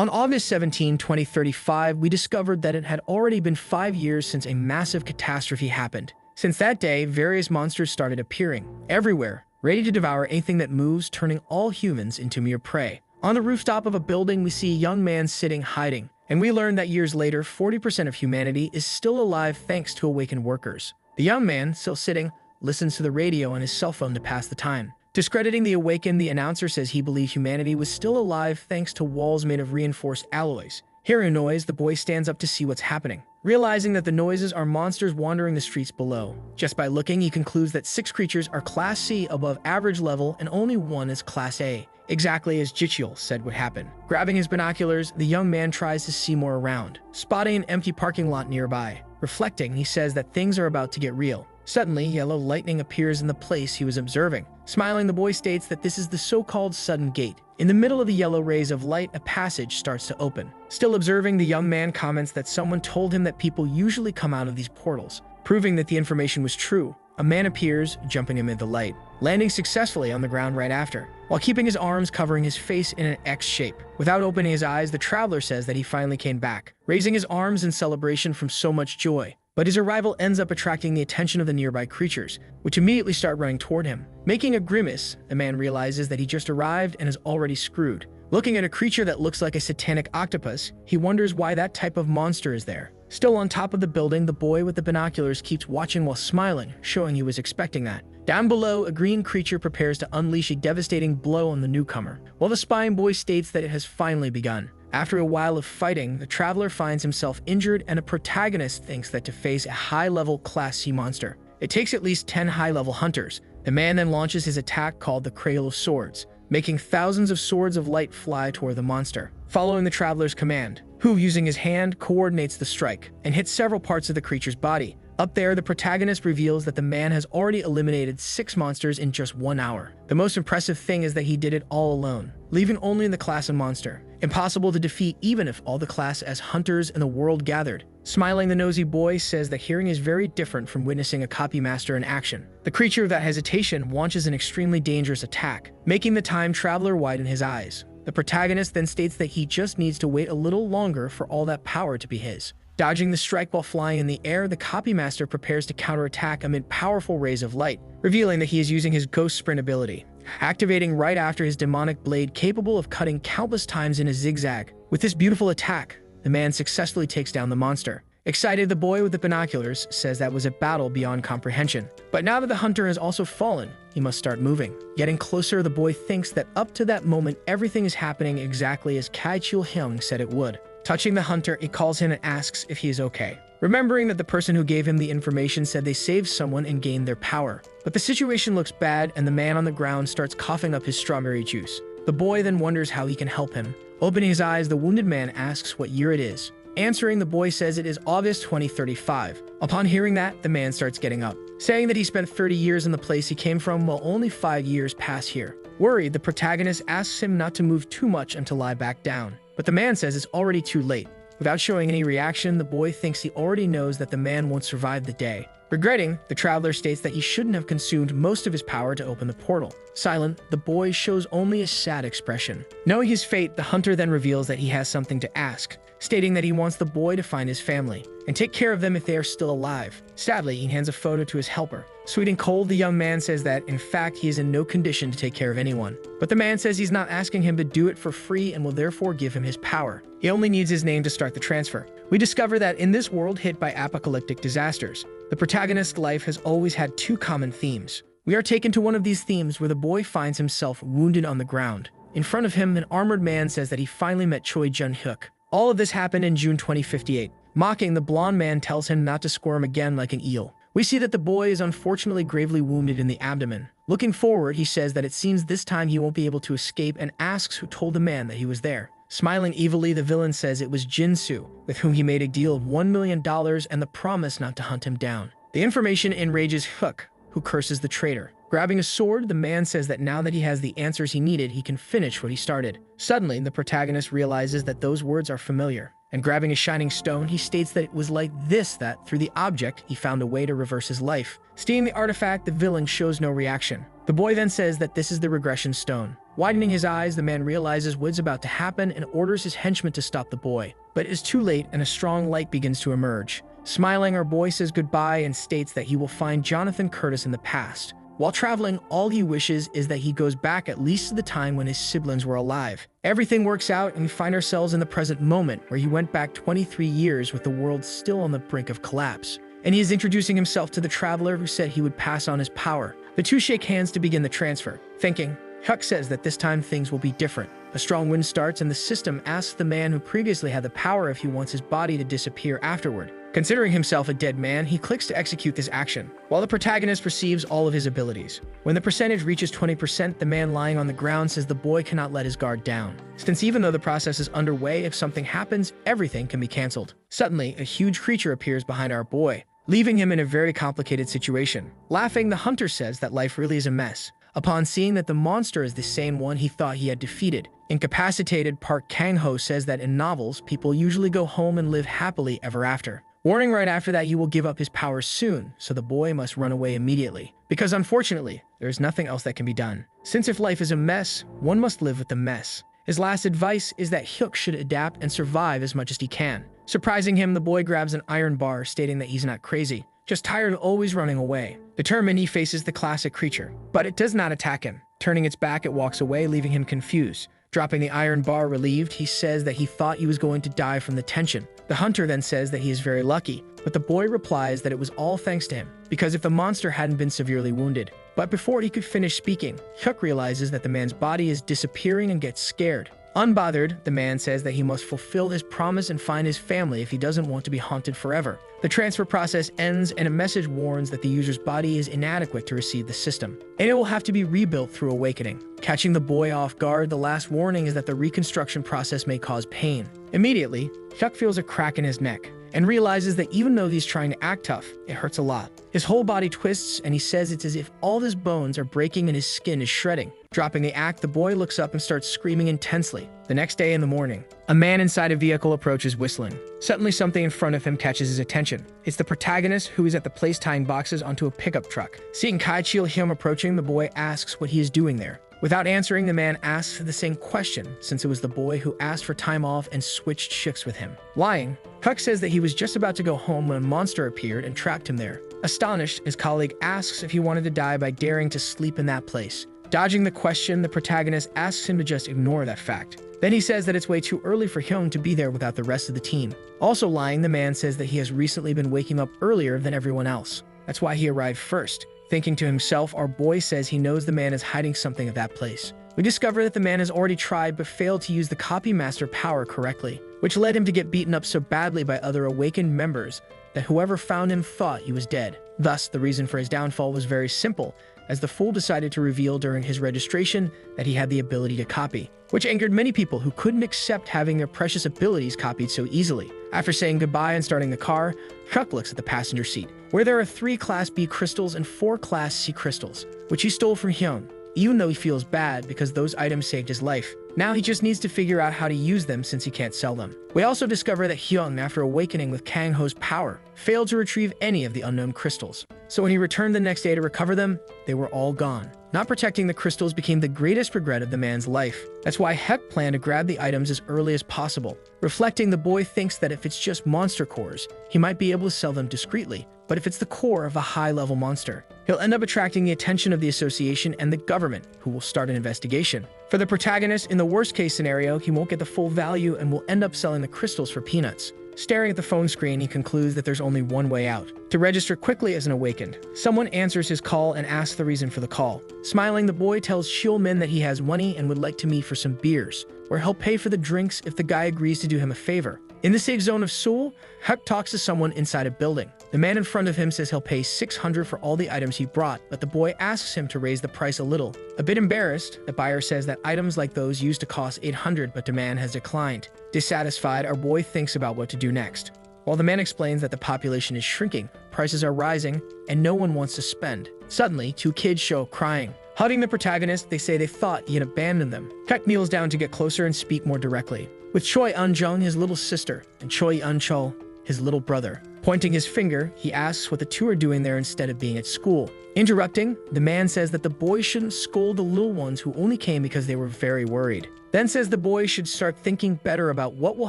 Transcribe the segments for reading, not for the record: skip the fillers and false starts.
On August 17, 2035, we discovered that it had already been 5 years since a massive catastrophe happened. Since that day, various monsters started appearing everywhere, ready to devour anything that moves, turning all humans into mere prey. On the rooftop of a building, we see a young man sitting, hiding, and we learn that years later, 40% of humanity is still alive thanks to awakened workers. The young man, still sitting, listens to the radio on his cell phone to pass the time. Discrediting the awakened, the announcer says he believed humanity was still alive thanks to walls made of reinforced alloys. Hearing a noise, the boy stands up to see what's happening, realizing that the noises are monsters wandering the streets below. Just by looking, he concludes that 6 creatures are Class C above average level and only 1 is Class A, exactly as Yahello said would happen. Grabbing his binoculars, the young man tries to see more around, spotting an empty parking lot nearby. Reflecting, he says that things are about to get real. Suddenly, yellow lightning appears in the place he was observing. Smiling, the boy states that this is the so-called sudden gate. In the middle of the yellow rays of light, a passage starts to open. Still observing, the young man comments that someone told him that people usually come out of these portals. Proving that the information was true, a man appears, jumping amid the light, landing successfully on the ground right after, while keeping his arms covering his face in an X shape. Without opening his eyes, the traveler says that he finally came back, raising his arms in celebration from so much joy. But his arrival ends up attracting the attention of the nearby creatures, which immediately start running toward him. Making a grimace, the man realizes that he just arrived and is already screwed. Looking at a creature that looks like a satanic octopus, he wonders why that type of monster is there. Still on top of the building, the boy with the binoculars keeps watching while smiling, showing he was expecting that. Down below, a green creature prepares to unleash a devastating blow on the newcomer, while the spying boy states that it has finally begun. After a while of fighting, the traveler finds himself injured and a protagonist thinks that to face a high-level Class C monster, it takes at least 10 high-level hunters. The man then launches his attack called the Cradle of Swords, making thousands of swords of light fly toward the monster. Following the traveler's command, who, using his hand, coordinates the strike and hits several parts of the creature's body. Up there, the protagonist reveals that the man has already eliminated 6 monsters in just 1 hour. The most impressive thing is that he did it all alone, leaving only the class of monster. Impossible to defeat even if all the class as hunters in the world gathered. Smiling, the nosy boy says that hearing is very different from witnessing a copy master in action. The creature without hesitation launches an extremely dangerous attack, making the time traveler widen his eyes. The protagonist then states that he just needs to wait a little longer for all that power to be his. Dodging the strike while flying in the air, the copy master prepares to counterattack amid powerful rays of light, revealing that he is using his ghost sprint ability, activating right after his demonic blade capable of cutting countless times in a zigzag. With this beautiful attack, the man successfully takes down the monster. Excited, the boy with the binoculars says that was a battle beyond comprehension. But now that the hunter has also fallen, he must start moving. Getting closer, the boy thinks that up to that moment, everything is happening exactly as Kai Chul-hyung said it would. Touching the hunter, he calls him and asks if he is okay, remembering that the person who gave him the information said they saved someone and gained their power. But the situation looks bad and the man on the ground starts coughing up his strawberry juice. The boy then wonders how he can help him. Opening his eyes, the wounded man asks what year it is. Answering, the boy says it is August 2035. Upon hearing that, the man starts getting up, saying that he spent 30 years in the place he came from while only 5 years pass here. Worried, the protagonist asks him not to move too much and to lie back down. But the man says it's already too late. Without showing any reaction, the boy thinks he already knows that the man won't survive the day. Regretting, the traveler states that he shouldn't have consumed most of his power to open the portal. Silent, the boy shows only a sad expression. Knowing his fate, the hunter then reveals that he has something to ask, stating that he wants the boy to find his family and take care of them if they are still alive. Sadly, he hands a photo to his helper. Sweet and cold, the young man says that, in fact, he is in no condition to take care of anyone. But the man says he's not asking him to do it for free and will therefore give him his power. He only needs his name to start the transfer. We discover that in this world hit by apocalyptic disasters, the protagonist's life has always had 2 common themes. We are taken to one of these themes where the boy finds himself wounded on the ground. In front of him, an armored man says that he finally met Choi Jun-hyuk. All of this happened in June 2058. Mocking, the blonde man tells him not to squirm again like an eel. We see that the boy is unfortunately gravely wounded in the abdomen. Looking forward, he says that it seems this time he won't be able to escape and asks who told the man that he was there. Smiling evilly, the villain says it was Jin-soo, with whom he made a deal of $1 million and the promise not to hunt him down. The information enrages Hyuk, who curses the traitor. Grabbing a sword, the man says that now that he has the answers he needed, he can finish what he started. Suddenly, the protagonist realizes that those words are familiar, and grabbing a shining stone, he states that it was like this that, through the object, he found a way to reverse his life. Stealing the artifact, the villain shows no reaction. The boy then says that this is the regression stone, Widening his eyes, the man realizes what's about to happen and orders his henchmen to stop the boy. But it is too late and a strong light begins to emerge. Smiling, our boy says goodbye and states that he will find Jonathan Curtis in the past. While traveling, all he wishes is that he goes back at least to the time when his siblings were alive. Everything works out and we find ourselves in the present moment where he went back 23 years with the world still on the brink of collapse. And he is introducing himself to the traveler who said he would pass on his power. The two shake hands to begin the transfer. Thinking, Huck says that this time things will be different. A strong wind starts and the system asks the man who previously had the power if he wants his body to disappear afterward. Considering himself a dead man, he clicks to execute this action, while the protagonist perceives all of his abilities. When the percentage reaches 20%, the man lying on the ground says the boy cannot let his guard down, since even though the process is underway, if something happens, everything can be cancelled. Suddenly, a huge creature appears behind our boy, leaving him in a very complicated situation. Laughing, the hunter says that life really is a mess. Upon seeing that the monster is the same one he thought he had defeated, incapacitated Park Kang-ho says that in novels, people usually go home and live happily ever after. Warning right after that he will give up his powers soon, so the boy must run away immediately. Because unfortunately, there is nothing else that can be done. Since if life is a mess, one must live with the mess. His last advice is that Hyuk should adapt and survive as much as he can. Surprising him, the boy grabs an iron bar, stating that he's not crazy, just tired of always running away. Determined, he faces the classic creature, but it does not attack him. Turning its back, it walks away, leaving him confused. Dropping the iron bar relieved, he says that he thought he was going to die from the tension. The hunter then says that he is very lucky, but the boy replies that it was all thanks to him, because if the monster hadn't been severely wounded. But before he could finish speaking, Hyuk realizes that the man's body is disappearing and gets scared. Unbothered, the man says that he must fulfill his promise and find his family if he doesn't want to be haunted forever. The transfer process ends and a message warns that the user's body is inadequate to receive the system, and it will have to be rebuilt through awakening. Catching the boy off guard, the last warning is that the reconstruction process may cause pain. Immediately, Hyuk feels a crack in his neck and realizes that even though he's trying to act tough, it hurts a lot. His whole body twists and he says it's as if all of his bones are breaking and his skin is shredding. Dropping the act, the boy looks up and starts screaming intensely. The next day in the morning, a man inside a vehicle approaches whistling. Suddenly something in front of him catches his attention. It's the protagonist who is at the place tying boxes onto a pickup truck. Seeing Kai Chil-hyun approaching, the boy asks what he is doing there. Without answering, the man asks the same question, since it was the boy who asked for time off and switched shifts with him. Lying, Huck says that he was just about to go home when a monster appeared and trapped him there. Astonished, his colleague asks if he wanted to die by daring to sleep in that place. Dodging the question, the protagonist asks him to just ignore that fact. Then he says that it's way too early for Hyun to be there without the rest of the team. Also lying, the man says that he has recently been waking up earlier than everyone else. That's why he arrived first. Thinking to himself, our boy says he knows the man is hiding something at that place. We discover that the man has already tried but failed to use the copy master power correctly, which led him to get beaten up so badly by other awakened members that whoever found him thought he was dead. Thus, the reason for his downfall was very simple, as the fool decided to reveal during his registration that he had the ability to copy, which angered many people who couldn't accept having their precious abilities copied so easily. After saying goodbye and starting the car, Chuck looks at the passenger seat, where there are 3 Class B crystals and 4 Class C crystals, which he stole from Hyun, even though he feels bad because those items saved his life. Now he just needs to figure out how to use them since he can't sell them. We also discover that Hyun, after awakening with Kang-ho's power, failed to retrieve any of the unknown crystals. So when he returned the next day to recover them, they were all gone. Not protecting the crystals became the greatest regret of the man's life. That's why Heck planned to grab the items as early as possible. Reflecting, the boy thinks that if it's just monster cores, he might be able to sell them discreetly. But if it's the core of a high-level monster, he'll end up attracting the attention of the association and the government, who will start an investigation. For the protagonist, in the worst-case scenario, he won't get the full value and will end up selling the crystals for peanuts. Staring at the phone screen, he concludes that there's only one way out: to register quickly as an awakened. Someone answers his call and asks the reason for the call. Smiling, the boy tells Shulmin that he has money and would like to meet for some beers, where he'll pay for the drinks if the guy agrees to do him a favor. In the safe zone of Seoul, Huck talks to someone inside a building. The man in front of him says he'll pay $600 for all the items he brought, but the boy asks him to raise the price a little. A bit embarrassed, the buyer says that items like those used to cost $800, but the man has declined. Dissatisfied, our boy thinks about what to do next. While the man explains that the population is shrinking, prices are rising, and no one wants to spend. Suddenly, 2 kids show up crying. Hugging the protagonist, they say they thought he had abandoned them. Huck kneels down to get closer and speak more directly. With Choi Eun-jung, his little sister, and Choi Eun-chul, his little brother. Pointing his finger, he asks what the two are doing there instead of being at school. Interrupting, the man says that the boys shouldn't scold the little ones who only came because they were very worried. Then says the boy should start thinking better about what will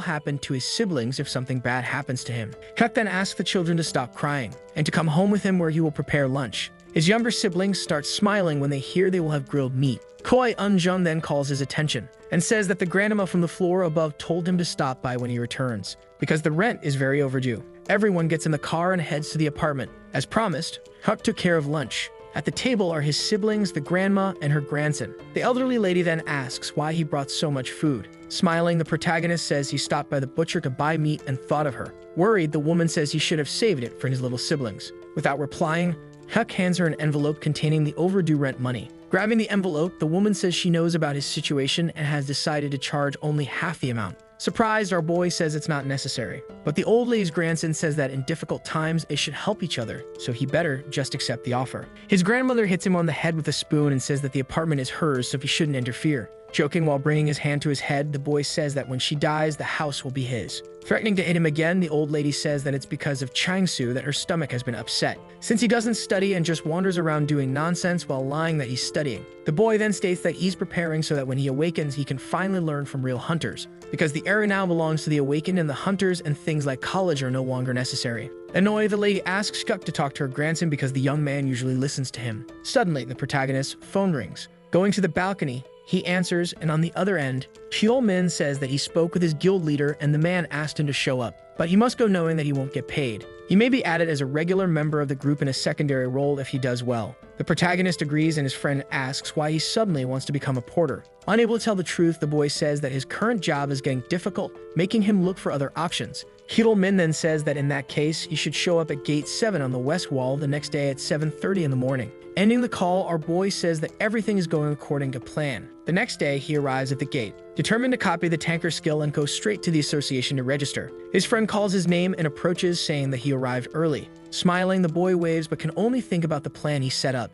happen to his siblings if something bad happens to him. Hyuk then asks the children to stop crying and to come home with him where he will prepare lunch. His younger siblings start smiling when they hear they will have grilled meat. Koi Unjun then calls his attention and says that the grandma from the floor above told him to stop by when he returns because the rent is very overdue. Everyone gets in the car and heads to the apartment. As promised, Hyuk took care of lunch. At the table are his siblings, the grandma, and her grandson. The elderly lady then asks why he brought so much food. Smiling, the protagonist says he stopped by the butcher to buy meat and thought of her. Worried, the woman says he should have saved it for his little siblings. Without replying, Hyuk hands her an envelope containing the overdue rent money. Grabbing the envelope, the woman says she knows about his situation and has decided to charge only half the amount. Surprised, our boy says it's not necessary. But the old lady's grandson says that in difficult times, they should help each other, so he better just accept the offer. His grandmother hits him on the head with a spoon and says that the apartment is hers, so he shouldn't interfere. Joking while bringing his hand to his head, the boy says that when she dies, the house will be his. Threatening to hit him again, the old lady says that it's because of Changsu that her stomach has been upset, since he doesn't study and just wanders around doing nonsense while lying that he's studying. The boy then states that he's preparing so that when he awakens, he can finally learn from real hunters, because the area now belongs to the awakened and the hunters, and things like college are no longer necessary. Annoyed, the lady asks Hyuk to talk to her grandson because the young man usually listens to him. Suddenly, the protagonist's phone rings. Going to the balcony, he answers, and on the other end, Min says that he spoke with his guild leader and the man asked him to show up, but he must go knowing that he won't get paid. He may be added as a regular member of the group in a secondary role if he does well. The protagonist agrees and his friend asks why he suddenly wants to become a porter. Unable to tell the truth, the boy says that his current job is getting difficult, making him look for other options. Min then says that in that case, he should show up at gate 7 on the west wall the next day at 7:30 in the morning. Ending the call, our boy says that everything is going according to plan. The next day, he arrives at the gate, determined to copy the tanker skill and go straight to the association to register. His friend calls his name and approaches, saying that he arrived early. Smiling, the boy waves but can only think about the plan he set up.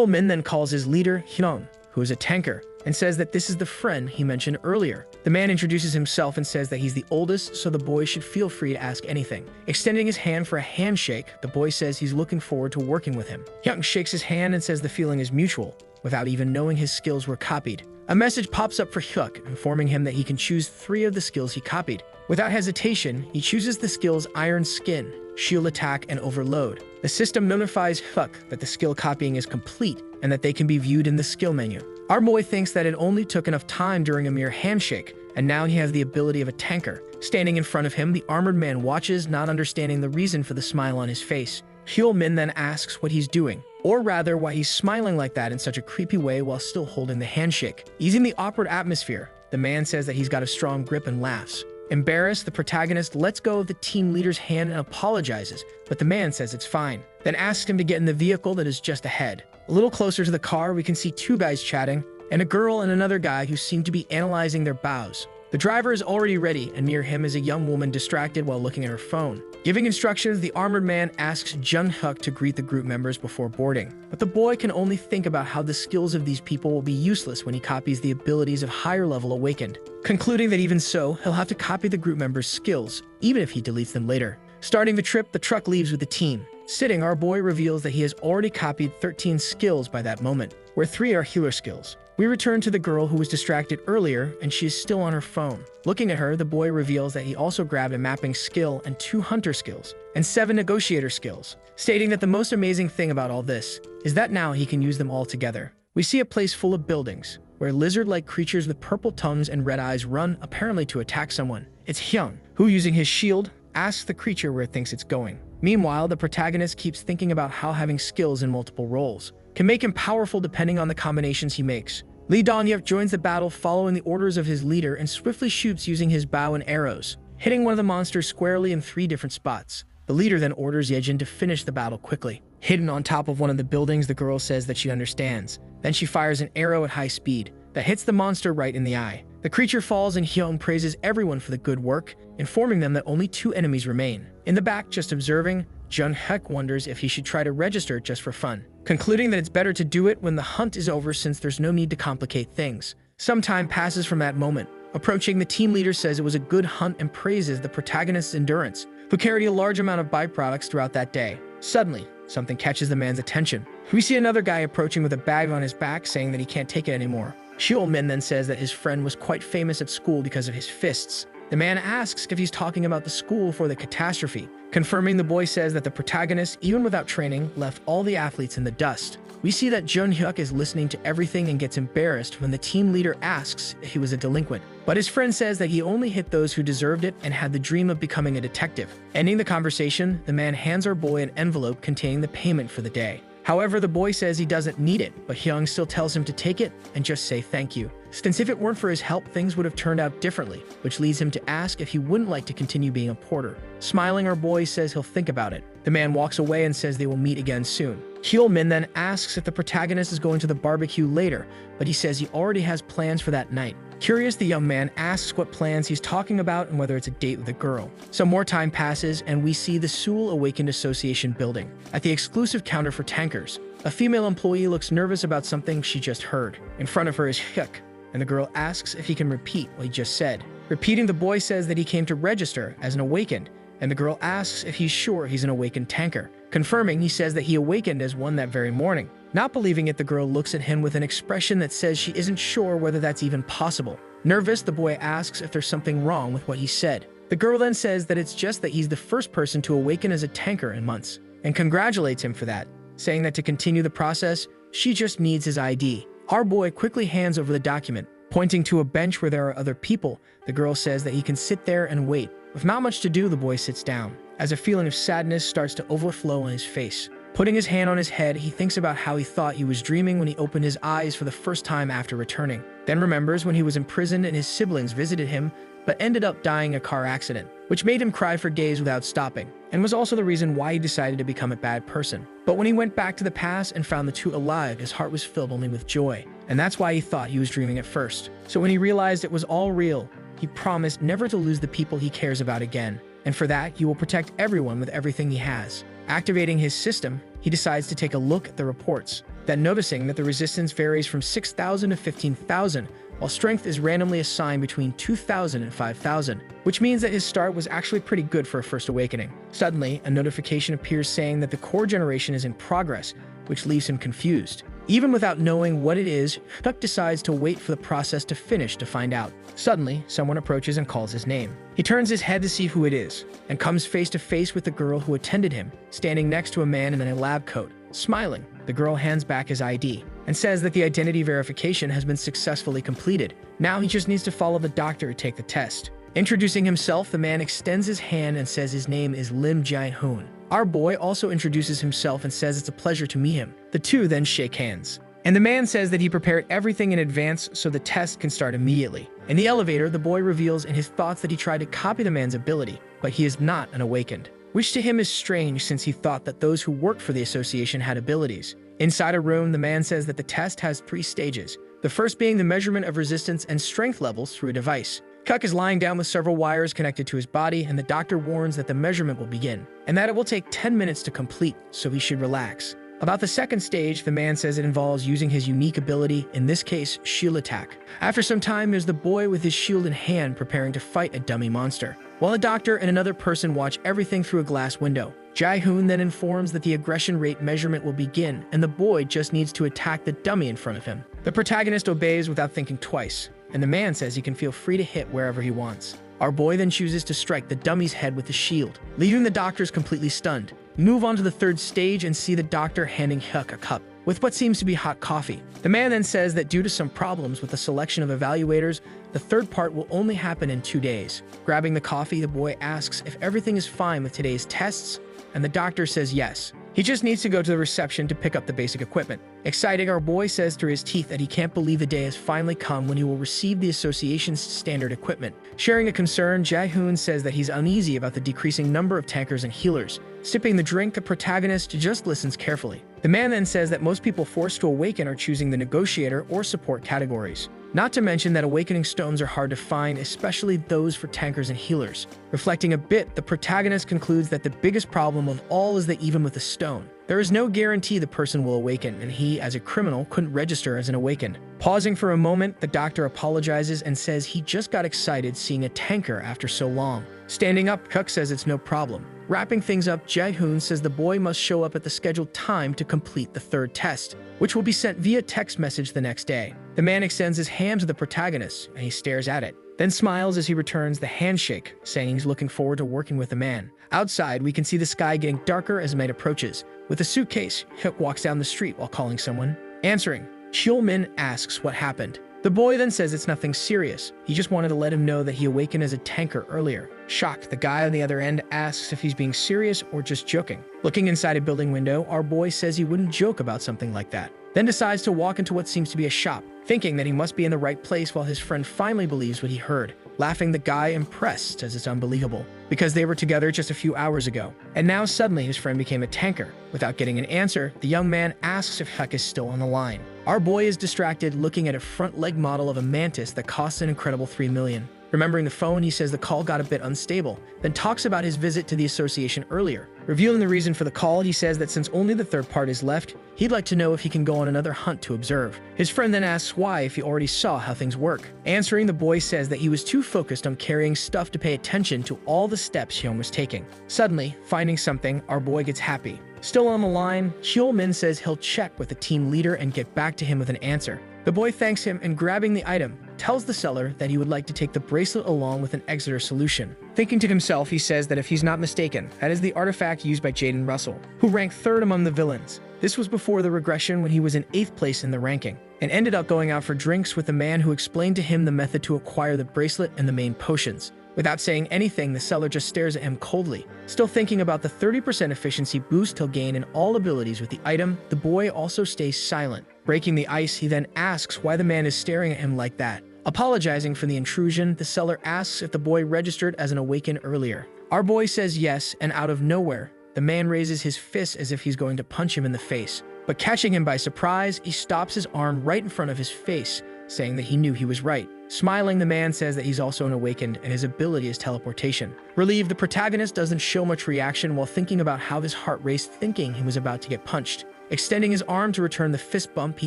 Min then calls his leader, Hyun, who is a tanker, and says that this is the friend he mentioned earlier. The man introduces himself and says that he's the oldest, so the boy should feel free to ask anything. Extending his hand for a handshake, the boy says he's looking forward to working with him. Hyun shakes his hand and says the feeling is mutual, without even knowing his skills were copied. A message pops up for Hyuk, informing him that he can choose 3 of the skills he copied. Without hesitation, he chooses the skills Iron Skin, Shield Attack, and Overload. The system notifies Hyuk that the skill copying is complete and that they can be viewed in the skill menu. Our boy thinks that it only took enough time during a mere handshake, and now he has the ability of a tanker. Standing in front of him, the armored man watches, not understanding the reason for the smile on his face. Min then asks what he's doing, or rather why he's smiling like that in such a creepy way while still holding the handshake. Easing the awkward atmosphere, the man says that he's got a strong grip and laughs. Embarrassed, the protagonist lets go of the team leader's hand and apologizes, but the man says it's fine, then asks him to get in the vehicle that is just ahead. A little closer to the car, we can see 2 guys chatting, and a girl and another guy who seem to be analyzing their bows. The driver is already ready, and near him is a young woman distracted while looking at her phone. Giving instructions, the armored man asks Jung Hyuk to greet the group members before boarding. But the boy can only think about how the skills of these people will be useless when he copies the abilities of higher-level awakened, concluding that even so, he'll have to copy the group members' skills, even if he deletes them later. Starting the trip, the truck leaves with the team. Sitting, our boy reveals that he has already copied 13 skills by that moment, where 3 are healer skills. We return to the girl who was distracted earlier, and she is still on her phone. Looking at her, the boy reveals that he also grabbed a mapping skill and 2 hunter skills, and 7 negotiator skills, stating that the most amazing thing about all this is that now he can use them all together. We see a place full of buildings, where lizard-like creatures with purple tongues and red eyes run, apparently to attack someone. It's Hyun, who, using his shield, asks the creature where it thinks it's going. Meanwhile, the protagonist keeps thinking about how having skills in multiple roles can make him powerful depending on the combinations he makes. Lee Dong-yeop joins the battle following the orders of his leader and swiftly shoots using his bow and arrows, hitting one of the monsters squarely in 3 different spots. The leader then orders Yejin to finish the battle quickly. Hidden on top of one of the buildings, the girl says that she understands. Then she fires an arrow at high speed that hits the monster right in the eye. The creature falls and Hyun praises everyone for the good work, informing them that only 2 enemies remain. In the back, just observing, Jung Hyuk wonders if he should try to register just for fun, concluding that it's better to do it when the hunt is over since there's no need to complicate things. Some time passes from that moment, Approaching, the team leader says it was a good hunt and praises the protagonist's endurance, who carried a large amount of byproducts throughout that day. Suddenly, something catches the man's attention. We see another guy approaching with a bag on his back, saying that he can't take it anymore. Min then says that his friend was quite famous at school because of his fists. The man asks if he's talking about the school for the catastrophe. Confirming, the boy says that the protagonist, even without training, left all the athletes in the dust. We see that Jun-hyuk is listening to everything and gets embarrassed when the team leader asks if he was a delinquent. But his friend says that he only hit those who deserved it and had the dream of becoming a detective. Ending the conversation, the man hands our boy an envelope containing the payment for the day. However, the boy says he doesn't need it, but Hyung still tells him to take it and just say thank you, since if it weren't for his help, things would have turned out differently, which leads him to ask if he wouldn't like to continue being a porter. Smiling, our boy says he'll think about it. The man walks away and says they will meet again soon. Min then asks if the protagonist is going to the barbecue later, but he says he already has plans for that night. Curious, the young man asks what plans he's talking about and whether it's a date with a girl. Some more time passes, and we see the Seoul Awakened Association building. At the exclusive counter for tankers, a female employee looks nervous about something she just heard. In front of her is Hyuk, and the girl asks if he can repeat what he just said. Repeating, the boy says that he came to register as an awakened, and the girl asks if he's sure he's an awakened tanker. Confirming, he says that he awakened as one that very morning. Not believing it, the girl looks at him with an expression that says she isn't sure whether that's even possible. Nervous, the boy asks if there's something wrong with what he said. The girl then says that it's just that he's the first person to awaken as a tanker in months, and congratulates him for that, saying that to continue the process, she just needs his ID. Our boy quickly hands over the document. Pointing to a bench where there are other people, the girl says that he can sit there and wait. With not much to do, the boy sits down, as a feeling of sadness starts to overflow on his face. Putting his hand on his head, he thinks about how he thought he was dreaming when he opened his eyes for the first time after returning. Then remembers when he was imprisoned and his siblings visited him, but ended up dying in a car accident, which made him cry for days without stopping, and was also the reason why he decided to become a bad person. But when he went back to the past and found the two alive, his heart was filled only with joy, and that's why he thought he was dreaming at first. So when he realized it was all real, he promised never to lose the people he cares about again, and for that, he will protect everyone with everything he has. Activating his system, he decides to take a look at the reports, then noticing that the resistance varies from 6,000 to 15,000, while strength is randomly assigned between 2,000 and 5,000, which means that his start was actually pretty good for a first awakening. Suddenly, a notification appears saying that the core generation is in progress, which leaves him confused. Even without knowing what it is, Hyuk decides to wait for the process to finish to find out. Suddenly, someone approaches and calls his name. He turns his head to see who it is, and comes face to face with the girl who attended him, standing next to a man in a lab coat. Smiling, the girl hands back his ID, and says that the identity verification has been successfully completed. Now he just needs to follow the doctor to take the test. Introducing himself, the man extends his hand and says his name is Lim Jae-hoon. Our boy also introduces himself and says it's a pleasure to meet him. The two then shake hands, and the man says that he prepared everything in advance so the test can start immediately. In the elevator, the boy reveals in his thoughts that he tried to copy the man's ability, but he is not an awakened, which to him is strange since he thought that those who worked for the association had abilities. Inside a room, the man says that the test has 3 stages, the first being the measurement of resistance and strength levels through a device. Hyuk is lying down with several wires connected to his body, and the doctor warns that the measurement will begin, and that it will take 10 minutes to complete, so he should relax. About the second stage, the man says it involves using his unique ability, in this case, shield attack. After some time, there's the boy with his shield in hand preparing to fight a dummy monster, while the doctor and another person watch everything through a glass window. Jae-hoon then informs that the aggression rate measurement will begin, and the boy just needs to attack the dummy in front of him. The protagonist obeys without thinking twice, and the man says he can feel free to hit wherever he wants. Our boy then chooses to strike the dummy's head with the shield, leaving the doctors completely stunned. Move on to the third stage and see the doctor handing Hyuk a cup with what seems to be hot coffee. The man then says that due to some problems with the selection of evaluators, the third part will only happen in 2 days. Grabbing the coffee, the boy asks if everything is fine with today's tests, and the doctor says yes. He just needs to go to the reception to pick up the basic equipment. Exciting, our boy says through his teeth that he can't believe the day has finally come when he will receive the association's standard equipment. Sharing a concern, Jae-hoon says that he's uneasy about the decreasing number of tankers and healers. Sipping the drink, the protagonist just listens carefully. The man then says that most people forced to awaken are choosing the negotiator or support categories. Not to mention that awakening stones are hard to find, especially those for tankers and healers. Reflecting a bit, the protagonist concludes that the biggest problem of all is that even with a stone, there is no guarantee the person will awaken, and he, as a criminal, couldn't register as an awakened. Pausing for a moment, the doctor apologizes and says he just got excited seeing a tanker after so long. Standing up, Cook says it's no problem. Wrapping things up, Jae-hoon says the boy must show up at the scheduled time to complete the third test, which will be sent via text message the next day. The man extends his hand to the protagonist, and he stares at it, then smiles as he returns the handshake, saying he's looking forward to working with the man. Outside, we can see the sky getting darker as night approaches. With a suitcase, Hyuk walks down the street while calling someone. Answering, Cheol-min asks what happened. The boy then says it's nothing serious. He just wanted to let him know that he awakened as a tanker earlier. Shocked, the guy on the other end asks if he's being serious or just joking. Looking inside a building window, our boy says he wouldn't joke about something like that, then decides to walk into what seems to be a shop, thinking that he must be in the right place while his friend finally believes what he heard. Laughing, the guy impressed says it's unbelievable, because they were together just a few hours ago, and now suddenly his friend became a tanker. Without getting an answer, the young man asks if Hyuk is still on the line. Our boy is distracted looking at a front leg model of a mantis that costs an incredible $3 million. Remembering the phone, he says the call got a bit unstable, then talks about his visit to the association earlier. Revealing the reason for the call, he says that since only the third part is left, he'd like to know if he can go on another hunt to observe. His friend then asks why if he already saw how things work. Answering, the boy says that he was too focused on carrying stuff to pay attention to all the steps Hyun was taking. Suddenly, finding something, our boy gets happy. Still on the line, Cheol-min says he'll check with the team leader and get back to him with an answer. The boy thanks him and, grabbing the item, tells the seller that he would like to take the bracelet along with an Exeter solution. Thinking to himself, he says that if he's not mistaken, that is the artifact used by Jaden Russell, who ranked third among the villains. This was before the regression when he was in 8th place in the ranking, and ended up going out for drinks with the man who explained to him the method to acquire the bracelet and the main potions. Without saying anything, the seller just stares at him coldly. Still thinking about the 30% efficiency boost he'll gain in all abilities with the item, the boy also stays silent. Breaking the ice, he then asks why the man is staring at him like that. Apologizing for the intrusion, the seller asks if the boy registered as an awakened earlier. Our boy says yes, and out of nowhere, the man raises his fist as if he's going to punch him in the face. But catching him by surprise, he stops his arm right in front of his face, saying that he knew he was right. Smiling, the man says that he's also an awakened and his ability is teleportation. Relieved, the protagonist doesn't show much reaction while thinking about how his heart raced, thinking he was about to get punched. Extending his arm to return the fist bump, he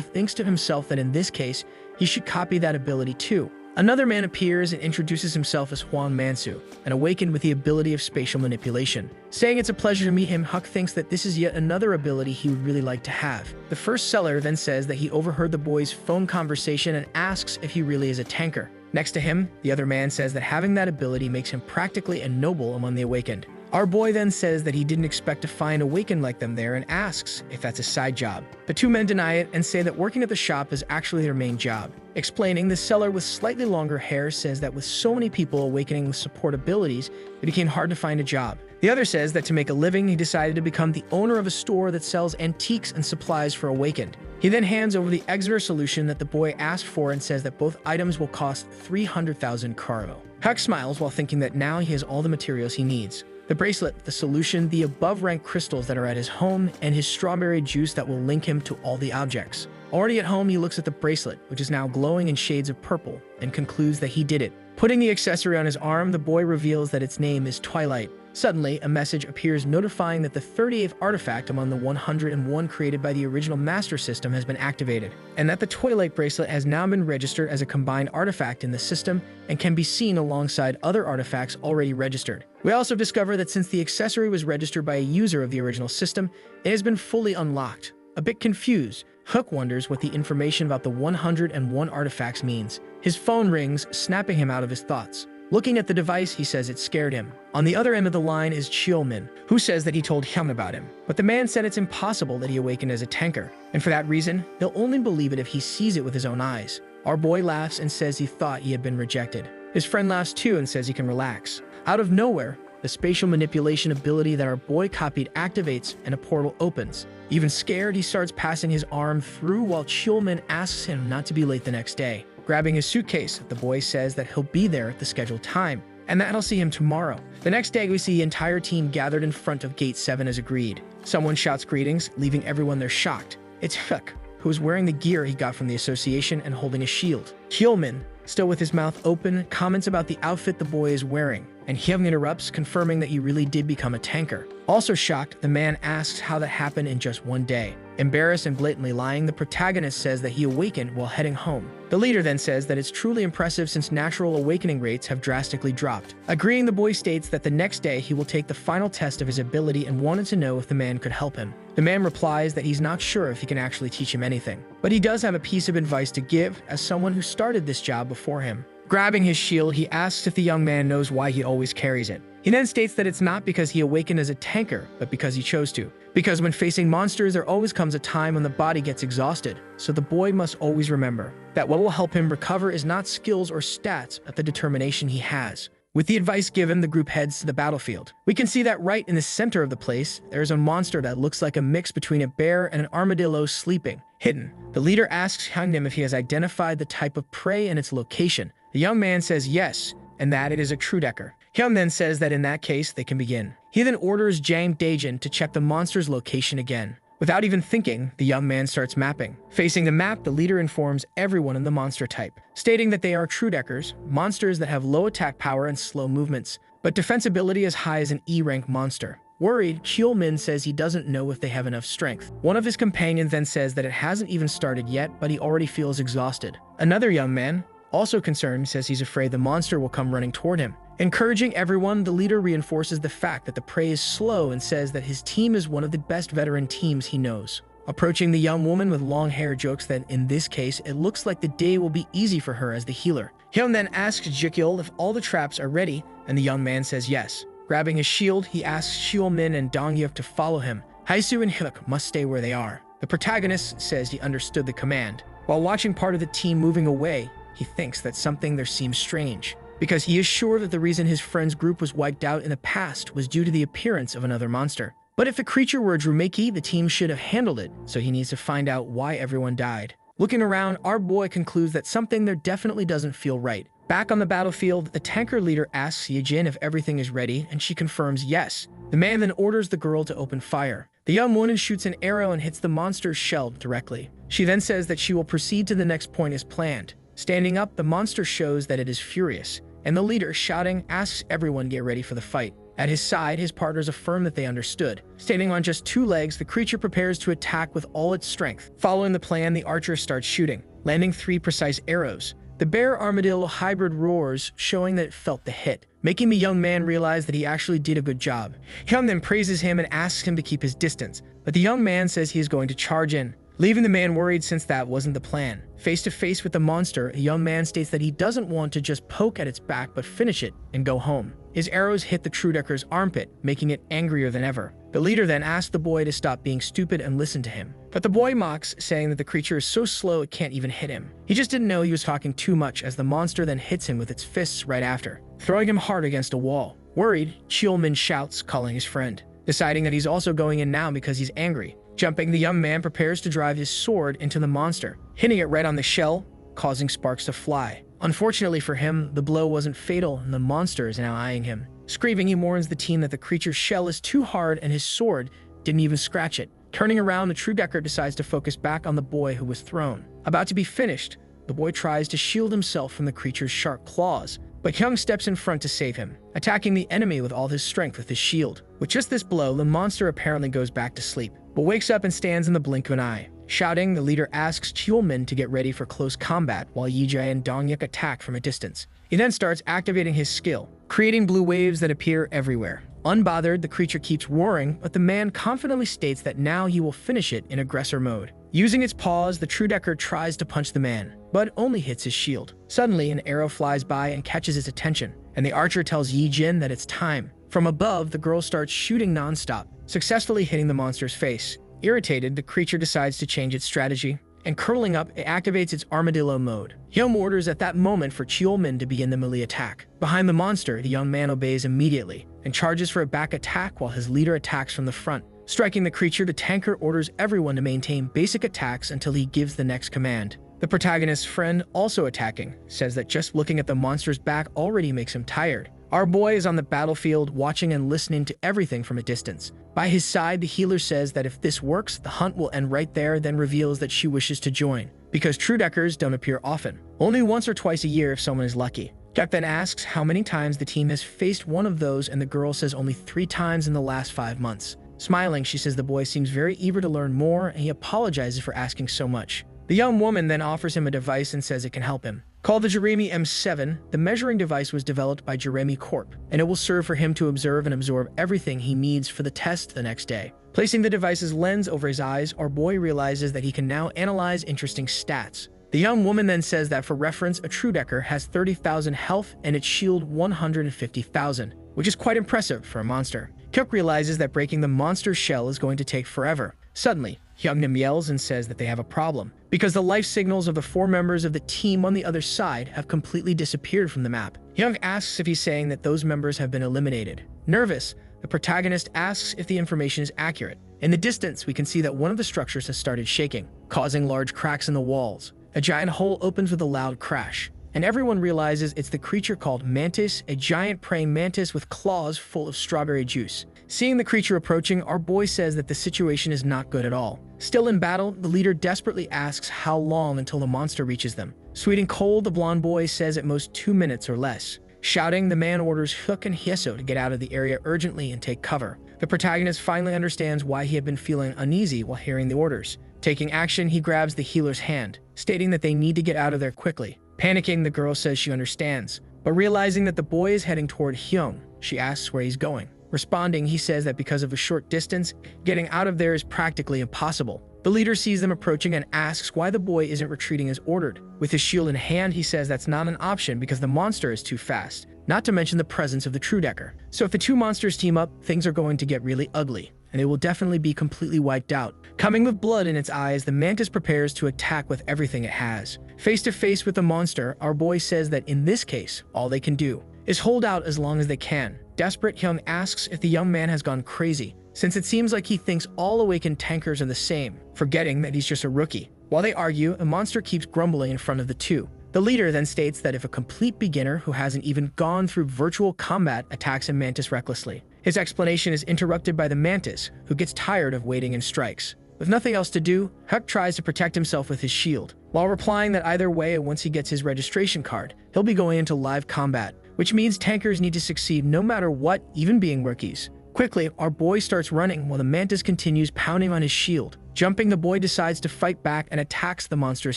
thinks to himself that in this case, he should copy that ability too. Another man appears and introduces himself as Hwang Mansu, an awakened with the ability of spatial manipulation. Saying it's a pleasure to meet him, Huck thinks that this is yet another ability he would really like to have. The first seller then says that he overheard the boy's phone conversation and asks if he really is a tanker. Next to him, the other man says that having that ability makes him practically a noble among the awakened. Our boy then says that he didn't expect to find awakened like them there and asks if that's a side job. The two men deny it and say that working at the shop is actually their main job. Explaining, the seller with slightly longer hair says that with so many people awakening with support abilities, it became hard to find a job. The other says that to make a living, he decided to become the owner of a store that sells antiques and supplies for awakened. He then hands over the Exeter solution that the boy asked for and says that both items will cost 300,000 karo. Huck smiles while thinking that now he has all the materials he needs. The bracelet, the solution, the above-ranked crystals that are at his home, and his strawberry juice that will link him to all the objects. Already at home, he looks at the bracelet, which is now glowing in shades of purple, and concludes that he did it. Putting the accessory on his arm, the boy reveals that its name is Twilight. Suddenly, a message appears notifying that the 38th artifact among the 101 created by the original Master System has been activated, and that the Twilight bracelet has now been registered as a combined artifact in the system and can be seen alongside other artifacts already registered. We also discover that since the accessory was registered by a user of the original system, it has been fully unlocked. A bit confused, Hook wonders what the information about the 101 artifacts means. His phone rings, snapping him out of his thoughts. Looking at the device, he says it scared him. On the other end of the line is Cheol-min, who says that he told Hyun about him. But the man said it's impossible that he awakened as a tanker, and for that reason, he'll only believe it if he sees it with his own eyes. Our boy laughs and says he thought he had been rejected. His friend laughs too and says he can relax. Out of nowhere, the spatial manipulation ability that our boy copied activates and a portal opens. Even scared, he starts passing his arm through while Cheol-min asks him not to be late the next day. Grabbing his suitcase, the boy says that he'll be there at the scheduled time, and that he'll see him tomorrow. The next day, we see the entire team gathered in front of Gate 7 as agreed. Someone shouts greetings, leaving everyone there shocked. It's Hyuk, who was wearing the gear he got from the association and holding a shield. Hyolmin, still with his mouth open, comments about the outfit the boy is wearing, and Hyung interrupts, confirming that he really did become a tanker. Also shocked, the man asks how that happened in just one day. Embarrassed and blatantly lying, the protagonist says that he awakened while heading home. The leader then says that it's truly impressive since natural awakening rates have drastically dropped. Agreeing, the boy states that the next day he will take the final test of his ability and wanted to know if the man could help him. The man replies that he's not sure if he can actually teach him anything, but he does have a piece of advice to give as someone who started this job before him. Grabbing his shield, he asks if the young man knows why he always carries it. He then states that it's not because he awakened as a tanker, but because he chose to. Because when facing monsters, there always comes a time when the body gets exhausted, so the boy must always remember that what will help him recover is not skills or stats, but the determination he has. With the advice given, the group heads to the battlefield. We can see that right in the center of the place, there's a monster that looks like a mix between a bear and an armadillo sleeping, hidden. The leader asks Hyungnim if he has identified the type of prey and its location. The young man says yes, and that it is a Trudecker. Hyun then says that in that case, they can begin. He then orders Jang Daejin to check the monster's location again. Without even thinking, the young man starts mapping. Facing the map, the leader informs everyone in the monster type, stating that they are Trudeckers, monsters that have low attack power and slow movements, but defensibility as high as an E-rank monster. Worried, Hyolmin says he doesn't know if they have enough strength. One of his companions then says that it hasn't even started yet, but he already feels exhausted. Another young man, also concerned, says he's afraid the monster will come running toward him. Encouraging everyone, the leader reinforces the fact that the prey is slow and says that his team is one of the best veteran teams he knows. Approaching the young woman with long hair, jokes that in this case, it looks like the day will be easy for her as the healer. Hyun then asks Jikyul if all the traps are ready, and the young man says yes. Grabbing his shield, he asks Hyolmin and Dongyuk to follow him. Haisu and Hyuk must stay where they are. The protagonist says he understood the command. While watching part of the team moving away, he thinks that something there seems strange, because he is sure that the reason his friend's group was wiped out in the past was due to the appearance of another monster. But if the creature were a Drumeki, the team should have handled it, so he needs to find out why everyone died. Looking around, our boy concludes that something there definitely doesn't feel right. Back on the battlefield, the tanker leader asks Yejin if everything is ready, and she confirms yes. The man then orders the girl to open fire. The young woman shoots an arrow and hits the monster's shell directly. She then says that she will proceed to the next point as planned. Standing up, the monster shows that it is furious, and the leader, shouting, asks everyone to get ready for the fight. At his side, his partners affirm that they understood. Standing on just 2 legs, the creature prepares to attack with all its strength. Following the plan, the archer starts shooting, landing 3 precise arrows. The bear-armadillo hybrid roars, showing that it felt the hit, making the young man realize that he actually did a good job. Hyun then praises him and asks him to keep his distance, but the young man says he is going to charge in, leaving the man worried since that wasn't the plan. Face to face with the monster, the young man states that he doesn't want to just poke at its back but finish it and go home. His arrows hit the Trudecker's armpit, making it angrier than ever. The leader then asks the boy to stop being stupid and listen to him. But the boy mocks, saying that the creature is so slow it can't even hit him. He just didn't know he was talking too much, as the monster then hits him with its fists right after, throwing him hard against a wall. Worried, Cheolmin shouts, calling his friend, deciding that he's also going in now because he's angry. Jumping, the young man prepares to drive his sword into the monster, hitting it right on the shell, causing sparks to fly. Unfortunately for him, the blow wasn't fatal and the monster is now eyeing him. Screaming, he warns the team that the creature's shell is too hard and his sword didn't even scratch it. Turning around, the Trudecker decides to focus back on the boy who was thrown. About to be finished, the boy tries to shield himself from the creature's sharp claws, but Hyung steps in front to save him, attacking the enemy with all his strength with his shield. With just this blow, the monster apparently goes back to sleep, but wakes up and stands in the blink of an eye. Shouting, the leader asks Cheolmin to get ready for close combat while Yijay and Dongyuk attack from a distance. He then starts activating his skill, creating blue waves that appear everywhere. Unbothered, the creature keeps roaring, but the man confidently states that now he will finish it in aggressor mode. Using its paws, the Trudecker tries to punch the man, but only hits his shield. Suddenly, an arrow flies by and catches his attention, and the archer tells Yijin that it's time. From above, the girl starts shooting non-stop, successfully hitting the monster's face. Irritated, the creature decides to change its strategy, and curling up, it activates its armadillo mode. Hyum orders at that moment for Cheolmin to begin the melee attack. Behind the monster, the young man obeys immediately, and charges for a back attack while his leader attacks from the front. Striking the creature, the tanker orders everyone to maintain basic attacks until he gives the next command. The protagonist's friend, also attacking, says that just looking at the monster's back already makes him tired. Our boy is on the battlefield watching and listening to everything from a distance. By his side, the healer says that if this works, the hunt will end right there, then reveals that she wishes to join, because true deckers don't appear often, only once or twice a year if someone is lucky. Chuck then asks how many times the team has faced one of those, and the girl says only 3 times in the last 5 months. Smiling, she says the boy seems very eager to learn more, and he apologizes for asking so much. The young woman then offers him a device and says it can help him. Called the Jeremy M7, the measuring device was developed by Jeremy Corp, and it will serve for him to observe and absorb everything he needs for the test the next day. Placing the device's lens over his eyes, our boy realizes that he can now analyze interesting stats. The young woman then says that for reference, a true decker has 30,000 health and its shield 150,000, which is quite impressive for a monster. Cook realizes that breaking the monster's shell is going to take forever. Suddenly, Hyungnim yells and says that they have a problem, because the life signals of the 4 members of the team on the other side have completely disappeared from the map. Hyung asks if he's saying that those members have been eliminated. Nervous, the protagonist asks if the information is accurate. In the distance, we can see that one of the structures has started shaking, causing large cracks in the walls. A giant hole opens with a loud crash, and everyone realizes it's the creature called Mantis, a giant praying mantis with claws full of strawberry juice. Seeing the creature approaching, our boy says that the situation is not good at all. Still in battle, the leader desperately asks how long until the monster reaches them. Sweet and cold, the blonde boy says at most 2 minutes or less. Shouting, the man orders Hook and Hyeso to get out of the area urgently and take cover. The protagonist finally understands why he had been feeling uneasy while hearing the orders. Taking action, he grabs the healer's hand, stating that they need to get out of there quickly. Panicking, the girl says she understands, but realizing that the boy is heading toward Hyung, she asks where he's going. Responding, he says that because of a short distance, getting out of there is practically impossible. The leader sees them approaching and asks why the boy isn't retreating as ordered. With his shield in hand, he says that's not an option because the monster is too fast, not to mention the presence of the true decker. So if the 2 monsters team up, things are going to get really ugly, and they will definitely be completely wiped out. Coming with blood in its eyes, the mantis prepares to attack with everything it has. Face to face with the monster, our boy says that in this case, all they can do is hold out as long as they can. Desperate, Hyung asks if the young man has gone crazy, since it seems like he thinks all awakened tankers are the same, forgetting that he's just a rookie. While they argue, a monster keeps grumbling in front of the 2. The leader then states that if a complete beginner who hasn't even gone through virtual combat attacks a mantis recklessly, his explanation is interrupted by the mantis, who gets tired of waiting and strikes. With nothing else to do, Huck tries to protect himself with his shield, while replying that either way, once he gets his registration card, he'll be going into live combat, which means tankers need to succeed no matter what, even being rookies. Quickly, our boy starts running while the mantis continues pounding on his shield. Jumping, the boy decides to fight back and attacks the monster's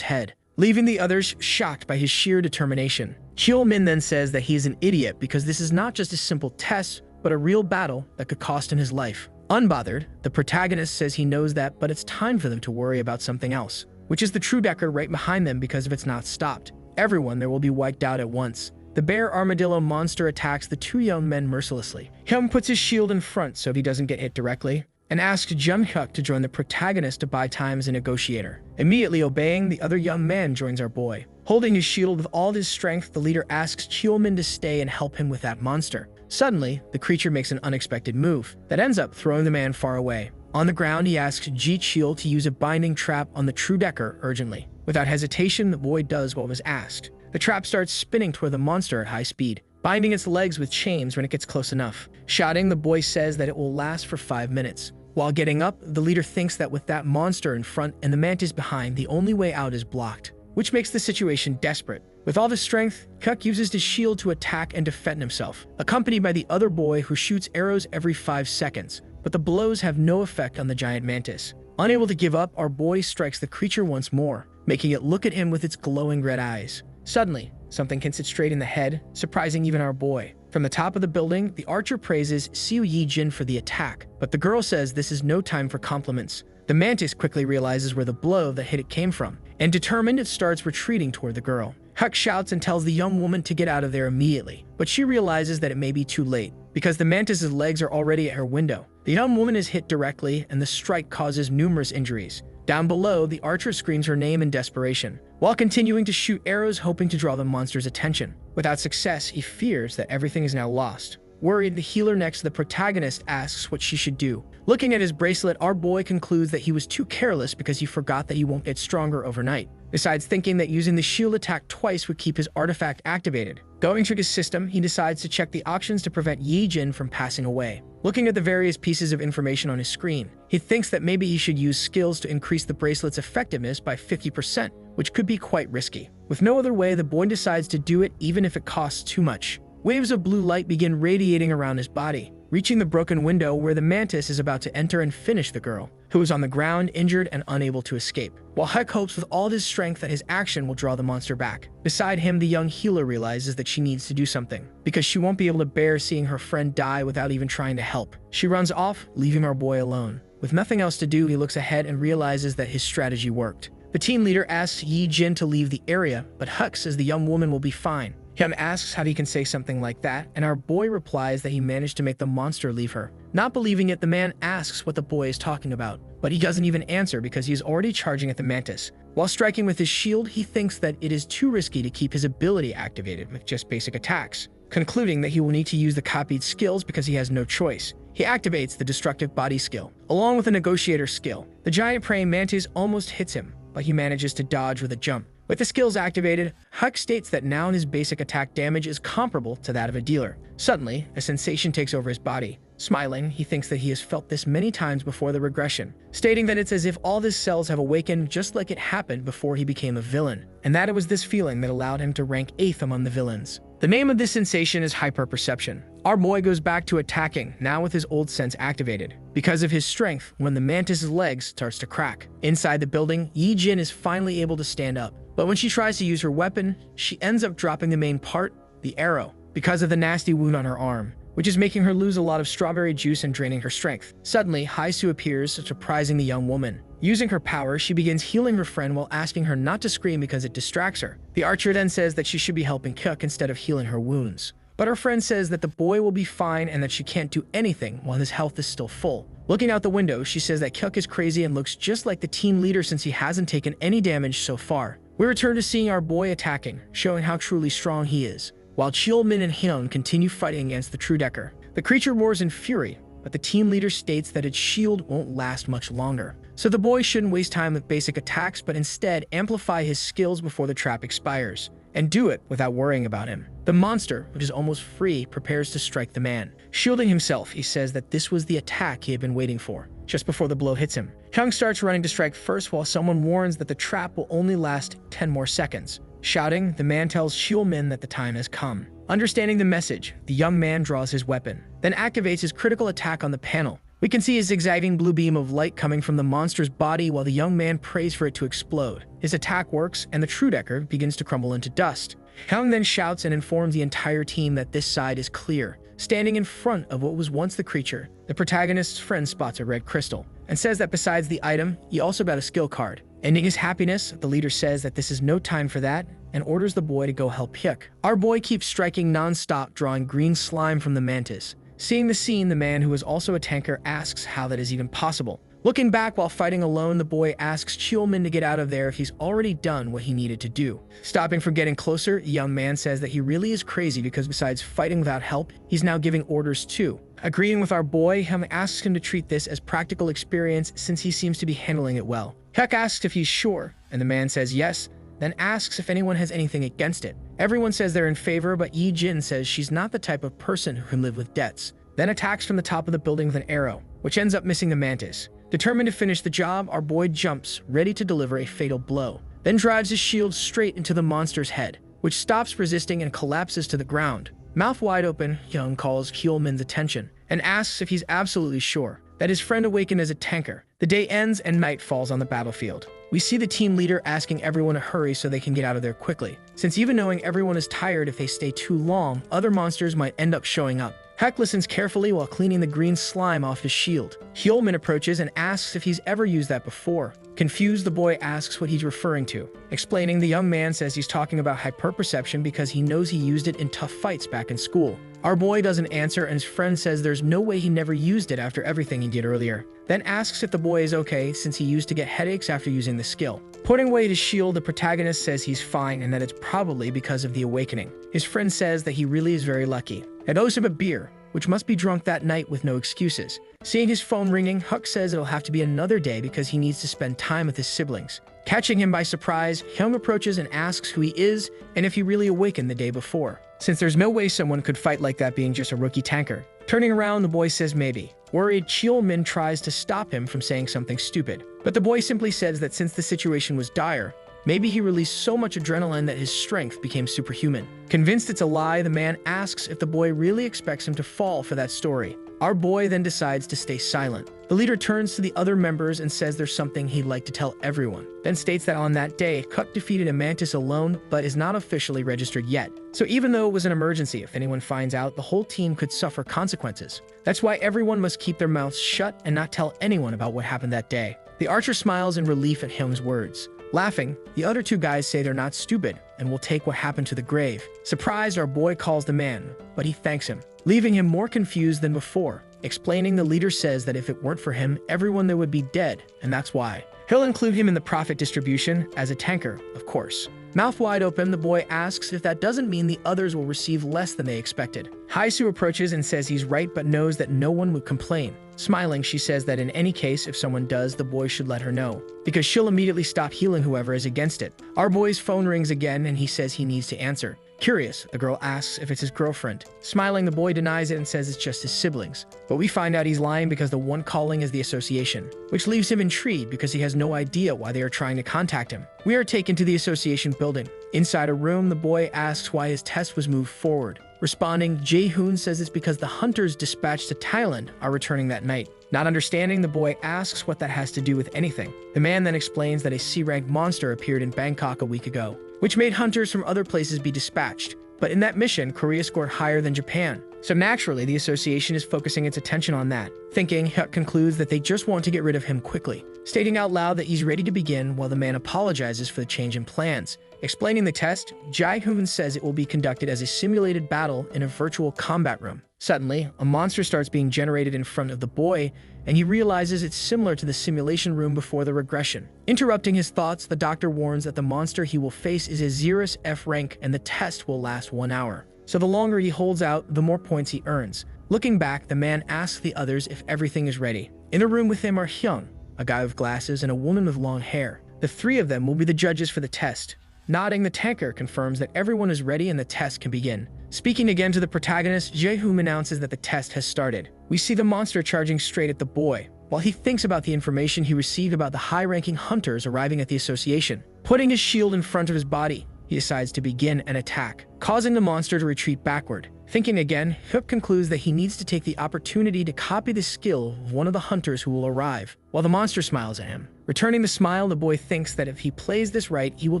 head, leaving the others shocked by his sheer determination. Cheol-min then says that he is an idiot because this is not just a simple test, but a real battle that could cost him his life. Unbothered, the protagonist says he knows that, but it's time for them to worry about something else, which is the true decker right behind them, because if it's not stopped, everyone there will be wiped out at once. The bear armadillo monster attacks the 2 young men mercilessly. Hyung puts his shield in front so he doesn't get hit directly, and asks Jung-hyuk to join the protagonist to buy time as a negotiator. Immediately obeying, the other young man joins our boy. Holding his shield with all his strength, the leader asks Cheol-min to stay and help him with that monster. Suddenly, the creature makes an unexpected move that ends up throwing the man far away. On the ground, he asks Ji-cheol to use a binding trap on the true decker urgently. Without hesitation, the boy does what was asked. The trap starts spinning toward the monster at high speed, binding its legs with chains when it gets close enough. Shouting, the boy says that it will last for 5 minutes. While getting up, the leader thinks that with that monster in front and the mantis behind, the only way out is blocked, which makes the situation desperate. With all his strength, Kuk uses his shield to attack and defend himself, accompanied by the other boy who shoots arrows every 5 seconds, but the blows have no effect on the giant mantis. Unable to give up, our boy strikes the creature once more, making it look at him with its glowing red eyes. Suddenly, something hits it straight in the head, surprising even our boy. From the top of the building, the archer praises Siu Yi-jin for the attack, but the girl says this is no time for compliments. The mantis quickly realizes where the blow that hit it came from, and determined, it starts retreating toward the girl. Huck shouts and tells the young woman to get out of there immediately, but she realizes that it may be too late, because the mantis's legs are already at her window. The young woman is hit directly, and the strike causes numerous injuries. Down below, the archer screams her name in desperation, while continuing to shoot arrows hoping to draw the monster's attention. Without success, he fears that everything is now lost. Worried, the healer next to the protagonist asks what she should do. Looking at his bracelet, our boy concludes that he was too careless because he forgot that he won't get stronger overnight. Besides thinking that using the shield attack twice would keep his artifact activated. Going through his system, he decides to check the options to prevent Yi Jin from passing away. Looking at the various pieces of information on his screen, he thinks that maybe he should use skills to increase the bracelet's effectiveness by 50%, which could be quite risky. With no other way, the boy decides to do it even if it costs too much. Waves of blue light begin radiating around his body, reaching the broken window where the mantis is about to enter and finish the girl, who is on the ground, injured and unable to escape. While Huck hopes with all his strength that his action will draw the monster back. Beside him, the young healer realizes that she needs to do something, because she won't be able to bear seeing her friend die without even trying to help. She runs off, leaving our boy alone. With nothing else to do, he looks ahead and realizes that his strategy worked. The team leader asks Yi Jin to leave the area, but Huck says the young woman will be fine. Hyun asks how he can say something like that, and our boy replies that he managed to make the monster leave her. Not believing it, the man asks what the boy is talking about, but he doesn't even answer because he is already charging at the mantis. While striking with his shield, he thinks that it is too risky to keep his ability activated with just basic attacks, concluding that he will need to use the copied skills because he has no choice. He activates the destructive body skill, along with the negotiator skill. The giant praying mantis almost hits him, but he manages to dodge with a jump. With the skills activated, Huck states that now his basic attack damage is comparable to that of a dealer. Suddenly, a sensation takes over his body. Smiling, he thinks that he has felt this many times before the regression, stating that it's as if all his cells have awakened just like it happened before he became a villain, and that it was this feeling that allowed him to rank 8th among the villains. The name of this sensation is hyperperception. Our boy goes back to attacking, now with his old sense activated, because of his strength when the mantis's legs starts to crack. Inside the building, Yi Jin is finally able to stand up, but when she tries to use her weapon, she ends up dropping the main part, the arrow, because of the nasty wound on her arm, which is making her lose a lot of strawberry juice and draining her strength. Suddenly, Haisu appears, surprising the young woman. Using her power, she begins healing her friend while asking her not to scream because it distracts her. The archer then says that she should be helping Kyuk instead of healing her wounds. But her friend says that the boy will be fine and that she can't do anything while his health is still full. Looking out the window, she says that Kyuk is crazy and looks just like the team leader since he hasn't taken any damage so far. We return to seeing our boy attacking, showing how truly strong he is, while Cheolmin and Hyun continue fighting against the True Decker. The creature roars in fury, but the team leader states that its shield won't last much longer. So the boy shouldn't waste time with basic attacks, but instead amplify his skills before the trap expires, and do it without worrying about him. The monster, which is almost free, prepares to strike the man. Shielding himself, he says that this was the attack he had been waiting for, just before the blow hits him. Hyung starts running to strike first while someone warns that the trap will only last 10 more seconds. Shouting, the man tells Cheolmin that the time has come. Understanding the message, the young man draws his weapon, then activates his critical attack on the panel. We can see a zigzagging blue beam of light coming from the monster's body while the young man prays for it to explode. His attack works, and the True Decker begins to crumble into dust. Hyung then shouts and informs the entire team that this side is clear. Standing in front of what was once the creature, the protagonist's friend spots a red crystal, and says that besides the item, he also got a skill card. Ending his happiness, the leader says that this is no time for that, and orders the boy to go help Hyuk. Our boy keeps striking non-stop, drawing green slime from the mantis. Seeing the scene, the man, who is also a tanker, asks how that is even possible. Looking back while fighting alone, the boy asks Cheolmin to get out of there if he's already done what he needed to do. Stopping from getting closer, the young man says that he really is crazy because besides fighting without help, he's now giving orders too. Agreeing with our boy, Hyun asks him to treat this as practical experience since he seems to be handling it well. Hyuk asks if he's sure, and the man says yes, then asks if anyone has anything against it. Everyone says they're in favor, but Yi Jin says she's not the type of person who can live with debts. Then attacks from the top of the building with an arrow, which ends up missing the mantis. Determined to finish the job, our boy jumps, ready to deliver a fatal blow, then drives his shield straight into the monster's head, which stops resisting and collapses to the ground. Mouth wide open, Hyung calls Cheolmin's attention and asks if he's absolutely sure that his friend awakened as a tanker. The day ends and night falls on the battlefield. We see the team leader asking everyone to hurry so they can get out of there quickly, since even knowing everyone is tired, if they stay too long, other monsters might end up showing up. Huck listens carefully while cleaning the green slime off his shield. Cheolmin approaches and asks if he's ever used that before. Confused, the boy asks what he's referring to. Explaining, the young man says he's talking about hyperperception because he knows he used it in tough fights back in school. Our boy doesn't answer, and his friend says there's no way he never used it after everything he did earlier. Then asks if the boy is okay since he used to get headaches after using the skill. Putting away his shield, the protagonist says he's fine and that it's probably because of the awakening. His friend says that he really is very lucky. It owes him a beer, which must be drunk that night with no excuses. Seeing his phone ringing, Hyuk says it'll have to be another day because he needs to spend time with his siblings. Catching him by surprise, Hyung approaches and asks who he is and if he really awakened the day before, since there's no way someone could fight like that being just a rookie tanker. Turning around, the boy says maybe. Worried, Cheol-min tries to stop him from saying something stupid, but the boy simply says that since the situation was dire, maybe he released so much adrenaline that his strength became superhuman. Convinced it's a lie, the man asks if the boy really expects him to fall for that story. Our boy then decides to stay silent. The leader turns to the other members and says there's something he'd like to tell everyone, then states that on that day, Hyuk defeated a mantis alone but is not officially registered yet. So even though it was an emergency, if anyone finds out, the whole team could suffer consequences. That's why everyone must keep their mouths shut and not tell anyone about what happened that day. The archer smiles in relief at Hyung's words. Laughing, the other two guys say they're not stupid and will take what happened to the grave. Surprised, our boy calls the man, but he thanks him, leaving him more confused than before. Explaining, the leader says that if it weren't for him, everyone there would be dead, and that's why. He'll include him in the profit distribution as a tanker, of course. Mouth wide open, the boy asks if that doesn't mean the others will receive less than they expected. Haisu approaches and says he's right but knows that no one would complain. Smiling, she says that in any case, if someone does, the boy should let her know, because she'll immediately stop healing whoever is against it. Our boy's phone rings again and he says he needs to answer. Curious, the girl asks if it's his girlfriend. Smiling, the boy denies it and says it's just his siblings. But we find out he's lying because the one calling is the association, which leaves him intrigued because he has no idea why they are trying to contact him. We are taken to the association building. Inside a room, the boy asks why his test was moved forward. Responding, Jae-hoon says it's because the hunters dispatched to Thailand are returning that night. Not understanding, the boy asks what that has to do with anything. The man then explains that a C-rank monster appeared in Bangkok a week ago, which made hunters from other places be dispatched. But in that mission, Korea scored higher than Japan. So naturally, the association is focusing its attention on that. Thinking, Hyuk concludes that they just want to get rid of him quickly, stating out loud that he's ready to begin while the man apologizes for the change in plans. Explaining the test, Jae-hoon says it will be conducted as a simulated battle in a virtual combat room. Suddenly, a monster starts being generated in front of the boy, and he realizes it's similar to the simulation room before the regression. Interrupting his thoughts, the doctor warns that the monster he will face is a Xerus F rank and the test will last 1 hour. So the longer he holds out, the more points he earns. Looking back, the man asks the others if everything is ready. In the room with him are Hyung, a guy with glasses, and a woman with long hair. The three of them will be the judges for the test. Nodding, the tanker confirms that everyone is ready and the test can begin. Speaking again to the protagonist, Jae-hoon announces that the test has started. We see the monster charging straight at the boy, while he thinks about the information he received about the high-ranking hunters arriving at the association. Putting his shield in front of his body, he decides to begin an attack, causing the monster to retreat backward. Thinking again, Hyuk concludes that he needs to take the opportunity to copy the skill of one of the hunters who will arrive, while the monster smiles at him. Returning the smile, the boy thinks that if he plays this right, he will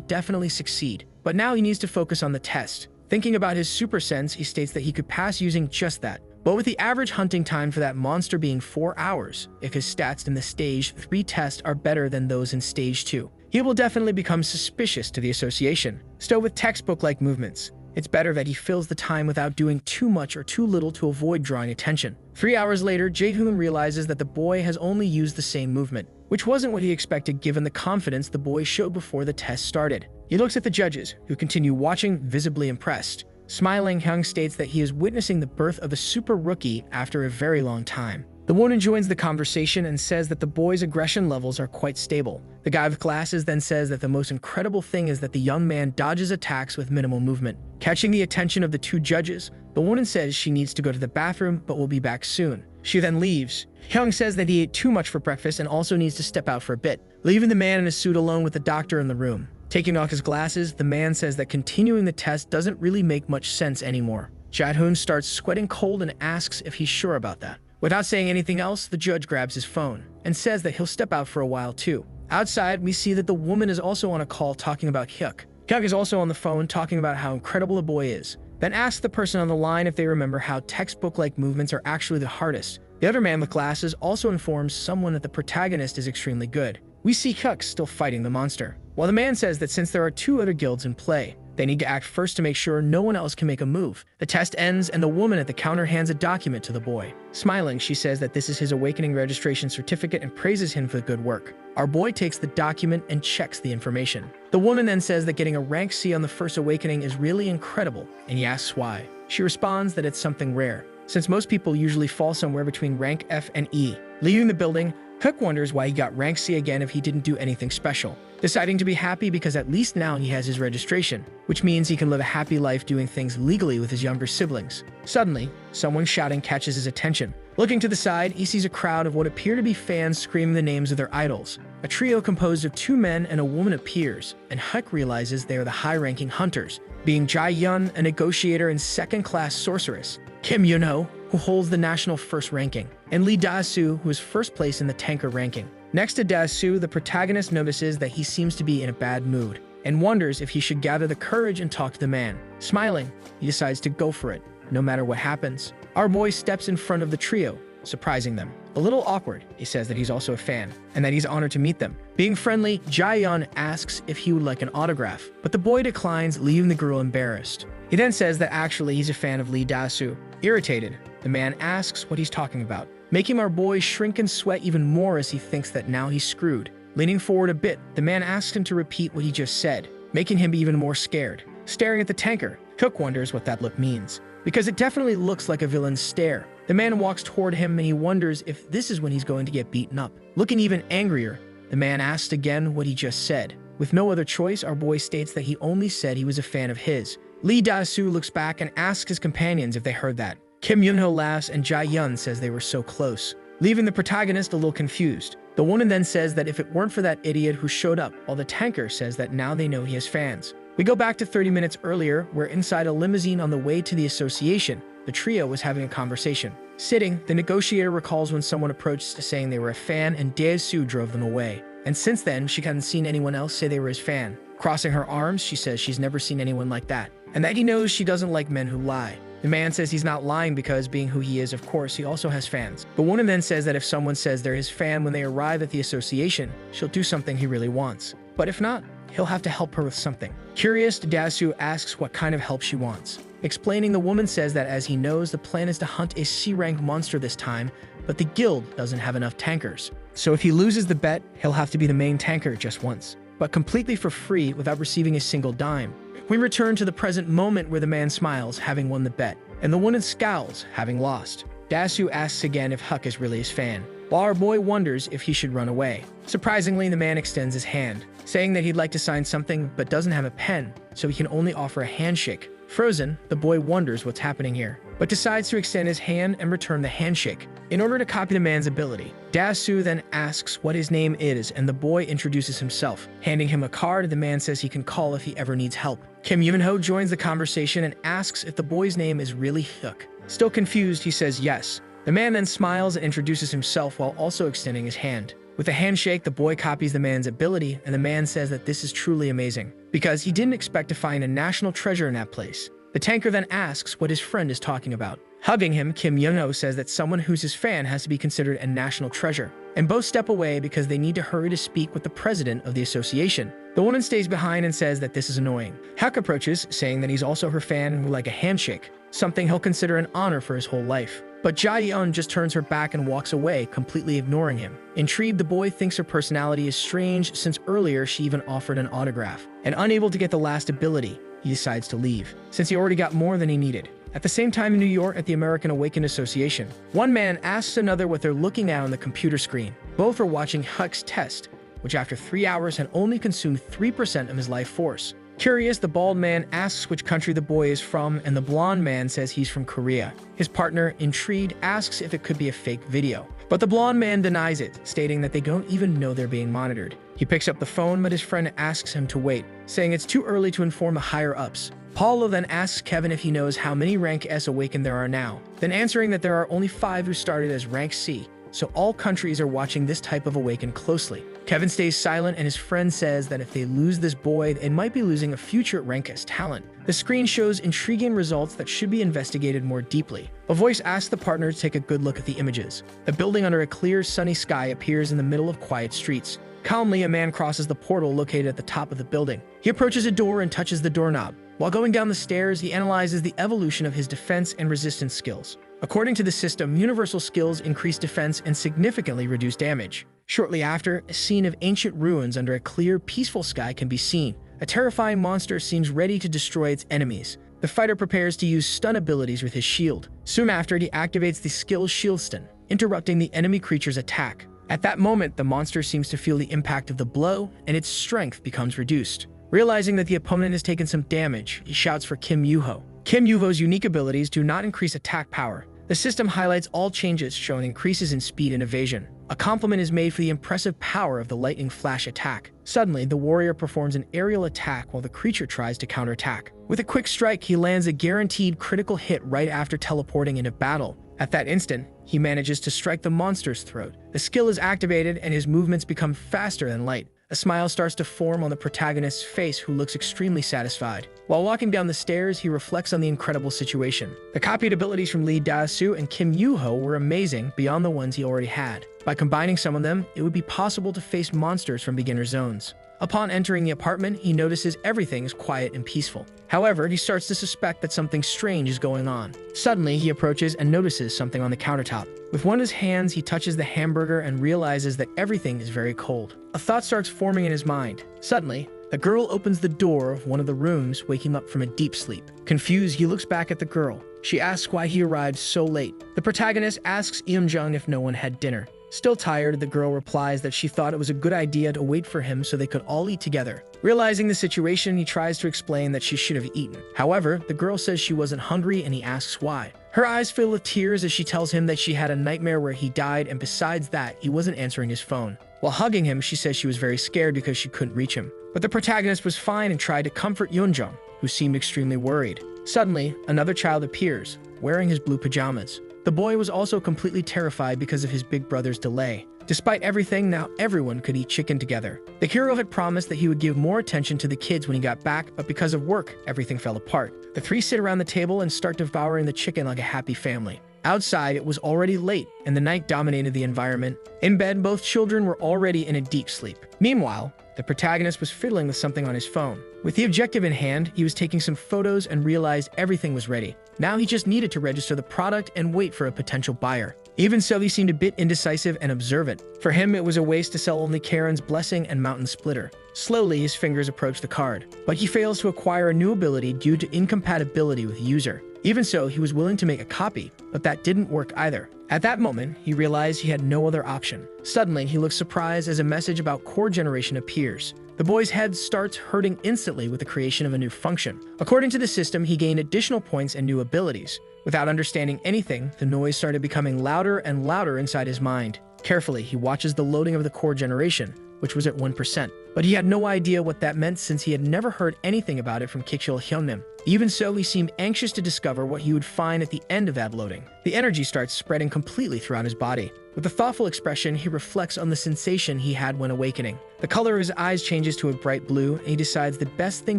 definitely succeed. But now he needs to focus on the test. Thinking about his super sense, he states that he could pass using just that. But with the average hunting time for that monster being 4 hours, if his stats in the Stage 3 test are better than those in Stage 2, he will definitely become suspicious to the association. Still with textbook-like movements, it's better that he fills the time without doing too much or too little to avoid drawing attention. 3 hours later, Jae-hoon realizes that the boy has only used the same movement, which wasn't what he expected given the confidence the boy showed before the test started. He looks at the judges, who continue watching, visibly impressed. Smiling, Hyung states that he is witnessing the birth of a super rookie after a very long time. The woman joins the conversation and says that the boy's aggression levels are quite stable. The guy with glasses then says that the most incredible thing is that the young man dodges attacks with minimal movement. Catching the attention of the two judges, the woman says she needs to go to the bathroom but will be back soon. She then leaves. Hyung says that he ate too much for breakfast and also needs to step out for a bit, leaving the man in a suit alone with the doctor in the room. Taking off his glasses, the man says that continuing the test doesn't really make much sense anymore. Jae-hoon starts sweating cold and asks if he's sure about that. Without saying anything else, the judge grabs his phone and says that he'll step out for a while too. Outside, we see that the woman is also on a call talking about Hyuk. Hyuk is also on the phone talking about how incredible the boy is, then asks the person on the line if they remember how textbook-like movements are actually the hardest. The other man with glasses also informs someone that the protagonist is extremely good. We see Hyuk still fighting the monster, while the man says that since there are 2 other guilds in play, they need to act first to make sure no one else can make a move. The test ends and the woman at the counter hands a document to the boy. Smiling, she says that this is his awakening registration certificate and praises him for the good work. Our boy takes the document and checks the information. The woman then says that getting a rank C on the first awakening is really incredible, and he asks why. She responds that it's something rare. since most people usually fall somewhere between rank F and E. Leaving the building, Hook wonders why he got rank C again if he didn't do anything special, deciding to be happy because at least now he has his registration, which means he can live a happy life doing things legally with his younger siblings. Suddenly, someone shouting catches his attention. Looking to the side, he sees a crowd of what appear to be fans screaming the names of their idols. A trio composed of 2 men and a woman appears, and Huck realizes they are the high-ranking hunters, being Jae-Yun, a negotiator and second-class sorceress, Kim Yun-ho, who holds the national first ranking, and Lee Da-soo, who is first place in the tanker ranking. Next to Da-soo, the protagonist notices that he seems to be in a bad mood, and wonders if he should gather the courage and talk to the man. Smiling, he decides to go for it, no matter what happens. Our boy steps in front of the trio, surprising them. A little awkward, he says that he's also a fan, and that he's honored to meet them. Being friendly, Jae-Yun asks if he would like an autograph, but the boy declines, leaving the girl embarrassed. He then says that actually he's a fan of Lee Da-soo. Irritated, the man asks what he's talking about, making our boy shrink and sweat even more as he thinks that now he's screwed. Leaning forward a bit, the man asks him to repeat what he just said, making him even more scared. Staring at the tanker, Hook wonders what that look means, because it definitely looks like a villain's stare. The man walks toward him and he wonders if this is when he's going to get beaten up. Looking even angrier, the man asks again what he just said. With no other choice, our boy states that he only said he was a fan of his. Lee Da-soo looks back and asks his companions if they heard that. Kim Yun-ho laughs and Jae-Yun says they were so close, leaving the protagonist a little confused. The woman then says that if it weren't for that idiot who showed up, while the tanker says that now they know he has fans. We go back to 30 minutes earlier, where inside a limousine on the way to the association, the trio was having a conversation. Sitting, the negotiator recalls when someone approached saying they were a fan and Da-soo drove them away. And since then, she hadn't seen anyone else say they were his fan. Crossing her arms, she says she's never seen anyone like that, and that he knows she doesn't like men who lie. The man says he's not lying because, being who he is, of course, he also has fans. The woman then says that if someone says they're his fan when they arrive at the association, she'll do something he really wants. But if not, he'll have to help her with something. Curious, Da-soo asks what kind of help she wants. Explaining, the woman says that as he knows, the plan is to hunt a C-rank monster this time, but the guild doesn't have enough tankers. So if he loses the bet, he'll have to be the main tanker just once, but completely for free without receiving a single dime. We return to the present moment where the man smiles, having won the bet, and the woman scowls, having lost. Da-soo asks again if Huck is really his fan, while our boy wonders if he should run away. Surprisingly, the man extends his hand, saying that he'd like to sign something but doesn't have a pen, so he can only offer a handshake. Frozen, the boy wonders what's happening here, but decides to extend his hand and return the handshake in order to copy the man's ability. Da-soo then asks what his name is, and the boy introduces himself, handing him a card. The man says he can call if he ever needs help. Kim Yun-ho joins the conversation and asks if the boy's name is really Hook. Still confused, he says yes. The man then smiles and introduces himself while also extending his hand. With a handshake, the boy copies the man's ability, and the man says that this is truly amazing, because he didn't expect to find a national treasure in that place. The tanker then asks what his friend is talking about. Hugging him, Kim Yun-ho says that someone who's his fan has to be considered a national treasure, and both step away because they need to hurry to speak with the president of the association. The woman stays behind and says that this is annoying. Huck approaches, saying that he's also her fan and would like a handshake, something he'll consider an honor for his whole life. But Jae-Yun just turns her back and walks away, completely ignoring him. Intrigued, the boy thinks her personality is strange since earlier she even offered an autograph. And unable to get the last ability, he decides to leave, since he already got more than he needed. At the same time in New York at the American Awakened Association, one man asks another what they're looking at on the computer screen. Both are watching Huck's test, which after 3 hours had only consumed 3% of his life force. Curious, the bald man asks which country the boy is from, and the blonde man says he's from Korea. His partner, intrigued, asks if it could be a fake video, but the blonde man denies it, stating that they don't even know they're being monitored. He picks up the phone, but his friend asks him to wait, saying it's too early to inform the higher-ups. Paulo then asks Kevin if he knows how many rank S awakened there are now, then answering that there are only 5 who started as rank C, so all countries are watching this type of awaken closely. Kevin stays silent, and his friend says that if they lose this boy, they might be losing a future rank S talent. The screen shows intriguing results that should be investigated more deeply. A voice asks the partner to take a good look at the images. A building under a clear, sunny sky appears in the middle of quiet streets. Calmly, a man crosses the portal located at the top of the building. He approaches a door and touches the doorknob. While going down the stairs, he analyzes the evolution of his defense and resistance skills. According to the system, universal skills increase defense and significantly reduce damage. Shortly after, a scene of ancient ruins under a clear, peaceful sky can be seen. A terrifying monster seems ready to destroy its enemies. The The fighter prepares to use stun abilities with his shield. Soon after, he activates the skill Shield Stun, interrupting the enemy creature's attack. At that moment, the monster seems to feel the impact of the blow, and its strength becomes reduced. Realizing that the opponent has taken some damage, he shouts for Kim Yuho. Kim Yuho's unique abilities do not increase attack power. The system highlights all changes, showing increases in speed and evasion. A compliment is made for the impressive power of the lightning flash attack. Suddenly, the warrior performs an aerial attack while the creature tries to counterattack. With a quick strike, he lands a guaranteed critical hit right after teleporting into battle. At that instant, he manages to strike the monster's throat. The skill is activated and his movements become faster than light. A smile starts to form on the protagonist's face, who looks extremely satisfied. While walking down the stairs, he reflects on the incredible situation. The copied abilities from Lee Da-soo and Kim Yuho were amazing beyond the ones he already had. By combining some of them, it would be possible to face monsters from beginner zones. Upon entering the apartment, he notices everything is quiet and peaceful. However, he starts to suspect that something strange is going on. Suddenly, he approaches and notices something on the countertop. With one of his hands, he touches the hamburger and realizes that everything is very cold. A thought starts forming in his mind. Suddenly, the girl opens the door of one of the rooms, waking up from a deep sleep. Confused, he looks back at the girl. She asks why he arrived so late. The protagonist asks Eum-jung if no one had dinner. Still tired, the girl replies that she thought it was a good idea to wait for him so they could all eat together. Realizing the situation, he tries to explain that she should have eaten. However, the girl says she wasn't hungry and he asks why. Her eyes fill with tears as she tells him that she had a nightmare where he died, and besides that, he wasn't answering his phone. While hugging him, she says she was very scared because she couldn't reach him. But the protagonist was fine and tried to comfort Yeonjung, who seemed extremely worried. Suddenly, another child appears, wearing his blue pajamas. The boy was also completely terrified because of his big brother's delay. Despite everything, now everyone could eat chicken together. The hero had promised that he would give more attention to the kids when he got back, but because of work, everything fell apart. The three sit around the table and start devouring the chicken like a happy family. Outside, it was already late, and the night dominated the environment. In bed, both children were already in a deep sleep. Meanwhile, the protagonist was fiddling with something on his phone. With the objective in hand, he was taking some photos and realized everything was ready. Now he just needed to register the product and wait for a potential buyer. Even so, he seemed a bit indecisive and observant. For him, it was a waste to sell only Karen's Blessing and Mountain Splitter. Slowly, his fingers approach the card, but he fails to acquire a new ability due to incompatibility with the user. Even so, he was willing to make a copy, but that didn't work either. At that moment, he realized he had no other option. Suddenly, he looks surprised as a message about core generation appears. The boy's head starts hurting instantly with the creation of a new function. According to the system, he gained additional points and new abilities. Without understanding anything, the noise started becoming louder and louder inside his mind. Carefully, he watches the loading of the core generation, which was at 1%. But he had no idea what that meant since he had never heard anything about it from Kikchul Hyunnim. Even so, he seemed anxious to discover what he would find at the end of that loading. The energy starts spreading completely throughout his body. With a thoughtful expression, he reflects on the sensation he had when awakening. The color of his eyes changes to a bright blue, and he decides the best thing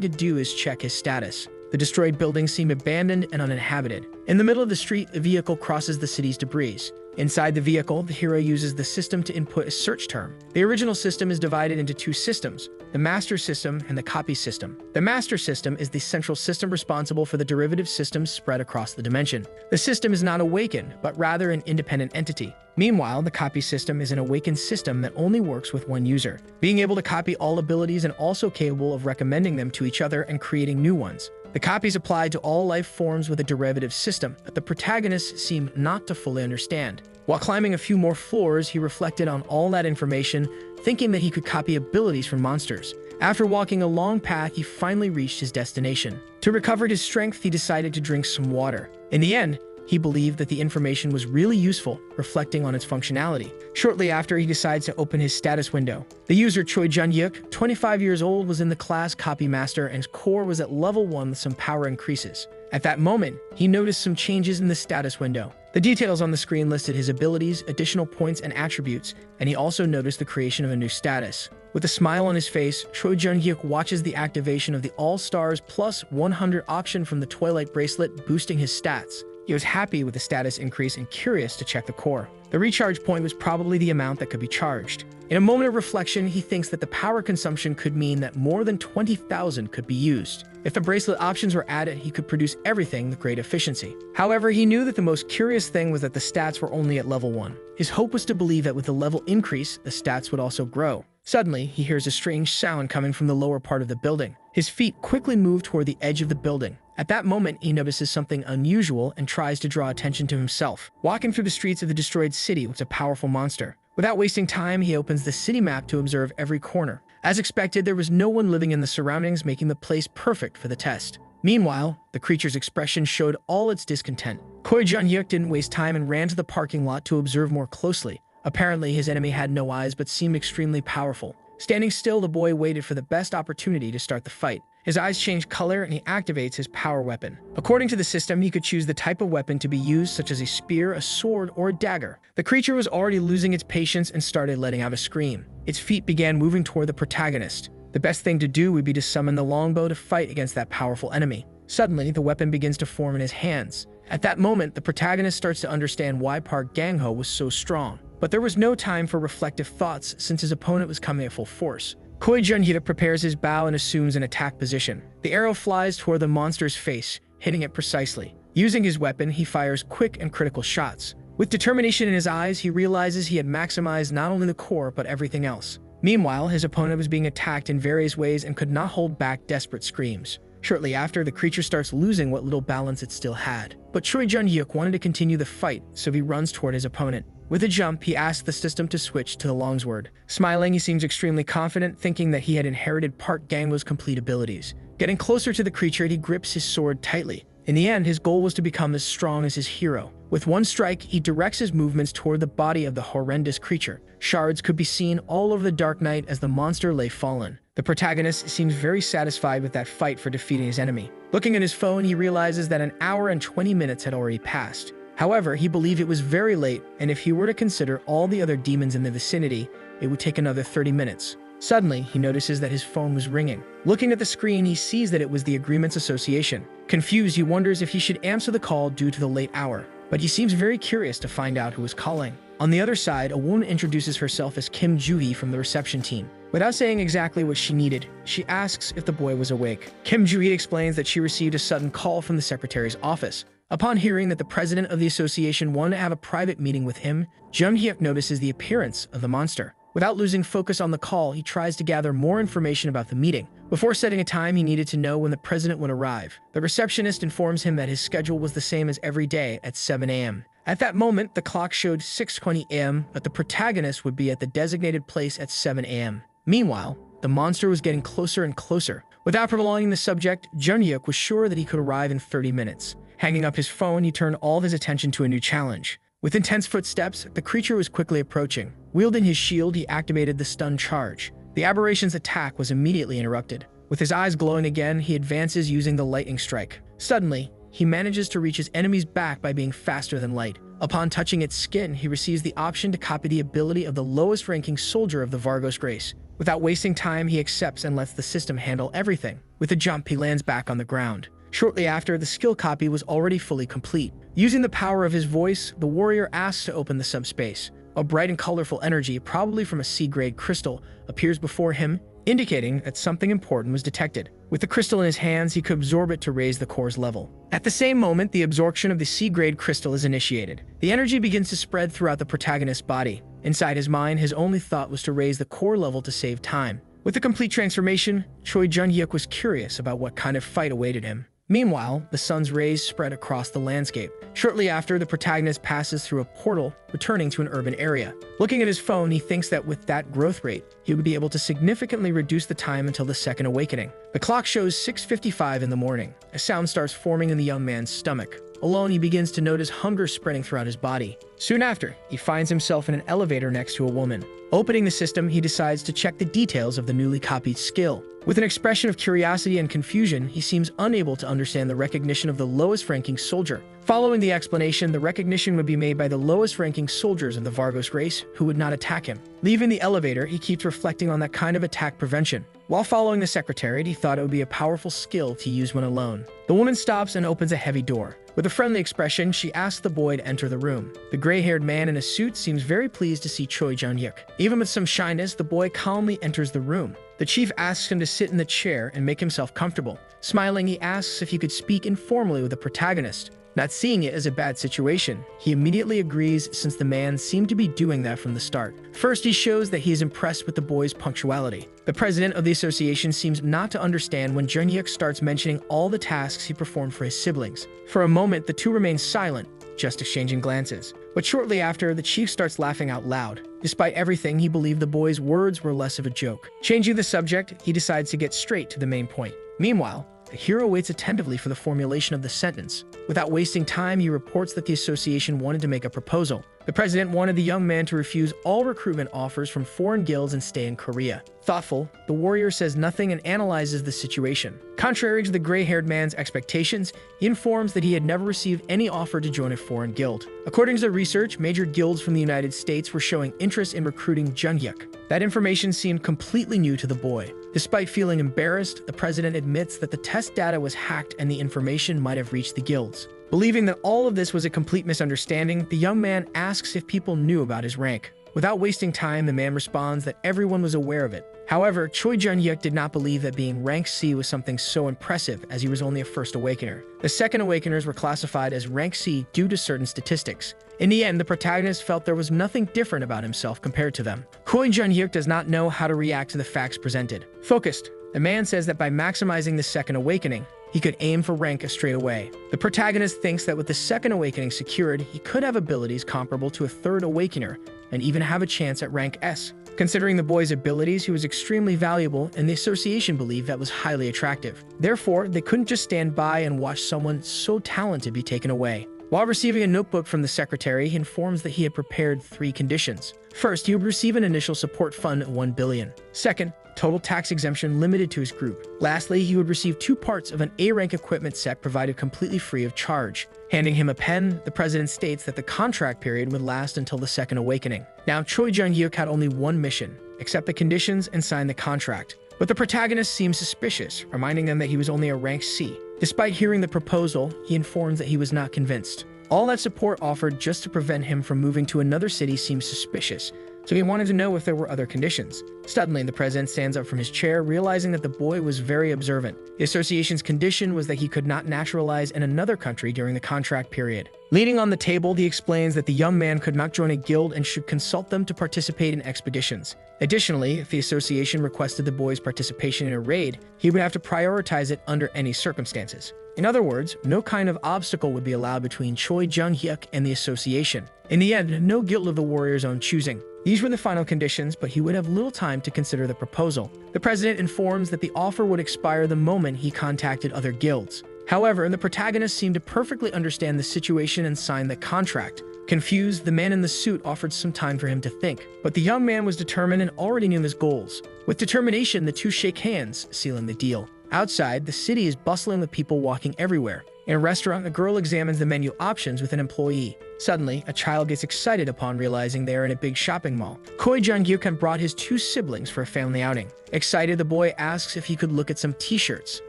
to do is check his status. The destroyed buildings seem abandoned and uninhabited. In the middle of the street, a vehicle crosses the city's debris. Inside the vehicle, the hero uses the system to input a search term. The original system is divided into two systems, the master system and the copy system. The master system is the central system responsible for the derivative systems spread across the dimension. The system is not awakened, but rather an independent entity. Meanwhile, the copy system is an awakened system that only works with one user, being able to copy all abilities and also capable of recommending them to each other and creating new ones. The copies apply to all life forms with a derivative system that the protagonist seemed not to fully understand. While climbing a few more floors, he reflected on all that information, thinking that he could copy abilities from monsters. After walking a long path, he finally reached his destination. To recover his strength, he decided to drink some water. In the end, he believed that the information was really useful, reflecting on its functionality. Shortly after, he decides to open his status window. The user Choi Jun-yuk, 25 years old, was in the class Copy Master and his core was at level 1 with some power increases. At that moment, he noticed some changes in the status window. The details on the screen listed his abilities, additional points, and attributes, and he also noticed the creation of a new status. With a smile on his face, Choi Jun-hyuk watches the activation of the All-Stars plus 100 auction from the Twilight Bracelet, boosting his stats. He was happy with the status increase and curious to check the core. The recharge point was probably the amount that could be charged. In a moment of reflection, he thinks that the power consumption could mean that more than 20,000 could be used. If the bracelet options were added, he could produce everything with great efficiency. However, he knew that the most curious thing was that the stats were only at level 1. His hope was to believe that with the level increase, the stats would also grow. Suddenly, he hears a strange sound coming from the lower part of the building. His feet quickly move toward the edge of the building. At that moment, he notices something unusual and tries to draw attention to himself. Walking through the streets of the destroyed city was a powerful monster. Without wasting time, he opens the city map to observe every corner. As expected, there was no one living in the surroundings, making the place perfect for the test. Meanwhile, the creature's expression showed all its discontent. Choi Jun-hyuk didn't waste time and ran to the parking lot to observe more closely. Apparently, his enemy had no eyes but seemed extremely powerful. Standing still, the boy waited for the best opportunity to start the fight. His eyes change color and he activates his power weapon. According to the system, he could choose the type of weapon to be used, such as a spear, a sword, or a dagger. The creature was already losing its patience and started letting out a scream. Its feet began moving toward the protagonist. The best thing to do would be to summon the longbow to fight against that powerful enemy. Suddenly, the weapon begins to form in his hands. At that moment, the protagonist starts to understand why Park Gang-ho was so strong. But there was no time for reflective thoughts since his opponent was coming at full force. Choi Jun-hyuk prepares his bow and assumes an attack position. The arrow flies toward the monster's face, hitting it precisely. Using his weapon, he fires quick and critical shots. With determination in his eyes, he realizes he had maximized not only the core but everything else. Meanwhile, his opponent was being attacked in various ways and could not hold back desperate screams. Shortly after, the creature starts losing what little balance it still had. But Choi Jun-hyuk wanted to continue the fight, so he runs toward his opponent. With a jump, he asks the system to switch to the longsword. Smiling, he seems extremely confident, thinking that he had inherited Park Gang-ho's complete abilities. Getting closer to the creature, he grips his sword tightly. In the end, his goal was to become as strong as his hero. With one strike, he directs his movements toward the body of the horrendous creature. Shards could be seen all over the dark night as the monster lay fallen. The protagonist seems very satisfied with that fight for defeating his enemy. Looking at his phone, he realizes that an hour and 20 minutes had already passed. However, he believed it was very late, and if he were to consider all the other demons in the vicinity, it would take another 30 minutes. Suddenly, he notices that his phone was ringing. Looking at the screen, he sees that it was the Agreements Association. Confused, he wonders if he should answer the call due to the late hour, but he seems very curious to find out who was calling. On the other side, a woman introduces herself as Kim Joo-hee from the reception team. Without saying exactly what she needed, she asks if the boy was awake. Kim Joo-hee explains that she received a sudden call from the secretary's office. Upon hearing that the president of the association wanted to have a private meeting with him, Jun-hyuk notices the appearance of the monster. Without losing focus on the call, he tries to gather more information about the meeting. Before setting a time, he needed to know when the president would arrive. The receptionist informs him that his schedule was the same as every day at 7 a.m. At that moment, the clock showed 6:20 a.m., but the protagonist would be at the designated place at 7 a.m. Meanwhile, the monster was getting closer and closer. Without prolonging the subject, Jun-hyuk was sure that he could arrive in 30 minutes. Hanging up his phone, he turned all of his attention to a new challenge. With intense footsteps, the creature was quickly approaching. Wielding his shield, he activated the stun charge. The aberration's attack was immediately interrupted. With his eyes glowing again, he advances using the lightning strike. Suddenly, he manages to reach his enemy's back by being faster than light. Upon touching its skin, he receives the option to copy the ability of the lowest-ranking soldier of the Vargos race. Without wasting time, he accepts and lets the system handle everything. With a jump, he lands back on the ground. Shortly after, the skill copy was already fully complete. Using the power of his voice, the warrior asks to open the subspace. A bright and colorful energy, probably from a C-grade crystal, appears before him, indicating that something important was detected. With the crystal in his hands, he could absorb it to raise the core's level. At the same moment, the absorption of the C-grade crystal is initiated. The energy begins to spread throughout the protagonist's body. Inside his mind, his only thought was to raise the core level to save time. With the complete transformation, Choi Jun-hyuk was curious about what kind of fight awaited him. Meanwhile, the sun's rays spread across the landscape. Shortly after, the protagonist passes through a portal, returning to an urban area. Looking at his phone, he thinks that with that growth rate, he would be able to significantly reduce the time until the second awakening. The clock shows 6:55 in the morning. A sound starts forming in the young man's stomach. Alone, he begins to notice hunger spreading throughout his body. Soon after, he finds himself in an elevator next to a woman. Opening the system, he decides to check the details of the newly copied skill. With an expression of curiosity and confusion, he seems unable to understand the recognition of the lowest-ranking soldier. Following the explanation, the recognition would be made by the lowest-ranking soldiers of the Vargos race, who would not attack him. Leaving the elevator, he keeps reflecting on that kind of attack prevention. While following the secretariat, he thought it would be a powerful skill to use when alone. The woman stops and opens a heavy door. With a friendly expression, she asks the boy to enter the room. The gray-haired man in a suit seems very pleased to see Choi Jun-hyuk. Even with some shyness, the boy calmly enters the room. The chief asks him to sit in the chair and make himself comfortable. Smiling, he asks if he could speak informally with the protagonist. Not seeing it as a bad situation, he immediately agrees since the man seemed to be doing that from the start. First, he shows that he is impressed with the boy's punctuality. The president of the association seems not to understand when Junhyuk starts mentioning all the tasks he performed for his siblings. For a moment, the two remain silent, just exchanging glances. But shortly after, the chief starts laughing out loud. Despite everything, he believed the boy's words were less of a joke. Changing the subject, he decides to get straight to the main point. Meanwhile, the hero waits attentively for the formulation of the sentence. Without wasting time, he reports that the association wanted to make a proposal. The president wanted the young man to refuse all recruitment offers from foreign guilds and stay in Korea. Thoughtful, the warrior says nothing and analyzes the situation. Contrary to the gray-haired man's expectations, he informs that he had never received any offer to join a foreign guild. According to the research, major guilds from the United States were showing interest in recruiting Junhyuk. That information seemed completely new to the boy. Despite feeling embarrassed, the president admits that the test data was hacked and the information might have reached the guilds. Believing that all of this was a complete misunderstanding, the young man asks if people knew about his rank. Without wasting time, the man responds that everyone was aware of it. However, Choi Junhyuk did not believe that being rank C was something so impressive, as he was only a first awakener. The second awakeners were classified as rank C due to certain statistics. In the end, the protagonist felt there was nothing different about himself compared to them. Choi Junhyuk does not know how to react to the facts presented. Focused, the man says that by maximizing the second awakening, he could aim for rank straight away. The protagonist thinks that with the second awakening secured, he could have abilities comparable to a third awakener and even have a chance at rank S. Considering the boy's abilities, he was extremely valuable, and the association believed that was highly attractive. Therefore, they couldn't just stand by and watch someone so talented be taken away. While receiving a notebook from the secretary, he informs that he had prepared 3 conditions. First, he would receive an initial support fund of 1 billion. Second, total tax exemption limited to his group. Lastly, he would receive 2 parts of an A-rank equipment set provided completely free of charge. Handing him a pen, the president states that the contract period would last until the second awakening. Now, Choi Junhyuk had only one mission: accept the conditions and sign the contract. But the protagonist seems suspicious, reminding them that he was only a rank C. Despite hearing the proposal, he informs that he was not convinced. All that support offered just to prevent him from moving to another city seems suspicious, so he wanted to know if there were other conditions. Suddenly, the president stands up from his chair, realizing that the boy was very observant. The association's condition was that he could not naturalize in another country during the contract period. Leaning on the table, he explains that the young man could not join a guild and should consult them to participate in expeditions. Additionally, if the association requested the boy's participation in a raid, he would have to prioritize it under any circumstances. In other words, no kind of obstacle would be allowed between Choi Junhyuk and the association. In the end, no guild of the warrior's own choosing. These were the final conditions, but he would have little time to consider the proposal. The president informs that the offer would expire the moment he contacted other guilds. However, the protagonist seemed to perfectly understand the situation and sign the contract. Confused, the man in the suit offered some time for him to think, but the young man was determined and already knew his goals. With determination, the two shake hands, sealing the deal. Outside, the city is bustling with people walking everywhere. In a restaurant, a girl examines the menu options with an employee. Suddenly, a child gets excited upon realizing they are in a big shopping mall. Choi Junhyuk had brought his 2 siblings for a family outing. Excited, the boy asks if he could look at some t-shirts.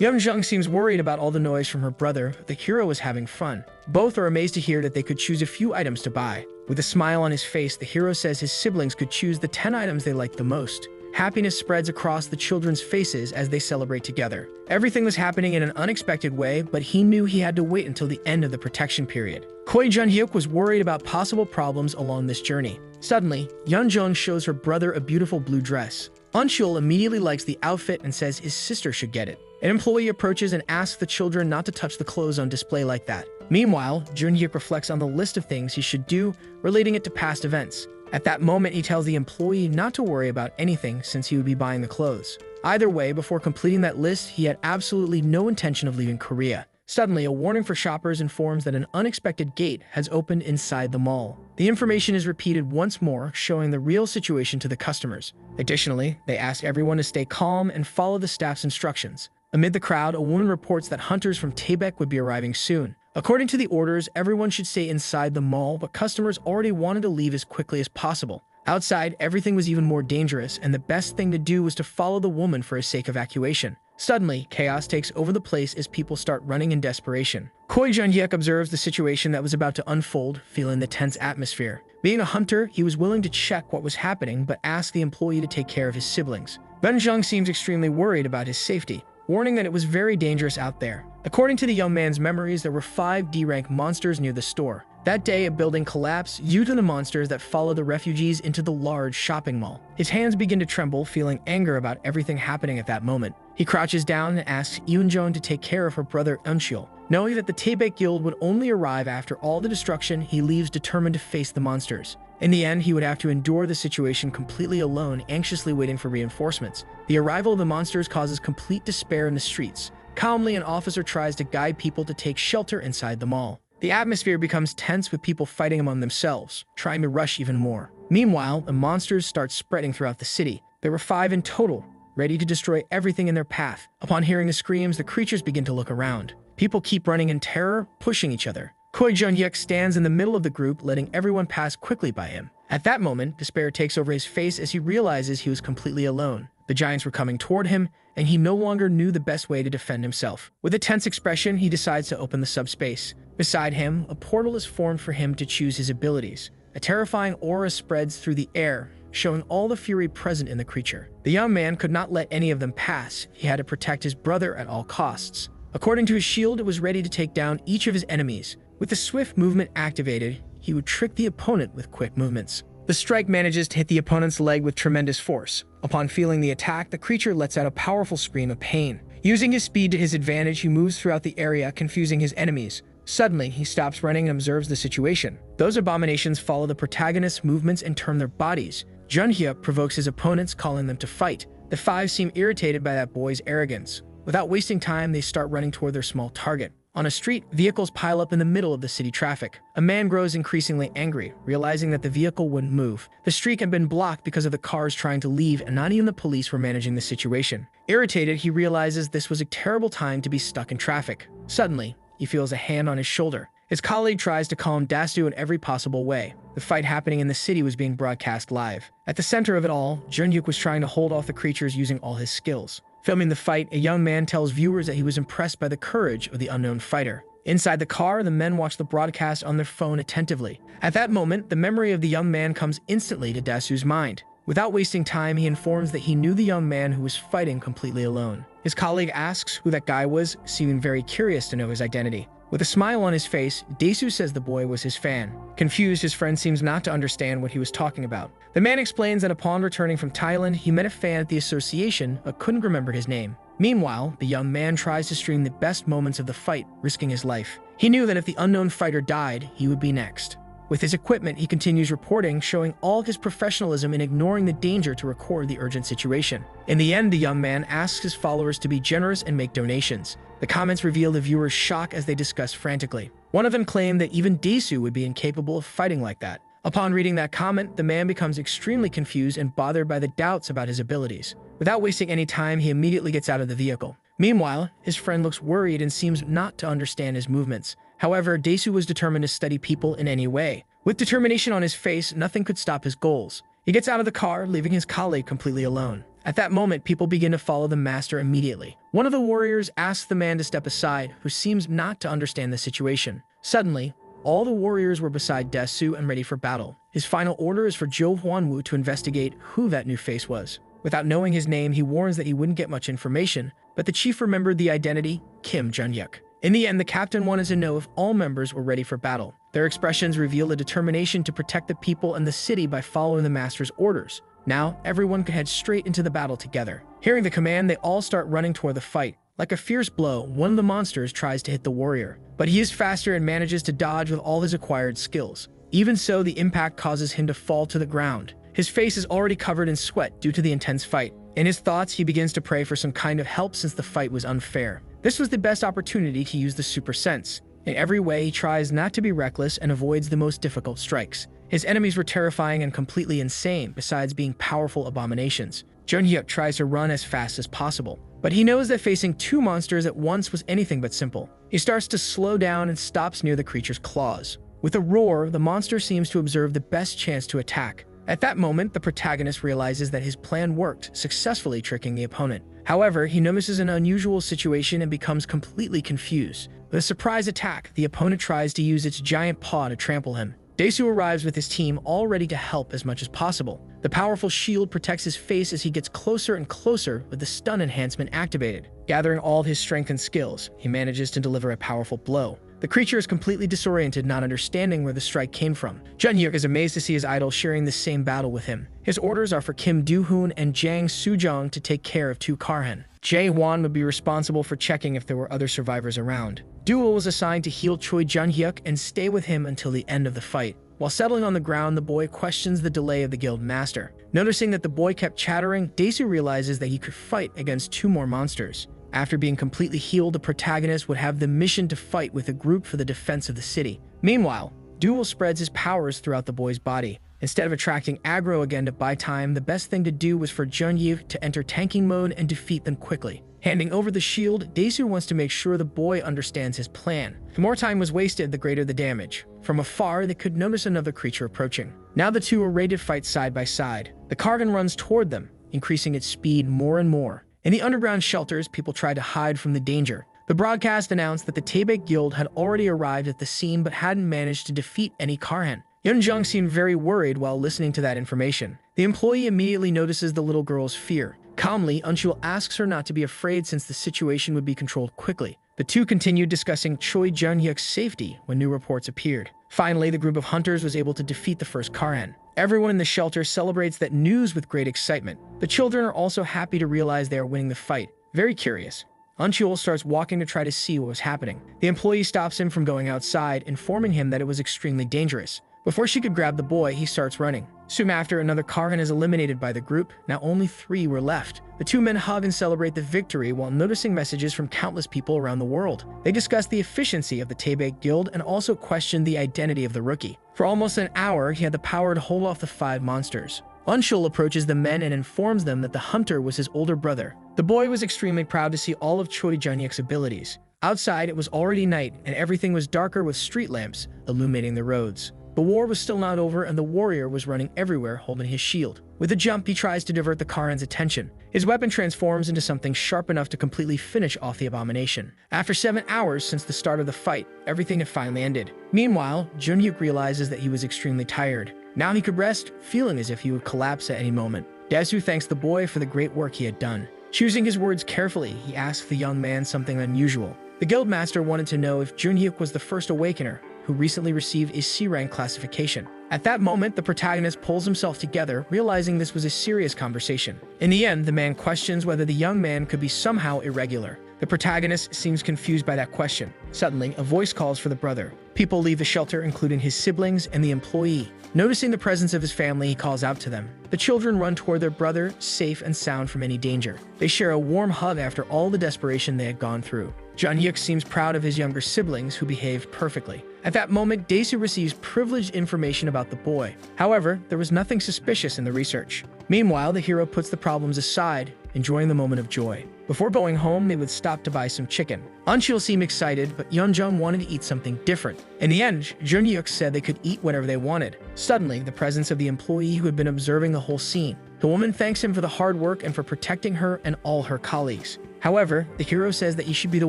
Yeonjung seems worried about all the noise from her brother. The hero is having fun. Both are amazed to hear that they could choose a few items to buy. With a smile on his face, the hero says his siblings could choose the 10 items they liked the most. Happiness spreads across the children's faces as they celebrate together. Everything was happening in an unexpected way, but he knew he had to wait until the end of the protection period. Choi Junhyuk was worried about possible problems along this journey. Suddenly, Yeonjung shows her brother a beautiful blue dress. Unchul immediately likes the outfit and says his sister should get it. An employee approaches and asks the children not to touch the clothes on display like that. Meanwhile, Junhyuk reflects on the list of things he should do, relating it to past events. At that moment, he tells the employee not to worry about anything since he would be buying the clothes. Either way, before completing that list, he had absolutely no intention of leaving Korea. Suddenly, a warning for shoppers informs that an unexpected gate has opened inside the mall. The information is repeated once more, showing the real situation to the customers. Additionally, they ask everyone to stay calm and follow the staff's instructions. Amid the crowd, a woman reports that hunters from Taebaek would be arriving soon. According to the orders, everyone should stay inside the mall, but customers already wanted to leave as quickly as possible. Outside, everything was even more dangerous, and the best thing to do was to follow the woman for a safe evacuation. Suddenly, chaos takes over the place as people start running in desperation. Choi Junhyuk observes the situation that was about to unfold, feeling the tense atmosphere. Being a hunter, he was willing to check what was happening, but asked the employee to take care of his siblings. Yeonjung seems extremely worried about his safety. warning that it was very dangerous out there. According to the young man's memories, there were 5 D-rank monsters near the store. That day, a building collapsed due to the monsters that followed the refugees into the large shopping mall. His hands begin to tremble, feeling anger about everything happening at that moment. He crouches down and asks Yoonjeon to take care of her brother Euncheol. Knowing that the Taebaek Guild would only arrive after all the destruction, he leaves determined to face the monsters. In the end, he would have to endure the situation completely alone, anxiously waiting for reinforcements. The arrival of the monsters causes complete despair in the streets. Calmly, an officer tries to guide people to take shelter inside the mall. The atmosphere becomes tense with people fighting among themselves, trying to rush even more. Meanwhile, the monsters start spreading throughout the city. There were 5 in total, ready to destroy everything in their path. Upon hearing the screams, the creatures begin to look around. People keep running in terror, pushing each other. Koi Jun-hyuk stands in the middle of the group, letting everyone pass quickly by him. At that moment, despair takes over his face as he realizes he was completely alone. The giants were coming toward him, and he no longer knew the best way to defend himself. With a tense expression, he decides to open the subspace. Beside him, a portal is formed for him to choose his abilities. A terrifying aura spreads through the air, showing all the fury present in the creature. The young man could not let any of them pass. He had to protect his brother at all costs. According to his shield, it was ready to take down each of his enemies. With the swift movement activated, he would trick the opponent with quick movements. The strike manages to hit the opponent's leg with tremendous force. Upon feeling the attack, the creature lets out a powerful scream of pain. Using his speed to his advantage, he moves throughout the area, confusing his enemies. Suddenly, he stops running and observes the situation. Those abominations follow the protagonist's movements and turn their bodies. Jun-hyuk provokes his opponents, calling them to fight. The 5 seem irritated by that boy's arrogance. Without wasting time, they start running toward their small target. On a street, vehicles pile up in the middle of the city traffic. A man grows increasingly angry, realizing that the vehicle wouldn't move. The street had been blocked because of the cars trying to leave, and not even the police were managing the situation. Irritated, he realizes this was a terrible time to be stuck in traffic. Suddenly, he feels a hand on his shoulder. His colleague tries to calm Dasu in every possible way. The fight happening in the city was being broadcast live. At the center of it all, Jun-hyuk was trying to hold off the creatures using all his skills. Filming the fight, a young man tells viewers that he was impressed by the courage of the unknown fighter. Inside the car, the men watch the broadcast on their phone attentively. At that moment, the memory of the young man comes instantly to Dasu's mind. Without wasting time, he informs that he knew the young man who was fighting completely alone. His colleague asks who that guy was, seeming very curious to know his identity. With a smile on his face, Dasu says the boy was his fan. Confused, his friend seems not to understand what he was talking about. The man explains that upon returning from Thailand, he met a fan at the association but couldn't remember his name. Meanwhile, the young man tries to stream the best moments of the fight, risking his life. He knew that if the unknown fighter died, he would be next. With his equipment, he continues reporting, showing all his professionalism in ignoring the danger to record the urgent situation. In the end, the young man asks his followers to be generous and make donations. The comments reveal the viewers' shock as they discuss frantically. One of them claimed that even Dasu would be incapable of fighting like that. Upon reading that comment, the man becomes extremely confused and bothered by the doubts about his abilities. Without wasting any time, he immediately gets out of the vehicle. Meanwhile, his friend looks worried and seems not to understand his movements. However, Dasu was determined to study people in any way. With determination on his face, nothing could stop his goals. He gets out of the car, leaving his colleague completely alone. At that moment, people begin to follow the master immediately. One of the warriors asks the man to step aside, who seems not to understand the situation. Suddenly, all the warriors were beside Dasu and ready for battle. His final order is for Jo Hwan-woo to investigate who that new face was. Without knowing his name, he warns that he wouldn't get much information, but the chief remembered the identity, Kim Jun-hyuk. In the end, the captain wanted to know if all members were ready for battle. Their expressions reveal a determination to protect the people and the city by following the master's orders. Now, everyone could head straight into the battle together. Hearing the command, they all start running toward the fight. Like a fierce blow, one of the monsters tries to hit the warrior, but he is faster and manages to dodge with all his acquired skills. Even so, the impact causes him to fall to the ground. His face is already covered in sweat due to the intense fight. In his thoughts, he begins to pray for some kind of help since the fight was unfair. This was the best opportunity to use the super sense. In every way, he tries not to be reckless and avoids the most difficult strikes. His enemies were terrifying and completely insane, besides being powerful abominations. Jun-hyuk tries to run as fast as possible, but he knows that facing 2 monsters at once was anything but simple. He starts to slow down and stops near the creature's claws. With a roar, the monster seems to observe the best chance to attack. At that moment, the protagonist realizes that his plan worked, successfully tricking the opponent. However, he notices an unusual situation and becomes completely confused. With a surprise attack, the opponent tries to use its giant paw to trample him. Daesu arrives with his team all ready to help as much as possible. The powerful shield protects his face as he gets closer and closer with the stun enhancement activated. Gathering all his strength and skills, he manages to deliver a powerful blow. The creature is completely disoriented, not understanding where the strike came from. Junhyuk is amazed to see his idol sharing the same battle with him. His orders are for Kim Do-hoon and Jang Soo-jong to take care of 2 Karhan. Jae-hwan would be responsible for checking if there were other survivors around. Duo was assigned to heal Choi Junhyuk and stay with him until the end of the fight. While settling on the ground, the boy questions the delay of the guild master. Noticing that the boy kept chattering, Daesu realizes that he could fight against 2 more monsters. After being completely healed, the protagonist would have the mission to fight with a group for the defense of the city. Meanwhile, Duel spreads his powers throughout the boy's body. Instead of attracting aggro again to buy time, the best thing to do was for Junhyuk to enter tanking mode and defeat them quickly. Handing over the shield, Daesu wants to make sure the boy understands his plan. The more time was wasted, the greater the damage. From afar, they could notice another creature approaching. Now the 2 are ready to fight side by side. The Kargan runs toward them, increasing its speed more and more. In the underground shelters, people tried to hide from the danger. The broadcast announced that the Taebaek Guild had already arrived at the scene but hadn't managed to defeat any Karhan. Yeonjung seemed very worried while listening to that information. The employee immediately notices the little girl's fear. Calmly, Unchul asks her not to be afraid since the situation would be controlled quickly. The 2 continued discussing Choi Junhyuk's safety when new reports appeared. Finally, the group of hunters was able to defeat the first Karhan. Everyone in the shelter celebrates that news with great excitement. The children are also happy to realize they are winning the fight. Very curious. Unchul starts walking to try to see what was happening. The employee stops him from going outside, informing him that it was extremely dangerous. Before she could grab the boy, he starts running. Soon after, another Kargan is eliminated by the group. Now only 3 were left. The 2 men hug and celebrate the victory while noticing messages from countless people around the world. They discuss the efficiency of the Taebaek Guild and also question the identity of the rookie. For almost an hour, he had the power to hold off the 5 monsters. Unchul approaches the men and informs them that the hunter was his older brother. The boy was extremely proud to see all of Choi Junhyuk's abilities. Outside, it was already night, and everything was darker with street lamps illuminating the roads. The war was still not over, and the warrior was running everywhere holding his shield. With a jump, he tries to divert the Karhan's attention. His weapon transforms into something sharp enough to completely finish off the abomination. After 7 hours since the start of the fight, everything had finally ended. Meanwhile, Junhyuk realizes that he was extremely tired. Now he could rest, feeling as if he would collapse at any moment. Daesu thanks the boy for the great work he had done. Choosing his words carefully, he asks the young man something unusual. The guildmaster wanted to know if Junhyuk was the first awakener who recently received a C-rank classification. At that moment, the protagonist pulls himself together, realizing this was a serious conversation. In the end, the man questions whether the young man could be somehow irregular. The protagonist seems confused by that question. Suddenly, a voice calls for the brother. People leave the shelter, including his siblings and the employee. Noticing the presence of his family, he calls out to them. The children run toward their brother, safe and sound from any danger. They share a warm hug after all the desperation they had gone through. Junhyuk seems proud of his younger siblings, who behaved perfectly. At that moment, Daesu receives privileged information about the boy. However, there was nothing suspicious in the research. Meanwhile, the hero puts the problems aside, enjoying the moment of joy. Before going home, they would stop to buy some chicken. Unchul seemed excited, but Yeonjung wanted to eat something different. In the end, Junhyuk said they could eat whatever they wanted. Suddenly, the presence of the employee who had been observing the whole scene. The woman thanks him for the hard work and for protecting her and all her colleagues. However, the hero says that he should be the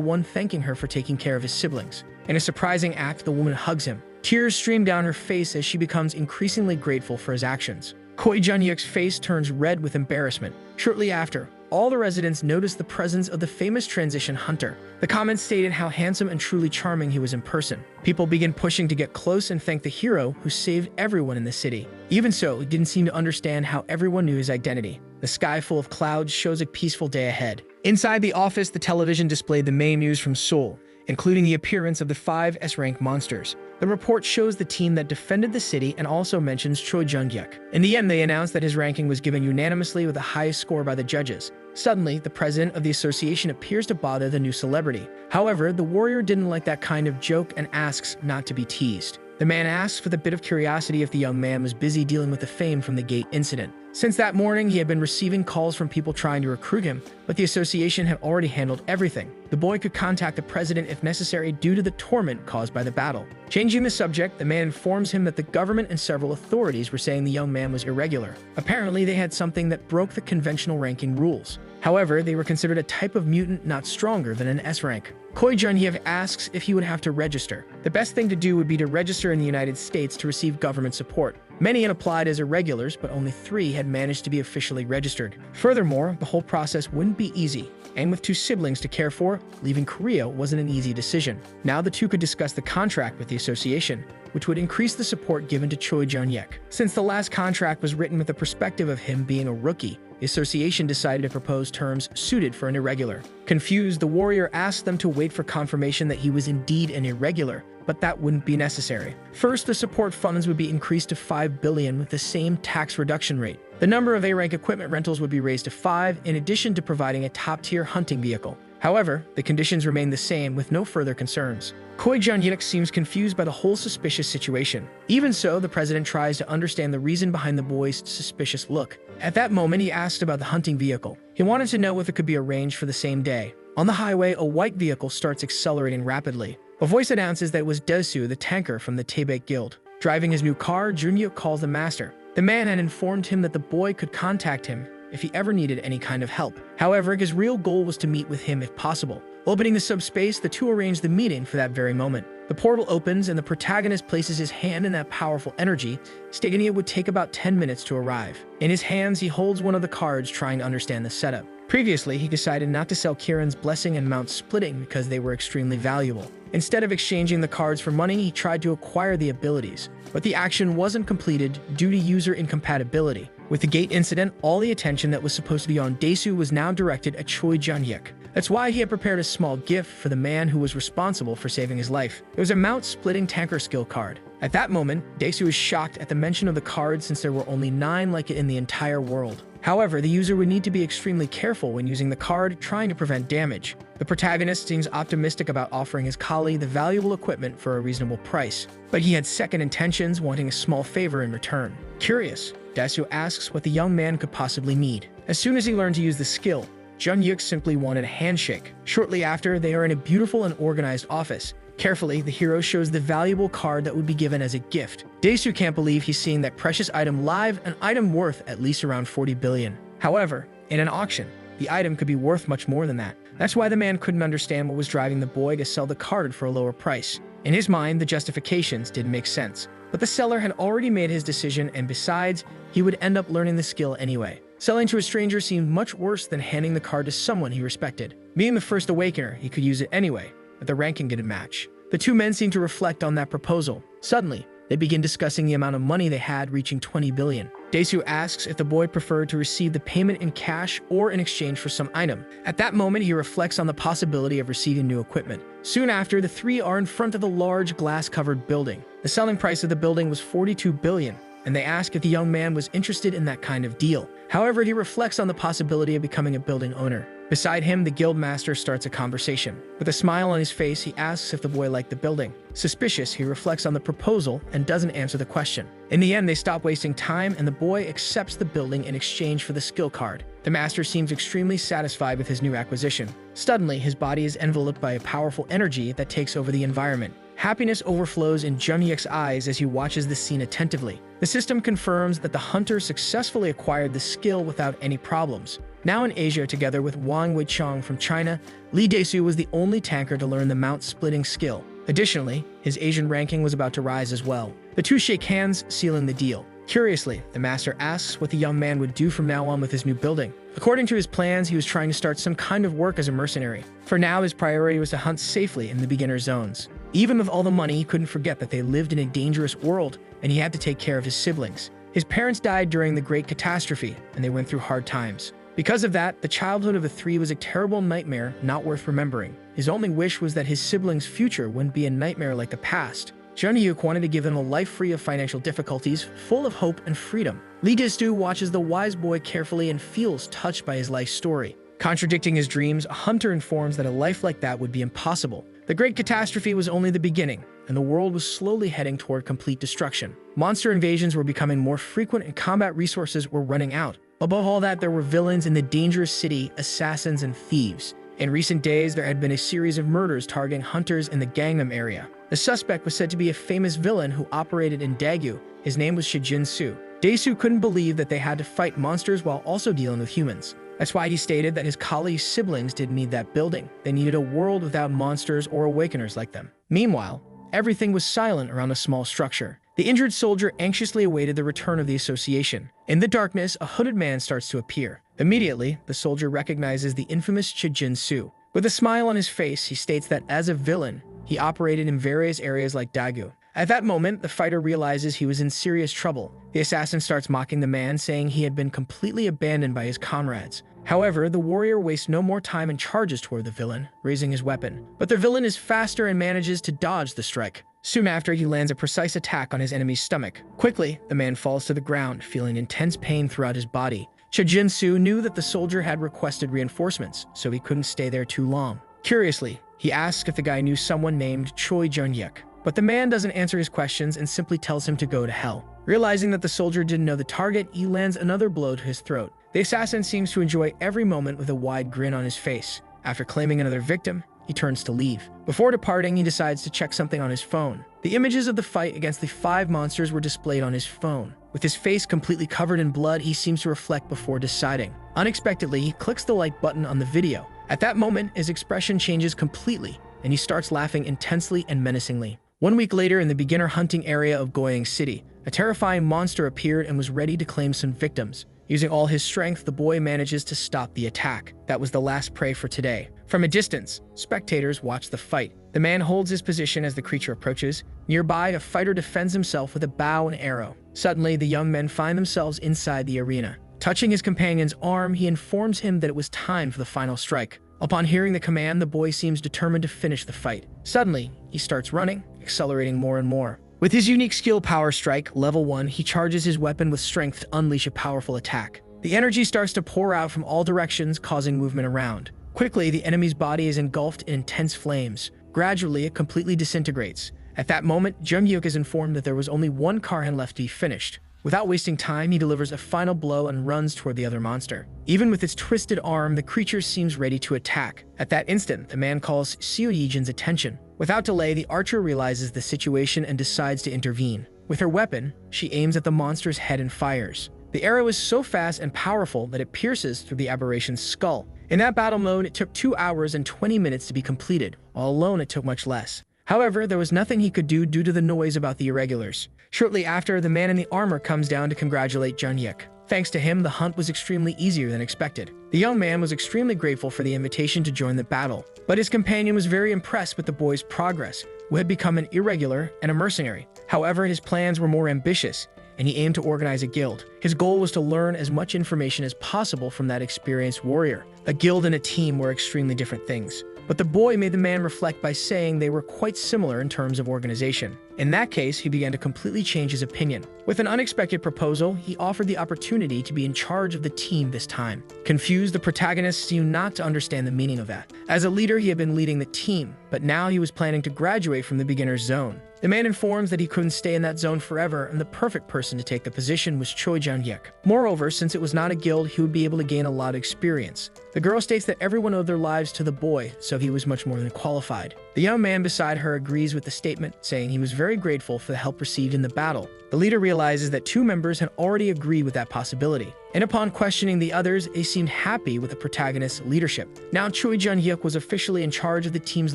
one thanking her for taking care of his siblings. In a surprising act, the woman hugs him. Tears stream down her face as she becomes increasingly grateful for his actions. Choi Junhyuk's face turns red with embarrassment. Shortly after, all the residents noticed the presence of the famous transition hunter. The comments stated how handsome and truly charming he was in person. People begin pushing to get close and thank the hero who saved everyone in the city. Even so, he didn't seem to understand how everyone knew his identity. The sky full of clouds shows a peaceful day ahead. Inside the office, the television displayed the main news from Seoul, including the appearance of the 5 S-rank monsters. The report shows the team that defended the city and also mentions Choi Junhyuk. In the end, they announced that his ranking was given unanimously with the highest score by the judges. Suddenly, the president of the association appears to bother the new celebrity. However, the warrior didn't like that kind of joke and asks not to be teased. The man asks for the bit of curiosity if the young man was busy dealing with the fame from the gate incident. Since that morning, he had been receiving calls from people trying to recruit him, but the association had already handled everything. The boy could contact the president if necessary due to the torment caused by the battle. Changing the subject, the man informs him that the government and several authorities were saying the young man was irregular. Apparently, they had something that broke the conventional ranking rules. However, they were considered a type of mutant not stronger than an S rank. Choi Junhyuk asks if he would have to register. The best thing to do would be to register in the United States to receive government support. Many had applied as irregulars, but only 3 had managed to be officially registered. Furthermore, the whole process wouldn't be easy, and with 2 siblings to care for, leaving Korea wasn't an easy decision. Now the 2 could discuss the contract with the association, which would increase the support given to Choi Jun-yek. Since the last contract was written with the perspective of him being a rookie, the association decided to propose terms suited for an irregular. Confused, the warrior asked them to wait for confirmation that he was indeed an irregular, but that wouldn't be necessary. First, the support funds would be increased to 5 billion with the same tax reduction rate. The number of A-rank equipment rentals would be raised to 5, in addition to providing a top-tier hunting vehicle. However, the conditions remain the same with no further concerns. Choi Jun-yek seems confused by the whole suspicious situation. Even so, the president tries to understand the reason behind the boy's suspicious look. At that moment, he asked about the hunting vehicle. He wanted to know if it could be arranged for the same day. On the highway, a white vehicle starts accelerating rapidly. A voice announces that it was Desu, the tanker from the Taebaek Guild. Driving his new car, Jun-yuk calls the master. The man had informed him that the boy could contact him if he ever needed any kind of help. However, his real goal was to meet with him if possible. Opening the subspace, the 2 arrange the meeting for that very moment. The portal opens and the protagonist places his hand in that powerful energy, stating it would take about 10 minutes to arrive. In his hands, he holds one of the cards, trying to understand the setup. Previously, he decided not to sell Kiran's Blessing and Mount Splitting because they were extremely valuable. Instead of exchanging the cards for money, he tried to acquire the abilities, but the action wasn't completed due to user incompatibility. With the gate incident, all the attention that was supposed to be on Desu was now directed at Choi Jun-yek. That's why he had prepared a small gift for the man who was responsible for saving his life. It was a Mount Splitting Tanker skill card. At that moment, Desu was shocked at the mention of the card since there were only 9 like it in the entire world. However, the user would need to be extremely careful when using the card, trying to prevent damage. The protagonist seems optimistic about offering his colleague the valuable equipment for a reasonable price, but he had second intentions, wanting a small favor in return. Curious, Desu asks what the young man could possibly need. As soon as he learned to use the skill, Jun-yuk simply wanted a handshake. Shortly after, they are in a beautiful and organized office. Carefully, the hero shows the valuable card that would be given as a gift. Desu can't believe he's seeing that precious item live, an item worth at least around 40 billion. However, in an auction, the item could be worth much more than that. That's why the man couldn't understand what was driving the boy to sell the card for a lower price. In his mind, the justifications didn't make sense. But the seller had already made his decision, and besides, he would end up learning the skill anyway. Selling to a stranger seemed much worse than handing the card to someone he respected. Being the first awakener, he could use it anyway, but the ranking didn't match. The 2 men seemed to reflect on that proposal. Suddenly, they begin discussing the amount of money they had, reaching 20 billion. Desu asks if the boy preferred to receive the payment in cash or in exchange for some item. At that moment, he reflects on the possibility of receiving new equipment. Soon after, the 3 are in front of a large glass-covered building. The selling price of the building was 42 billion, and they ask if the young man was interested in that kind of deal. However, he reflects on the possibility of becoming a building owner. Beside him, the guild master starts a conversation. With a smile on his face, he asks if the boy liked the building. Suspicious, he reflects on the proposal and doesn't answer the question. In the end, they stop wasting time, and the boy accepts the building in exchange for the skill card. The master seems extremely satisfied with his new acquisition. Suddenly, his body is enveloped by a powerful energy that takes over the environment. Happiness overflows in Jun-yuk's eyes as he watches the scene attentively. The system confirms that the hunter successfully acquired the skill without any problems. Now in Asia, together with Wang Weichong from China, Lee Desu was the only tanker to learn the Mount Splitting skill. Additionally, his Asian ranking was about to rise as well. The 2 shake hands, sealing the deal. Curiously, the master asks what the young man would do from now on with his new building. According to his plans, he was trying to start some kind of work as a mercenary. For now, his priority was to hunt safely in the beginner zones. Even with all the money, he couldn't forget that they lived in a dangerous world, and he had to take care of his siblings. His parents died during the Great Catastrophe, and they went through hard times. Because of that, the childhood of the 3 was a terrible nightmare not worth remembering. His only wish was that his siblings' future wouldn't be a nightmare like the past. Jun-yuk wanted to give them a life free of financial difficulties, full of hope and freedom. Lee Desu watches the wise boy carefully and feels touched by his life story. Contradicting his dreams, a hunter informs that a life like that would be impossible. The Great Catastrophe was only the beginning, and the world was slowly heading toward complete destruction. Monster invasions were becoming more frequent and combat resources were running out. Above all that, there were villains in the dangerous city, assassins, and thieves. In recent days, there had been a series of murders targeting hunters in the Gangnam area. The suspect was said to be a famous villain who operated in Daegu. His name was Shijin Su. Desu couldn't believe that they had to fight monsters while also dealing with humans. That's why he stated that his colleague's siblings didn't need that building. They needed a world without monsters or awakeners like them. Meanwhile, everything was silent around a small structure. The injured soldier anxiously awaited the return of the association. In the darkness, a hooded man starts to appear. Immediately, the soldier recognizes the infamous Chijin-su. With a smile on his face, he states that as a villain, he operated in various areas like Daegu. At that moment, the fighter realizes he was in serious trouble. The assassin starts mocking the man, saying he had been completely abandoned by his comrades. However, the warrior wastes no more time and charges toward the villain, raising his weapon. But the villain is faster and manages to dodge the strike. Soon after, he lands a precise attack on his enemy's stomach. Quickly, the man falls to the ground, feeling intense pain throughout his body. Chijin-su knew that the soldier had requested reinforcements, so he couldn't stay there too long. Curiously, he asks if the guy knew someone named Choi Jun-yuk, but the man doesn't answer his questions and simply tells him to go to hell. Realizing that the soldier didn't know the target, he lands another blow to his throat. The assassin seems to enjoy every moment with a wide grin on his face. After claiming another victim, he turns to leave. Before departing, he decides to check something on his phone. The images of the fight against the 5 monsters were displayed on his phone. With his face completely covered in blood, he seems to reflect before deciding. Unexpectedly, he clicks the like button on the video. At that moment, his expression changes completely, and he starts laughing intensely and menacingly. 1 week later, in the beginner hunting area of Goyang City, a terrifying monster appeared and was ready to claim some victims. Using all his strength, the boy manages to stop the attack. That was the last prey for today. From a distance, spectators watch the fight. The man holds his position as the creature approaches. Nearby, a fighter defends himself with a bow and arrow. Suddenly, the young men find themselves inside the arena. Touching his companion's arm, he informs him that it was time for the final strike. Upon hearing the command, the boy seems determined to finish the fight. Suddenly, he starts running, accelerating more and more. With his unique skill Power Strike, level 1, he charges his weapon with strength to unleash a powerful attack. The energy starts to pour out from all directions, causing movement around. Quickly, the enemy's body is engulfed in intense flames. Gradually, it completely disintegrates. At that moment, Jung-yuk is informed that there was only one Karhan left to be finished. Without wasting time, he delivers a final blow and runs toward the other monster. Even with its twisted arm, the creature seems ready to attack. At that instant, the man calls Seo Yijin's attention. Without delay, the archer realizes the situation and decides to intervene. With her weapon, she aims at the monster's head and fires. The arrow is so fast and powerful that it pierces through the aberration's skull. In that battle mode, it took 2 hours and 20 minutes to be completed. All alone, it took much less. However, there was nothing he could do due to the noise about the irregulars. Shortly after, the man in the armor comes down to congratulate Jun-yuk. Thanks to him, the hunt was extremely easier than expected. The young man was extremely grateful for the invitation to join the battle, but his companion was very impressed with the boy's progress, who had become an irregular and a mercenary. However, his plans were more ambitious, and he aimed to organize a guild. His goal was to learn as much information as possible from that experienced warrior. A guild and a team were extremely different things. But the boy made the man reflect by saying they were quite similar in terms of organization. In that case, he began to completely change his opinion. With an unexpected proposal, he offered the opportunity to be in charge of the team this time. Confused, the protagonist seemed not to understand the meaning of that. As a leader, he had been leading the team, but now he was planning to graduate from the beginner's zone. The man informs that he couldn't stay in that zone forever, and the perfect person to take the position was Choi Jun-yuk. Moreover, since it was not a guild, he would be able to gain a lot of experience. The girl states that everyone owed their lives to the boy, so he was much more than qualified. The young man beside her agrees with the statement, saying he was very grateful for the help received in the battle. The leader realizes that 2 members had already agreed with that possibility, and upon questioning the others, they seemed happy with the protagonist's leadership. Now Choi Jun-yuk was officially in charge of the team's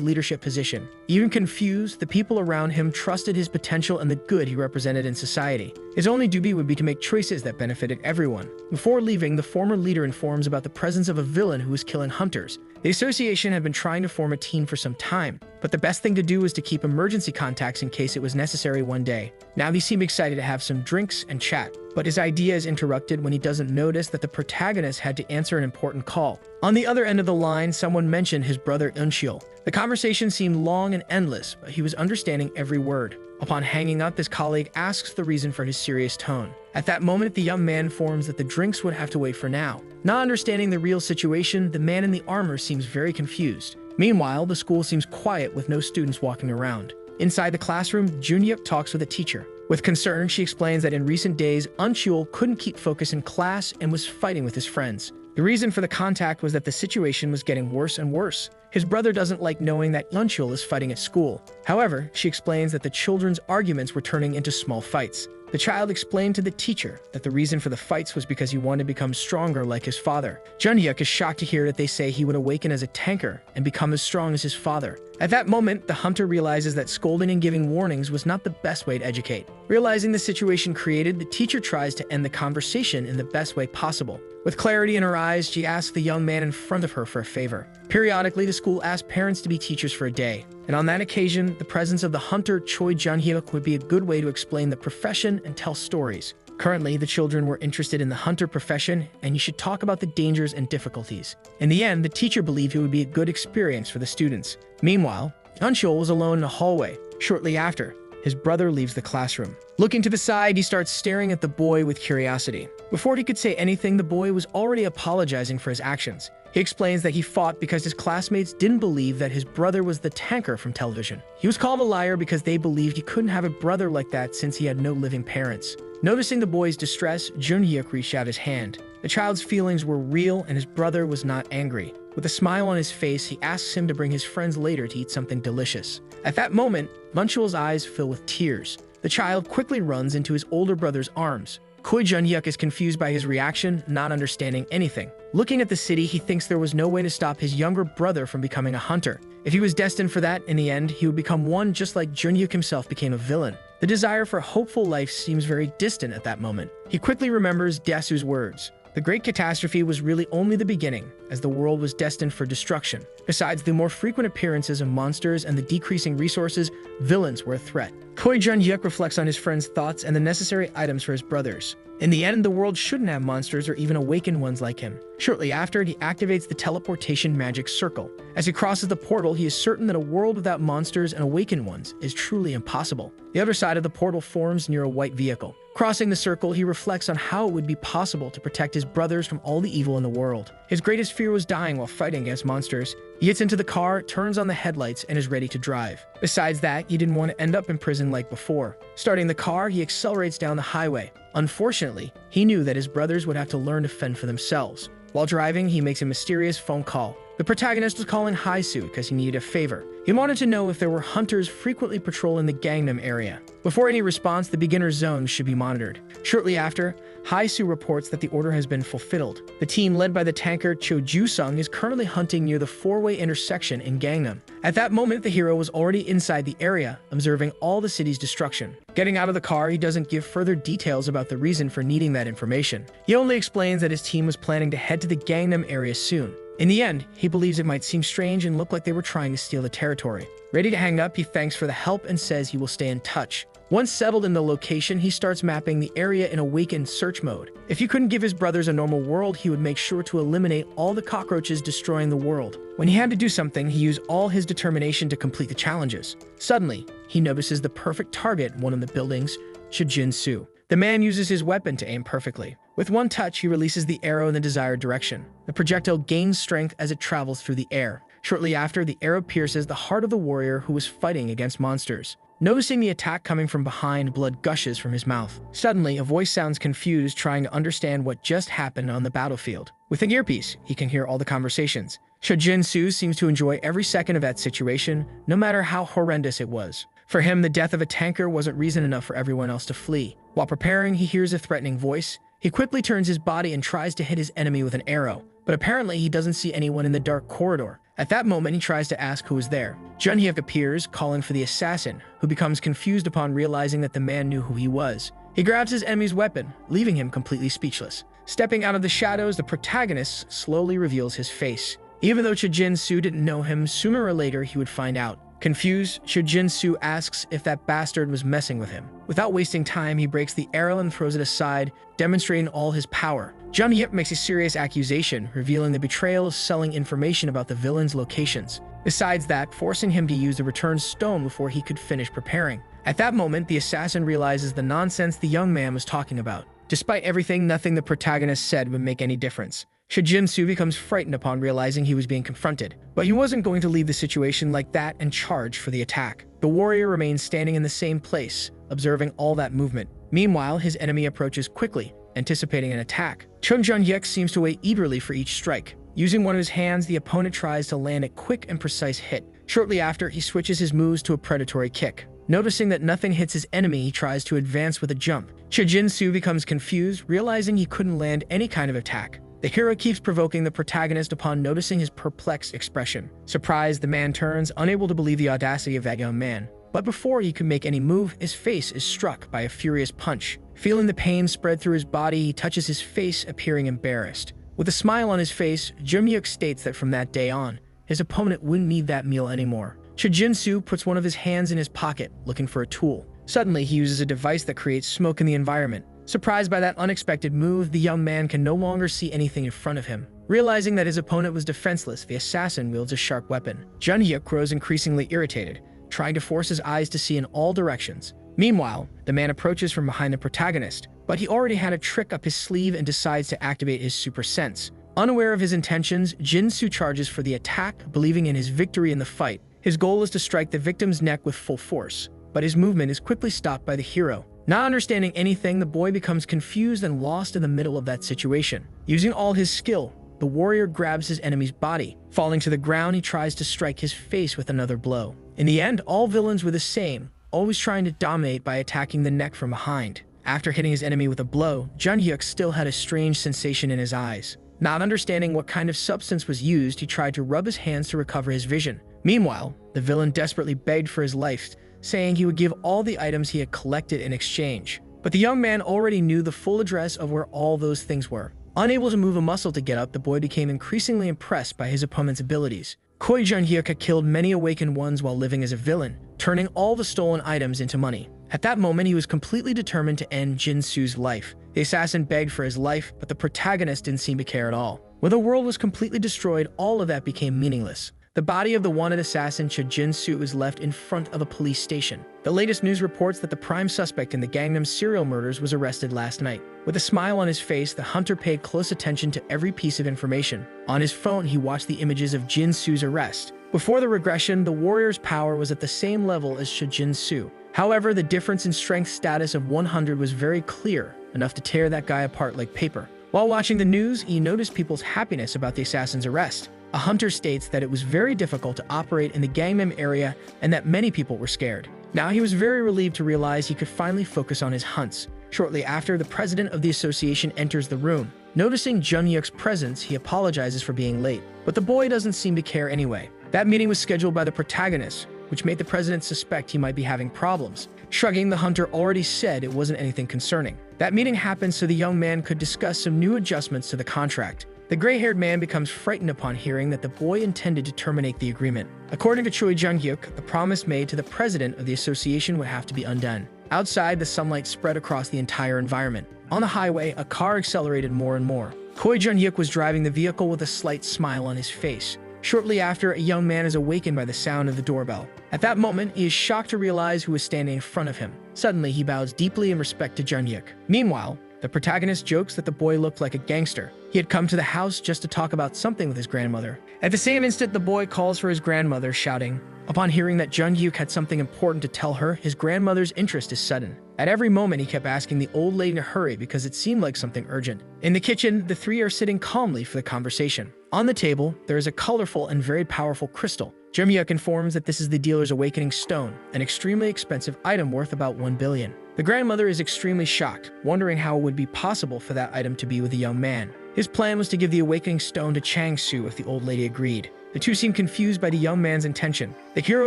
leadership position. Even confused, the people around him trusted his potential and the good he represented in society. His only duty would be to make choices that benefited everyone. Before leaving, the former leader informs about the presence of a villain who was killing hunters. The association had been trying to form a team for some time, but the best thing to do was to keep emergency contacts in case it was necessary one day. Now they seem excited to have some drinks and chat, but his idea is interrupted when he doesn't notice that the protagonist had to answer an important call. On the other end of the line, someone mentioned his brother Euncheol. The conversation seemed long and endless, but he was understanding every word. Upon hanging up, his colleague asks the reason for his serious tone. At that moment, the young man informs that the drinks would have to wait for now. Not understanding the real situation, the man in the armor seems very confused. Meanwhile, the school seems quiet with no students walking around. Inside the classroom, Jun-yuk talks with a teacher. With concern, she explains that in recent days, Euncheol couldn't keep focus in class and was fighting with his friends. The reason for the contact was that the situation was getting worse and worse. His brother doesn't like knowing that Euncheol is fighting at school. However, she explains that the children's arguments were turning into small fights. The child explained to the teacher that the reason for the fights was because he wanted to become stronger like his father. Junhyuk is shocked to hear that they say he would awaken as a tanker and become as strong as his father. At that moment, the hunter realizes that scolding and giving warnings was not the best way to educate. Realizing the situation created, the teacher tries to end the conversation in the best way possible. With clarity in her eyes, she asks the young man in front of her for a favor. Periodically, the school asks parents to be teachers for a day, and on that occasion, the presence of the hunter Choi Junhyuk would be a good way to explain the profession and tell stories. Currently, the children were interested in the hunter profession, and you should talk about the dangers and difficulties. In the end, the teacher believed it would be a good experience for the students. Meanwhile, Unchul was alone in a hallway. Shortly after, his brother leaves the classroom. Looking to the side, he starts staring at the boy with curiosity. Before he could say anything, the boy was already apologizing for his actions. He explains that he fought because his classmates didn't believe that his brother was the tanker from television. He was called a liar because they believed he couldn't have a brother like that since he had no living parents. Noticing the boy's distress, Junhyuk reached out his hand. The child's feelings were real and his brother was not angry. With a smile on his face, he asks him to bring his friends later to eat something delicious. At that moment, Munchul's eyes fill with tears. The child quickly runs into his older brother's arms. Choi Junhyuk is confused by his reaction, not understanding anything. Looking at the city, he thinks there was no way to stop his younger brother from becoming a hunter. If he was destined for that, in the end, he would become one just like Junhyuk himself became a villain. The desire for a hopeful life seems very distant at that moment. He quickly remembers Dasu's words. The great catastrophe was really only the beginning, as the world was destined for destruction. Besides the more frequent appearances of monsters and the decreasing resources, villains were a threat. Choi Junhyuk reflects on his friend's thoughts and the necessary items for his brothers. In the end, the world shouldn't have monsters or even awakened ones like him. Shortly after, he activates the teleportation magic circle. As he crosses the portal, he is certain that a world without monsters and awakened ones is truly impossible. The other side of the portal forms near a white vehicle. Crossing the circle, he reflects on how it would be possible to protect his brothers from all the evil in the world. His greatest fear was dying while fighting against monsters. He gets into the car, turns on the headlights, and is ready to drive. Besides that, he didn't want to end up in prison like before. Starting the car, he accelerates down the highway. Unfortunately, he knew that his brothers would have to learn to fend for themselves. While driving, he makes a mysterious phone call. The protagonist was calling Haisu because he needed a favor. He wanted to know if there were hunters frequently patrolling the Gangnam area. Before any response, the beginner zone should be monitored. Shortly after, Haisu reports that the order has been fulfilled. The team led by the tanker Cho Ju-sung is currently hunting near the four-way intersection in Gangnam. At that moment, the hero was already inside the area, observing all the city's destruction. Getting out of the car, he doesn't give further details about the reason for needing that information. He only explains that his team was planning to head to the Gangnam area soon. In the end, he believes it might seem strange and look like they were trying to steal the territory. Ready to hang up, he thanks for the help and says he will stay in touch. Once settled in the location, he starts mapping the area in awakened search mode. If he couldn't give his brothers a normal world, he would make sure to eliminate all the cockroaches destroying the world. When he had to do something, he used all his determination to complete the challenges. Suddenly, he notices the perfect target in one of the buildings, Shijin-su. The man uses his weapon to aim perfectly. With one touch, he releases the arrow in the desired direction. The projectile gains strength as it travels through the air. Shortly after, the arrow pierces the heart of the warrior who was fighting against monsters. Noticing the attack coming from behind, blood gushes from his mouth. Suddenly, a voice sounds confused, trying to understand what just happened on the battlefield. With an earpiece, he can hear all the conversations. Shijin-su seems to enjoy every second of that situation, no matter how horrendous it was. For him, the death of a tanker wasn't reason enough for everyone else to flee. While preparing, he hears a threatening voice. He quickly turns his body and tries to hit his enemy with an arrow, but apparently he doesn't see anyone in the dark corridor. At that moment, he tries to ask who is there. Junhyuk appears, calling for the assassin, who becomes confused upon realizing that the man knew who he was. He grabs his enemy's weapon, leaving him completely speechless. Stepping out of the shadows, the protagonist slowly reveals his face. Even though Shijin-su didn't know him, sooner or later he would find out. Confused, Shijin-su asks if that bastard was messing with him. Without wasting time, he breaks the arrow and throws it aside, demonstrating all his power. Junhyuk makes a serious accusation, revealing the betrayal of selling information about the villain's locations. Besides that, forcing him to use the returned stone before he could finish preparing. At that moment, the assassin realizes the nonsense the young man was talking about. Despite everything, nothing the protagonist said would make any difference. Shijin-su becomes frightened upon realizing he was being confronted, but he wasn't going to leave the situation like that and charge for the attack. The warrior remains standing in the same place, observing all that movement. Meanwhile, his enemy approaches quickly, anticipating an attack. Chun Junhyuk seems to wait eagerly for each strike. Using one of his hands, the opponent tries to land a quick and precise hit. Shortly after, he switches his moves to a predatory kick. Noticing that nothing hits his enemy, he tries to advance with a jump. Jin-soo becomes confused, realizing he couldn't land any kind of attack. The hero keeps provoking the protagonist upon noticing his perplexed expression. Surprised, the man turns, unable to believe the audacity of that young man. But before he can make any move, his face is struck by a furious punch. Feeling the pain spread through his body, he touches his face, appearing embarrassed. With a smile on his face, Jin-hyuk states that from that day on, his opponent wouldn't need that meal anymore. Jin-soo puts one of his hands in his pocket, looking for a tool. Suddenly, he uses a device that creates smoke in the environment. Surprised by that unexpected move, the young man can no longer see anything in front of him. Realizing that his opponent was defenseless, the assassin wields a sharp weapon. Jin-hyuk grows increasingly irritated, trying to force his eyes to see in all directions. Meanwhile, the man approaches from behind the protagonist, but he already had a trick up his sleeve and decides to activate his super sense. Unaware of his intentions, Jin-soo charges for the attack, believing in his victory in the fight. His goal is to strike the victim's neck with full force, but his movement is quickly stopped by the hero. Not understanding anything, the boy becomes confused and lost in the middle of that situation. Using all his skill, the warrior grabs his enemy's body. Falling to the ground, he tries to strike his face with another blow. In the end, all villains were the same, always trying to dominate by attacking the neck from behind. After hitting his enemy with a blow, Jin-hyuk still had a strange sensation in his eyes. Not understanding what kind of substance was used, he tried to rub his hands to recover his vision. Meanwhile, the villain desperately begged for his life, saying he would give all the items he had collected in exchange. But the young man already knew the full address of where all those things were. Unable to move a muscle to get up, the boy became increasingly impressed by his opponent's abilities. Jin-hyuk had killed many awakened ones while living as a villain, turning all the stolen items into money. At that moment, he was completely determined to end Jin-soo's life. The assassin begged for his life, but the protagonist didn't seem to care at all. When the world was completely destroyed, all of that became meaningless. The body of the wanted assassin Jin-soo was left in front of a police station. The latest news reports that the prime suspect in the Gangnam serial murders was arrested last night. With a smile on his face, the hunter paid close attention to every piece of information. On his phone, he watched the images of Jin-soo's arrest. Before the regression, the warrior's power was at the same level as Jin-soo. However, the difference in strength status of 100 was very clear, enough to tear that guy apart like paper. While watching the news, he noticed people's happiness about the assassin's arrest. A hunter states that it was very difficult to operate in the Gangnam area and that many people were scared. Now he was very relieved to realize he could finally focus on his hunts. Shortly after, the president of the association enters the room. Noticing Jin-hyuk's presence, he apologizes for being late, but the boy doesn't seem to care anyway. That meeting was scheduled by the protagonist, which made the president suspect he might be having problems. Shrugging, the hunter already said it wasn't anything concerning. That meeting happened so the young man could discuss some new adjustments to the contract. The gray-haired man becomes frightened upon hearing that the boy intended to terminate the agreement. According to Jin-hyuk, the promise made to the president of the association would have to be undone. Outside, the sunlight spread across the entire environment. On the highway, a car accelerated more and more. Jin-hyuk was driving the vehicle with a slight smile on his face. Shortly after, a young man is awakened by the sound of the doorbell. At that moment, he is shocked to realize who is standing in front of him. Suddenly, he bows deeply in respect to Jin-hyuk. Meanwhile, the protagonist jokes that the boy looked like a gangster. He had come to the house just to talk about something with his grandmother. At the same instant, the boy calls for his grandmother, shouting. Upon hearing that Jin-hyuk had something important to tell her, his grandmother's interest is sudden. At every moment, he kept asking the old lady to hurry because it seemed like something urgent. In the kitchen, the three are sitting calmly for the conversation. On the table, there is a colorful and very powerful crystal. Jin-hyuk informs that this is the dealer's awakening stone, an extremely expensive item worth about 1 billion. The grandmother is extremely shocked, wondering how it would be possible for that item to be with a young man. His plan was to give the awakening stone to Chang-soo if the old lady agreed. The two seem confused by the young man's intention. The hero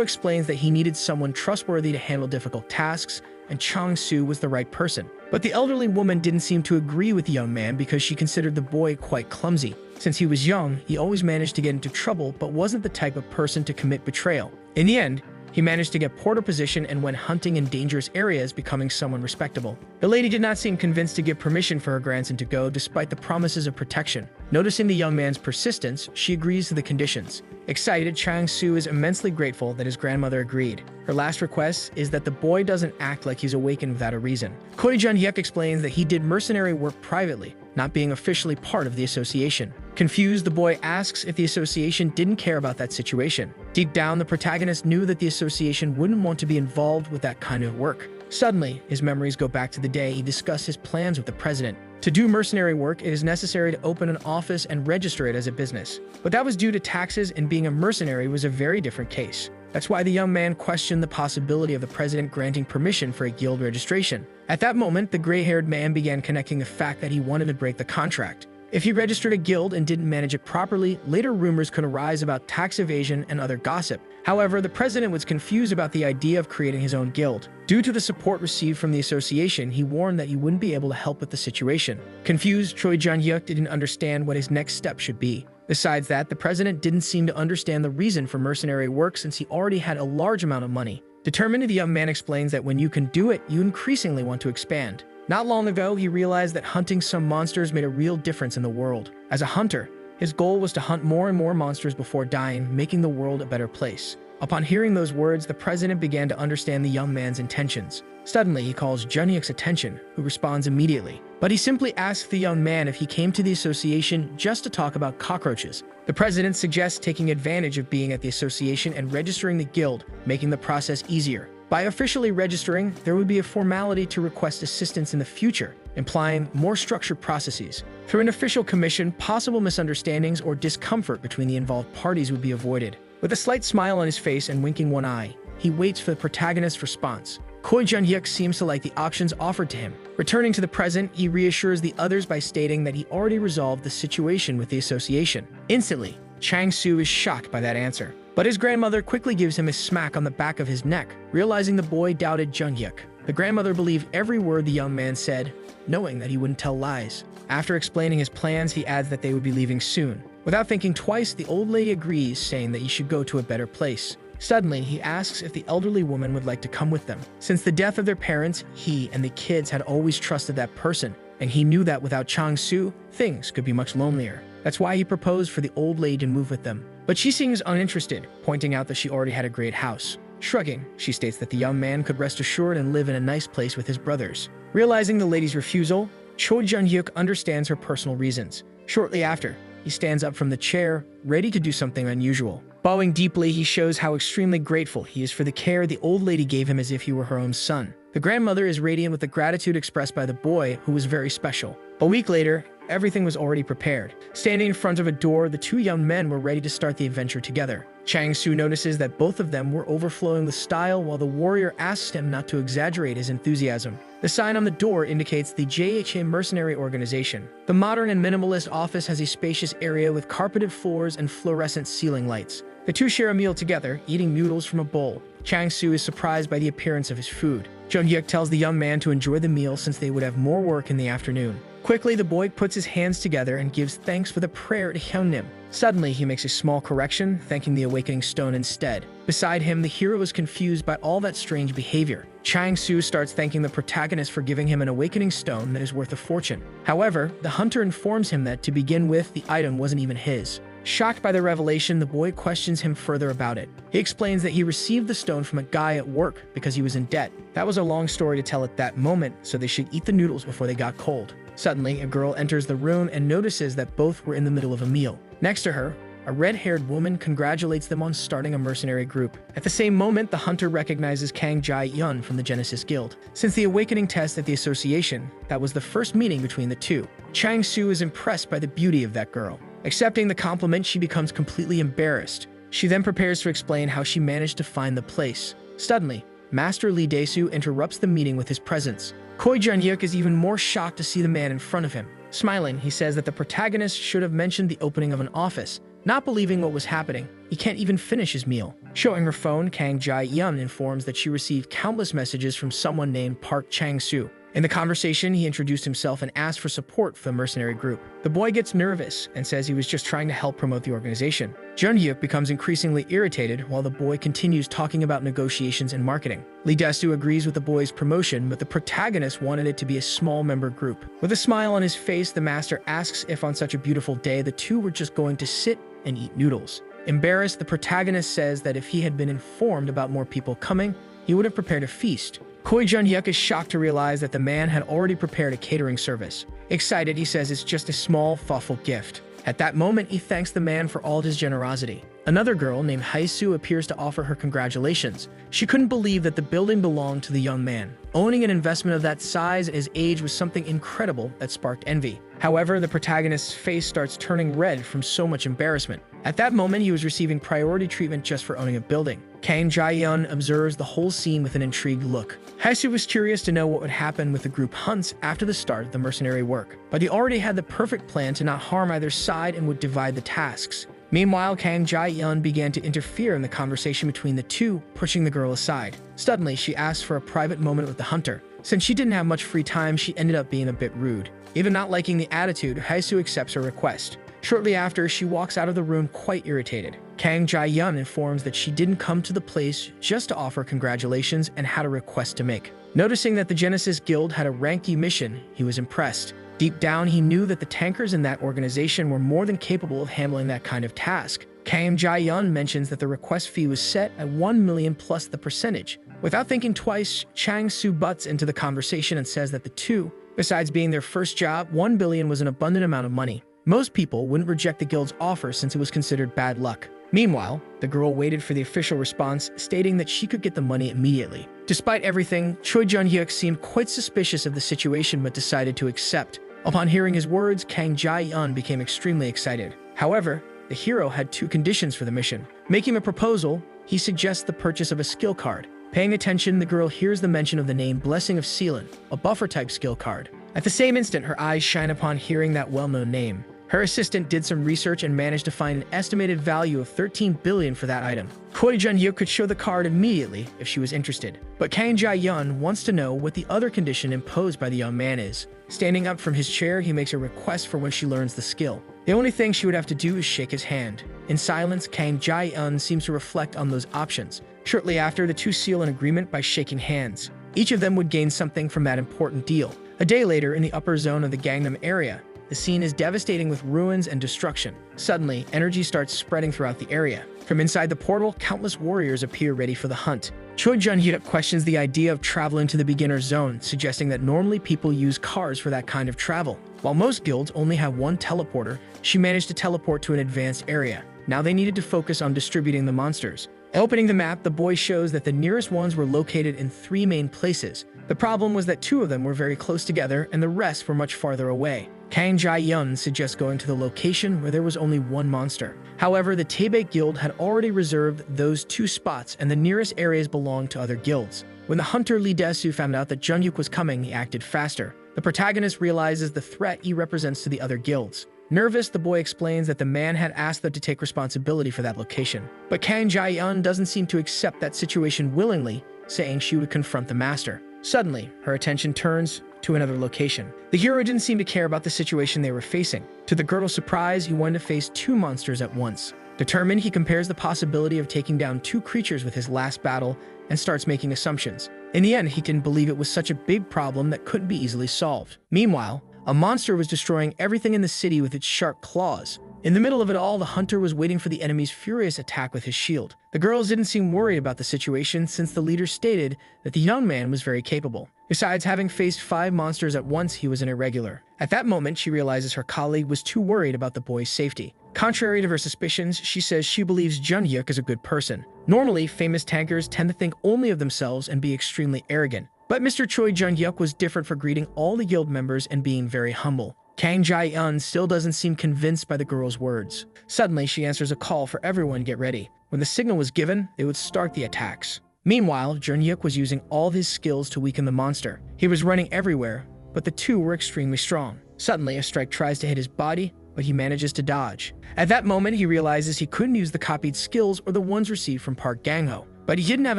explains that he needed someone trustworthy to handle difficult tasks, and Chang-soo was the right person. But the elderly woman didn't seem to agree with the young man because she considered the boy quite clumsy. Since he was young, he always managed to get into trouble but wasn't the type of person to commit betrayal. In the end, he managed to get porter position and went hunting in dangerous areas, becoming someone respectable. The lady did not seem convinced to give permission for her grandson to go despite the promises of protection. Noticing the young man's persistence, she agrees to the conditions. Excited, Chang-soo is immensely grateful that his grandmother agreed. Her last request is that the boy doesn't act like he's awakened without a reason. Jin-hyuk explains that he did mercenary work privately, not being officially part of the association. Confused, the boy asks if the association didn't care about that situation. Deep down, the protagonist knew that the association wouldn't want to be involved with that kind of work. Suddenly, his memories go back to the day he discussed his plans with the president. To do mercenary work, it is necessary to open an office and register it as a business. But that was due to taxes, and being a mercenary was a very different case. That's why the young man questioned the possibility of the president granting permission for a guild registration. At that moment, the gray-haired man began connecting the fact that he wanted to break the contract. If he registered a guild and didn't manage it properly, later rumors could arise about tax evasion and other gossip. However, the president was confused about the idea of creating his own guild. Due to the support received from the association, he warned that he wouldn't be able to help with the situation. Confused, Choi Jun-hyuk didn't understand what his next step should be. Besides that, the president didn't seem to understand the reason for mercenary work since he already had a large amount of money. Determined, the young man explains that when you can do it, you increasingly want to expand. Not long ago, he realized that hunting some monsters made a real difference in the world. As a hunter, his goal was to hunt more and more monsters before dying, making the world a better place. Upon hearing those words, the president began to understand the young man's intentions. Suddenly, he calls Jun-hyuk's attention, who responds immediately. But he simply asks the young man if he came to the association just to talk about cockroaches. The president suggests taking advantage of being at the association and registering the guild, making the process easier. By officially registering, there would be a formality to request assistance in the future, implying more structured processes. Through an official commission, possible misunderstandings or discomfort between the involved parties would be avoided. With a slight smile on his face and winking one eye, he waits for the protagonist's response. Choi Jun-hyuk seems to like the options offered to him. Returning to the present, he reassures the others by stating that he already resolved the situation with the association. Instantly, Chang-soo is shocked by that answer. But his grandmother quickly gives him a smack on the back of his neck, realizing the boy doubted Jun-hyuk. The grandmother believed every word the young man said, knowing that he wouldn't tell lies. After explaining his plans, he adds that they would be leaving soon. Without thinking twice, the old lady agrees, saying that he should go to a better place. Suddenly, he asks if the elderly woman would like to come with them. Since the death of their parents, he and the kids had always trusted that person, and he knew that without Chang-soo, things could be much lonelier. That's why he proposed for the old lady to move with them. But she seems uninterested, pointing out that she already had a great house. Shrugging, she states that the young man could rest assured and live in a nice place with his brothers. Realizing the lady's refusal, Choi Jun-hyuk understands her personal reasons. Shortly after, he stands up from the chair, ready to do something unusual. Bowing deeply, he shows how extremely grateful he is for the care the old lady gave him as if he were her own son. The grandmother is radiant with the gratitude expressed by the boy, who was very special. A week later, everything was already prepared. Standing in front of a door, the two young men were ready to start the adventure together. Chang-soo notices that both of them were overflowing with style while the warrior asks him not to exaggerate his enthusiasm. The sign on the door indicates the JHA mercenary organization. The modern and minimalist office has a spacious area with carpeted floors and fluorescent ceiling lights. The two share a meal together, eating noodles from a bowl. Chang-soo is surprised by the appearance of his food. Jun-hyuk tells the young man to enjoy the meal since they would have more work in the afternoon. Quickly, the boy puts his hands together and gives thanks for the prayer to Hyunnim. Suddenly, he makes a small correction, thanking the awakening stone instead. Beside him, the hero is confused by all that strange behavior. Chang-soo starts thanking the protagonist for giving him an awakening stone that is worth a fortune. However, the hunter informs him that, to begin with, the item wasn't even his. Shocked by the revelation, the boy questions him further about it. He explains that he received the stone from a guy at work because he was in debt. That was a long story to tell at that moment, so they should eat the noodles before they got cold. Suddenly, a girl enters the room and notices that both were in the middle of a meal. Next to her, a red-haired woman congratulates them on starting a mercenary group. At the same moment, the hunter recognizes Kang Jae-yun from the Genesis Guild. Since the awakening test at the association, that was the first meeting between the two. Chang-soo is impressed by the beauty of that girl. Accepting the compliment, she becomes completely embarrassed. She then prepares to explain how she managed to find the place. Suddenly, Master Lee Dae-soo interrupts the meeting with his presence. Choi Jun-hyuk is even more shocked to see the man in front of him. Smiling, he says that the protagonist should have mentioned the opening of an office. Not believing what was happening, he can't even finish his meal. Showing her phone, Kang Jae-yun informs that she received countless messages from someone named Park Chang-soo. In the conversation, he introduced himself and asked for support for the mercenary group. The boy gets nervous and says he was just trying to help promote the organization. Jun-hyuk becomes increasingly irritated while the boy continues talking about negotiations and marketing. Lee Dae-soo agrees with the boy's promotion, but the protagonist wanted it to be a small member group. With a smile on his face, the master asks if on such a beautiful day the two were just going to sit and eat noodles. Embarrassed, the protagonist says that if he had been informed about more people coming, he would have prepared a feast. Choi Jun-hyuk is shocked to realize that the man had already prepared a catering service. Excited, he says it's just a small, thoughtful gift. At that moment, he thanks the man for all his generosity. Another girl named Hae-soo appears to offer her congratulations. She couldn't believe that the building belonged to the young man. Owning an investment of that size at his age was something incredible that sparked envy. However, the protagonist's face starts turning red from so much embarrassment. At that moment, he was receiving priority treatment just for owning a building. Kang Jae-yeon observes the whole scene with an intrigued look. Haesu was curious to know what would happen with the group hunts after the start of the mercenary work, but he already had the perfect plan to not harm either side and would divide the tasks. Meanwhile, Kang Jae-yeon began to interfere in the conversation between the two, pushing the girl aside. Suddenly, she asked for a private moment with the hunter. Since she didn't have much free time, she ended up being a bit rude. Even not liking the attitude, Haesu accepts her request. Shortly after, she walks out of the room quite irritated. Kang Jae-yeon informs that she didn't come to the place just to offer congratulations and had a request to make. Noticing that the Genesis Guild had a rank E mission, he was impressed. Deep down, he knew that the tankers in that organization were more than capable of handling that kind of task. Kang Jae-yeon mentions that the request fee was set at 1 million plus the percentage. Without thinking twice, Chang-soo butts into the conversation and says that the two, besides being their first job, 1 billion was an abundant amount of money. Most people wouldn't reject the guild's offer since it was considered bad luck. Meanwhile, the girl waited for the official response, stating that she could get the money immediately. Despite everything, Choi Jun-hyuk seemed quite suspicious of the situation but decided to accept. Upon hearing his words, Kang Jae-yeon became extremely excited. However, the hero had 2 conditions for the mission. Making a proposal, he suggests the purchase of a skill card. Paying attention, the girl hears the mention of the name Blessing of Seelan, a buffer-type skill card. At the same instant, her eyes shine upon hearing that well-known name. Her assistant did some research and managed to find an estimated value of 13 billion for that item. Choi Jun-hyuk could show the card immediately if she was interested. But Kang Jae-yeon wants to know what the other condition imposed by the young man is. Standing up from his chair, he makes a request for when she learns the skill. The only thing she would have to do is shake his hand. In silence, Kang Jae-yeon seems to reflect on those options. Shortly after, the two seal an agreement by shaking hands. Each of them would gain something from that important deal. A day later, in the upper zone of the Gangnam area, the scene is devastating with ruins and destruction. Suddenly, energy starts spreading throughout the area. From inside the portal, countless warriors appear ready for the hunt. Choi Jun-hyuk questions the idea of traveling to the beginner zone, suggesting that normally people use cars for that kind of travel. While most guilds only have one teleporter, she managed to teleport to an advanced area. Now they needed to focus on distributing the monsters. Opening the map, the boy shows that the nearest ones were located in 3 main places. The problem was that 2 of them were very close together and the rest were much farther away. Kang Jae-yeon suggests going to the location where there was only 1 monster. However, the Taebaek Guild had already reserved those 2 spots and the nearest areas belonged to other guilds. When the hunter Lee Dae-soo found out that Jun-hyuk was coming, he acted faster. The protagonist realizes the threat he represents to the other guilds. Nervous, the boy explains that the man had asked them to take responsibility for that location. But Kang Jae-yeon doesn't seem to accept that situation willingly, saying she would confront the master. Suddenly, her attention turns to another location. The hero didn't seem to care about the situation they were facing. To the girl's surprise, he wanted to face 2 monsters at once. Determined, he compares the possibility of taking down 2 creatures with his last battle and starts making assumptions. In the end, he didn't believe it was such a big problem that couldn't be easily solved. Meanwhile, a monster was destroying everything in the city with its sharp claws. In the middle of it all, the hunter was waiting for the enemy's furious attack with his shield. The girls didn't seem worried about the situation since the leader stated that the young man was very capable. Besides having faced 5 monsters at once, he was an irregular. At that moment, she realizes her colleague was too worried about the boy's safety. Contrary to her suspicions, she says she believes Jun-hyuk is a good person. Normally, famous tankers tend to think only of themselves and be extremely arrogant. But Mr. Choi Jun-hyuk was different for greeting all the guild members and being very humble. Kang Jae-yeon still doesn't seem convinced by the girl's words. Suddenly, she answers a call for everyone to get ready. When the signal was given, they would start the attacks. Meanwhile, Jun-hyuk was using all of his skills to weaken the monster. He was running everywhere, but the 2 were extremely strong. Suddenly, a strike tries to hit his body, but he manages to dodge. At that moment, he realizes he couldn't use the copied skills or the ones received from Park Gang-ho. But he didn't have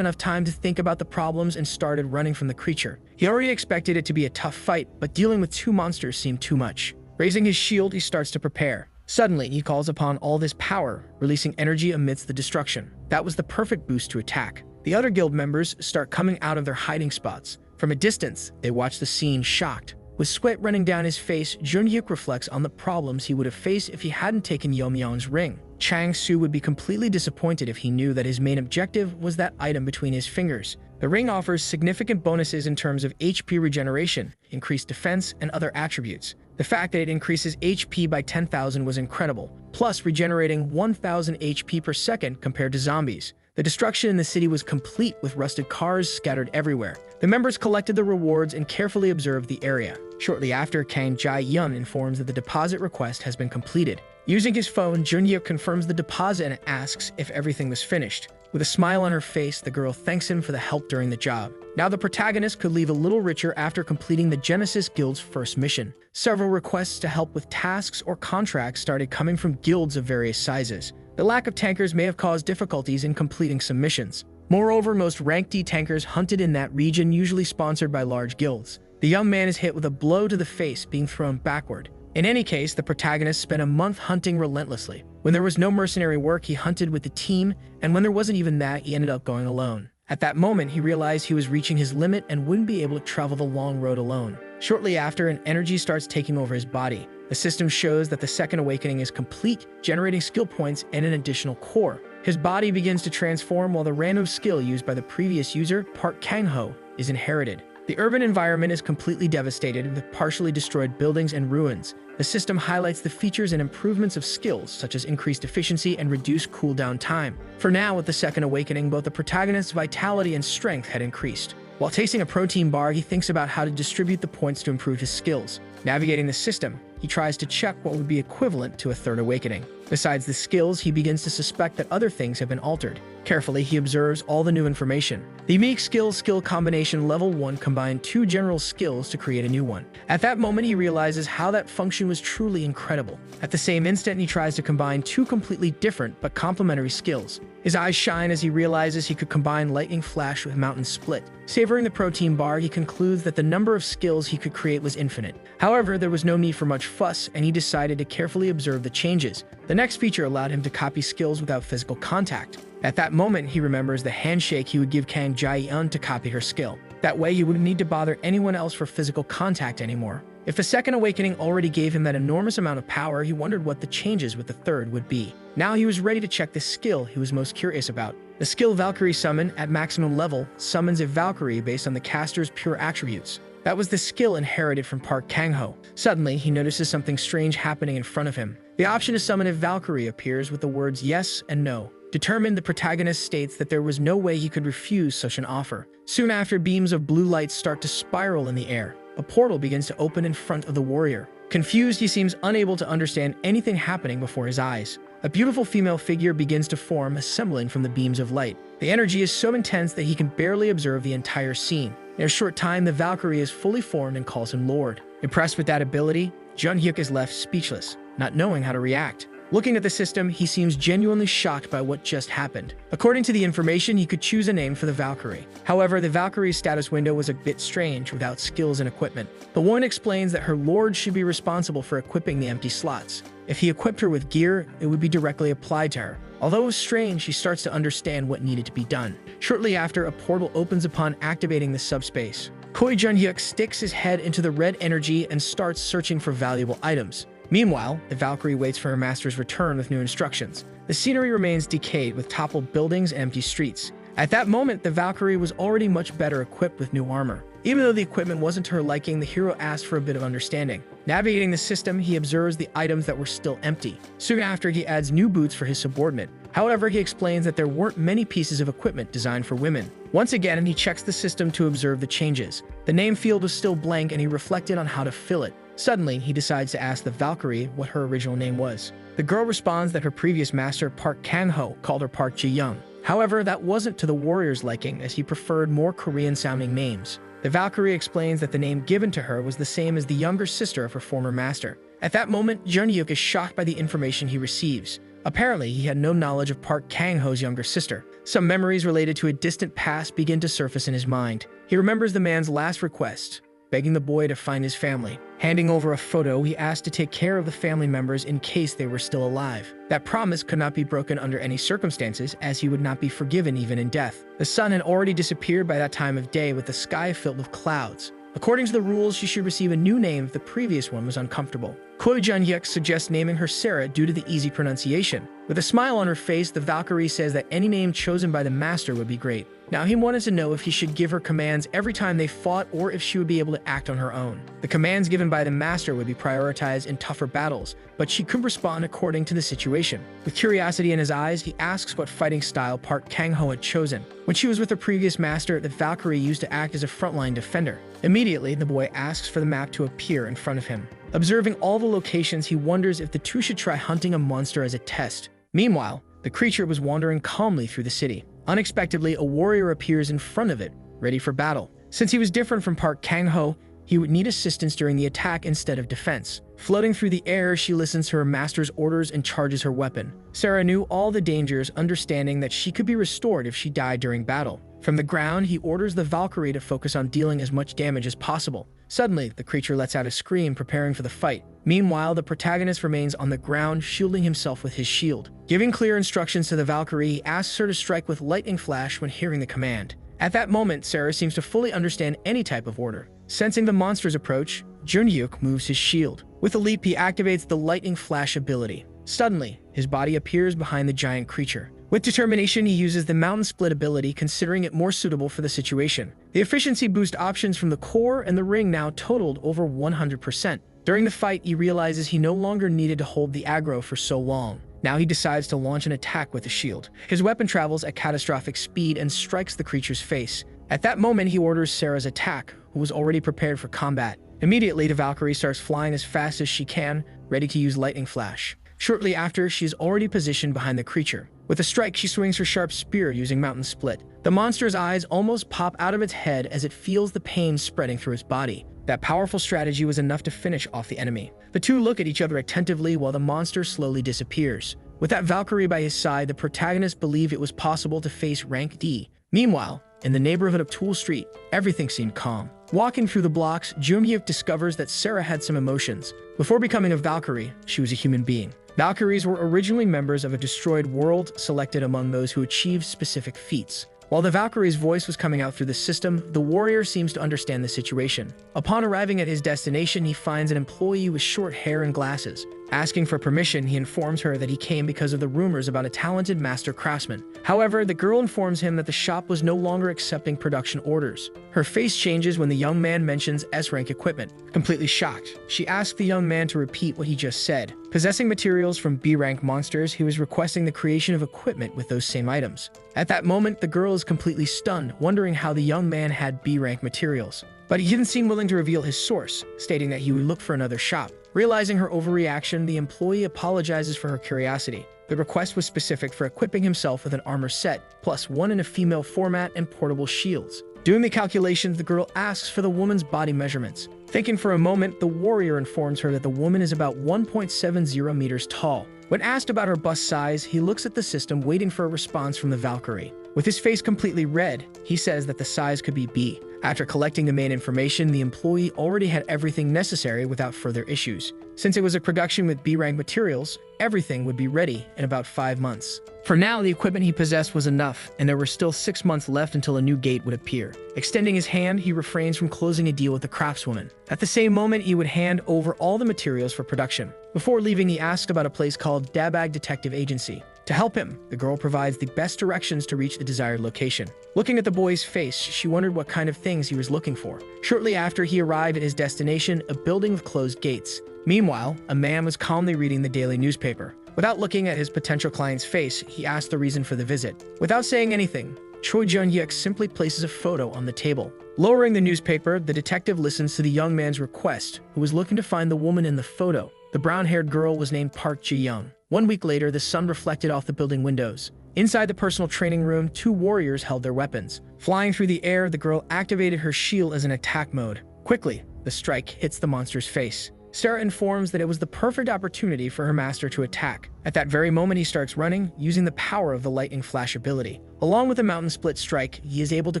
enough time to think about the problems and started running from the creature. He already expected it to be a tough fight, but dealing with 2 monsters seemed too much. Raising his shield, he starts to prepare. Suddenly, he calls upon all this power, releasing energy amidst the destruction. That was the perfect boost to attack. The other guild members start coming out of their hiding spots. From a distance, they watch the scene shocked. With sweat running down his face, Jun-hyuk reflects on the problems he would have faced if he hadn't taken Yeomyeon's ring. Chang-soo would be completely disappointed if he knew that his main objective was that item between his fingers. The ring offers significant bonuses in terms of HP regeneration, increased defense, and other attributes. The fact that it increases HP by 10,000 was incredible, plus regenerating 1,000 HP per second compared to zombies. The destruction in the city was complete with rusted cars scattered everywhere. The members collected the rewards and carefully observed the area. Shortly after, Kang Jae-yeon informs that the deposit request has been completed. Using his phone, Jun-hyuk confirms the deposit and asks if everything was finished. With a smile on her face, the girl thanks him for the help during the job. Now the protagonist could leave a little richer after completing the Genesis Guild's first mission. Several requests to help with tasks or contracts started coming from guilds of various sizes. The lack of tankers may have caused difficulties in completing some missions. Moreover, most rank D tankers hunted in that region usually sponsored by large guilds. The young man is hit with a blow to the face, being thrown backward. In any case, the protagonist spent a month hunting relentlessly. When there was no mercenary work, he hunted with the team, and when there wasn't even that, he ended up going alone. At that moment, he realized he was reaching his limit and wouldn't be able to travel the long road alone. Shortly after, an energy starts taking over his body. The system shows that the second awakening is complete, generating skill points and an additional core. His body begins to transform while the random skill used by the previous user, Park Kang-ho, is inherited. The urban environment is completely devastated with partially destroyed buildings and ruins. The system highlights the features and improvements of skills such as increased efficiency and reduced cooldown time. For now, with the second awakening, both the protagonist's vitality and strength had increased. While tasting a protein bar, he thinks about how to distribute the points to improve his skills. Navigating the system, he tries to check what would be equivalent to a third awakening. Besides the skills, he begins to suspect that other things have been altered. Carefully, he observes all the new information. The unique skill combination level 1 combined 2 general skills to create a new one. At that moment, he realizes how that function was truly incredible. At the same instant, he tries to combine 2 completely different but complementary skills. His eyes shine as he realizes he could combine Lightning Flash with Mountain Split. Savoring the protein bar, he concludes that the number of skills he could create was infinite. However, there was no need for much fuss, and he decided to carefully observe the changes. The next feature allowed him to copy skills without physical contact. At that moment, he remembers the handshake he would give Kang Jae-eun to copy her skill. That way, he wouldn't need to bother anyone else for physical contact anymore. If the second awakening already gave him that enormous amount of power, he wondered what the changes with the third would be. Now he was ready to check the skill he was most curious about. The skill Valkyrie Summon at maximum level summons a Valkyrie based on the caster's pure attributes. That was the skill inherited from Park Kang-ho. Suddenly, he notices something strange happening in front of him. The option to summon a Valkyrie appears with the words yes and no. Determined, the protagonist states that there was no way he could refuse such an offer. Soon after, beams of blue light start to spiral in the air. A portal begins to open in front of the warrior. Confused, he seems unable to understand anything happening before his eyes. A beautiful female figure begins to form, assembling from the beams of light. The energy is so intense that he can barely observe the entire scene. In a short time, the Valkyrie is fully formed and calls him Lord. Impressed with that ability, Jun-hyuk is left speechless, not knowing how to react. Looking at the system, he seems genuinely shocked by what just happened. According to the information, he could choose a name for the Valkyrie. However, the Valkyrie's status window was a bit strange without skills and equipment. The woman explains that her lord should be responsible for equipping the empty slots. If he equipped her with gear, it would be directly applied to her. Although it was strange, she starts to understand what needed to be done. Shortly after, a portal opens upon activating the subspace. Koi Jun-hyuk sticks his head into the red energy and starts searching for valuable items. Meanwhile, the Valkyrie waits for her master's return with new instructions. The scenery remains decayed with toppled buildings and empty streets. At that moment, the Valkyrie was already much better equipped with new armor. Even though the equipment wasn't to her liking, the hero asked for a bit of understanding. Navigating the system, he observes the items that were still empty. Soon after, he adds new boots for his subordinate. However, he explains that there weren't many pieces of equipment designed for women. Once again, he checks the system to observe the changes. The name field was still blank, and he reflected on how to fill it. Suddenly, he decides to ask the Valkyrie what her original name was. The girl responds that her previous master, Park Kang-ho, called her Park Ji-young. However, that wasn't to the warrior's liking, as he preferred more Korean-sounding names. The Valkyrie explains that the name given to her was the same as the younger sister of her former master. At that moment, Jun-hyuk is shocked by the information he receives. Apparently, he had no knowledge of Park Kang-ho's younger sister. Some memories related to a distant past begin to surface in his mind. He remembers the man's last request, begging the boy to find his family. Handing over a photo, he asked to take care of the family members in case they were still alive. That promise could not be broken under any circumstances, as he would not be forgiven even in death. The sun had already disappeared by that time of day, with the sky filled with clouds. According to the rules, she should receive a new name if the previous one was uncomfortable. Koi Jun-hyuk suggests naming her Sarah due to the easy pronunciation. With a smile on her face, the Valkyrie says that any name chosen by the master would be great. Now, he wanted to know if he should give her commands every time they fought or if she would be able to act on her own. The commands given by the master would be prioritized in tougher battles, but she could respond according to the situation. With curiosity in his eyes, he asks what fighting style Park Kang-ho had chosen. When she was with her previous master, the Valkyrie used to act as a frontline defender. Immediately, the boy asks for the map to appear in front of him. Observing all the locations, he wonders if the two should try hunting a monster as a test. Meanwhile, the creature was wandering calmly through the city. Unexpectedly, a warrior appears in front of it, ready for battle. Since he was different from Park Kang-ho, he would need assistance during the attack instead of defense. Floating through the air, she listens to her master's orders and charges her weapon. Sarah knew all the dangers, understanding that she could be restored if she died during battle. From the ground, he orders the Valkyrie to focus on dealing as much damage as possible. Suddenly, the creature lets out a scream, preparing for the fight. Meanwhile, the protagonist remains on the ground, shielding himself with his shield. Giving clear instructions to the Valkyrie, he asks her to strike with lightning flash when hearing the command. At that moment, Sarah seems to fully understand any type of order. Sensing the monster's approach, Junhyuk moves his shield. With a leap, he activates the lightning flash ability. Suddenly, his body appears behind the giant creature. With determination, he uses the mountain split ability, considering it more suitable for the situation. The efficiency boost options from the core and the ring now totaled over 100%. During the fight, he realizes he no longer needed to hold the aggro for so long. Now he decides to launch an attack with the shield. His weapon travels at catastrophic speed and strikes the creature's face. At that moment, he orders Sarah's attack, who was already prepared for combat. Immediately, the Valkyrie starts flying as fast as she can, ready to use lightning flash. Shortly after, she is already positioned behind the creature. With a strike, she swings her sharp spear using mountain split. The monster's eyes almost pop out of its head as it feels the pain spreading through its body. That powerful strategy was enough to finish off the enemy. The two look at each other attentively while the monster slowly disappears. With that Valkyrie by his side, the protagonist believed it was possible to face rank D. Meanwhile, in the neighborhood of Tool Street, everything seemed calm. Walking through the blocks, Junhyuk discovers that Sarah had some emotions. Before becoming a Valkyrie, she was a human being. Valkyries were originally members of a destroyed world, selected among those who achieved specific feats. While the Valkyrie's voice was coming out through the system, the warrior seems to understand the situation. Upon arriving at his destination, he finds an employee with short hair and glasses. Asking for permission, he informs her that he came because of the rumors about a talented master craftsman. However, the girl informs him that the shop was no longer accepting production orders. Her face changes when the young man mentions S-rank equipment. Completely shocked, she asks the young man to repeat what he just said. Possessing materials from B-rank monsters, he was requesting the creation of equipment with those same items. At that moment, the girl is completely stunned, wondering how the young man had B-rank materials. But he didn't seem willing to reveal his source, stating that he would look for another shop. Realizing her overreaction, the employee apologizes for her curiosity. The request was specific for equipping himself with an armor set, plus one in a female format and portable shields. Doing the calculations, the girl asks for the woman's body measurements. Thinking for a moment, the warrior informs her that the woman is about 1.70 meters tall. When asked about her bust size, he looks at the system, waiting for a response from the Valkyrie. With his face completely red, he says that the size could be B. After collecting the main information, the employee already had everything necessary without further issues. Since it was a production with B-rank materials, everything would be ready in about 5 months. For now, the equipment he possessed was enough, and there were still 6 months left until a new gate would appear. Extending his hand, he refrains from closing a deal with the craftswoman. At the same moment, he would hand over all the materials for production. Before leaving, he asked about a place called Dabag Detective Agency. To help him, the girl provides the best directions to reach the desired location. Looking at the boy's face, she wondered what kind of things he was looking for. Shortly after he arrived at his destination, a building with closed gates. Meanwhile, a man was calmly reading the daily newspaper. Without looking at his potential client's face, he asked the reason for the visit. Without saying anything, Choi Junhyuk simply places a photo on the table. Lowering the newspaper, the detective listens to the young man's request, who was looking to find the woman in the photo. The brown-haired girl was named Park Ji-young. 1 week later, the sun reflected off the building windows. Inside the personal training room, 2 warriors held their weapons. Flying through the air, the girl activated her shield as an attack mode. Quickly, the strike hits the monster's face. Sarah informs that it was the perfect opportunity for her master to attack. At that very moment, he starts running, using the power of the lightning flash ability. Along with the mountain split strike, he is able to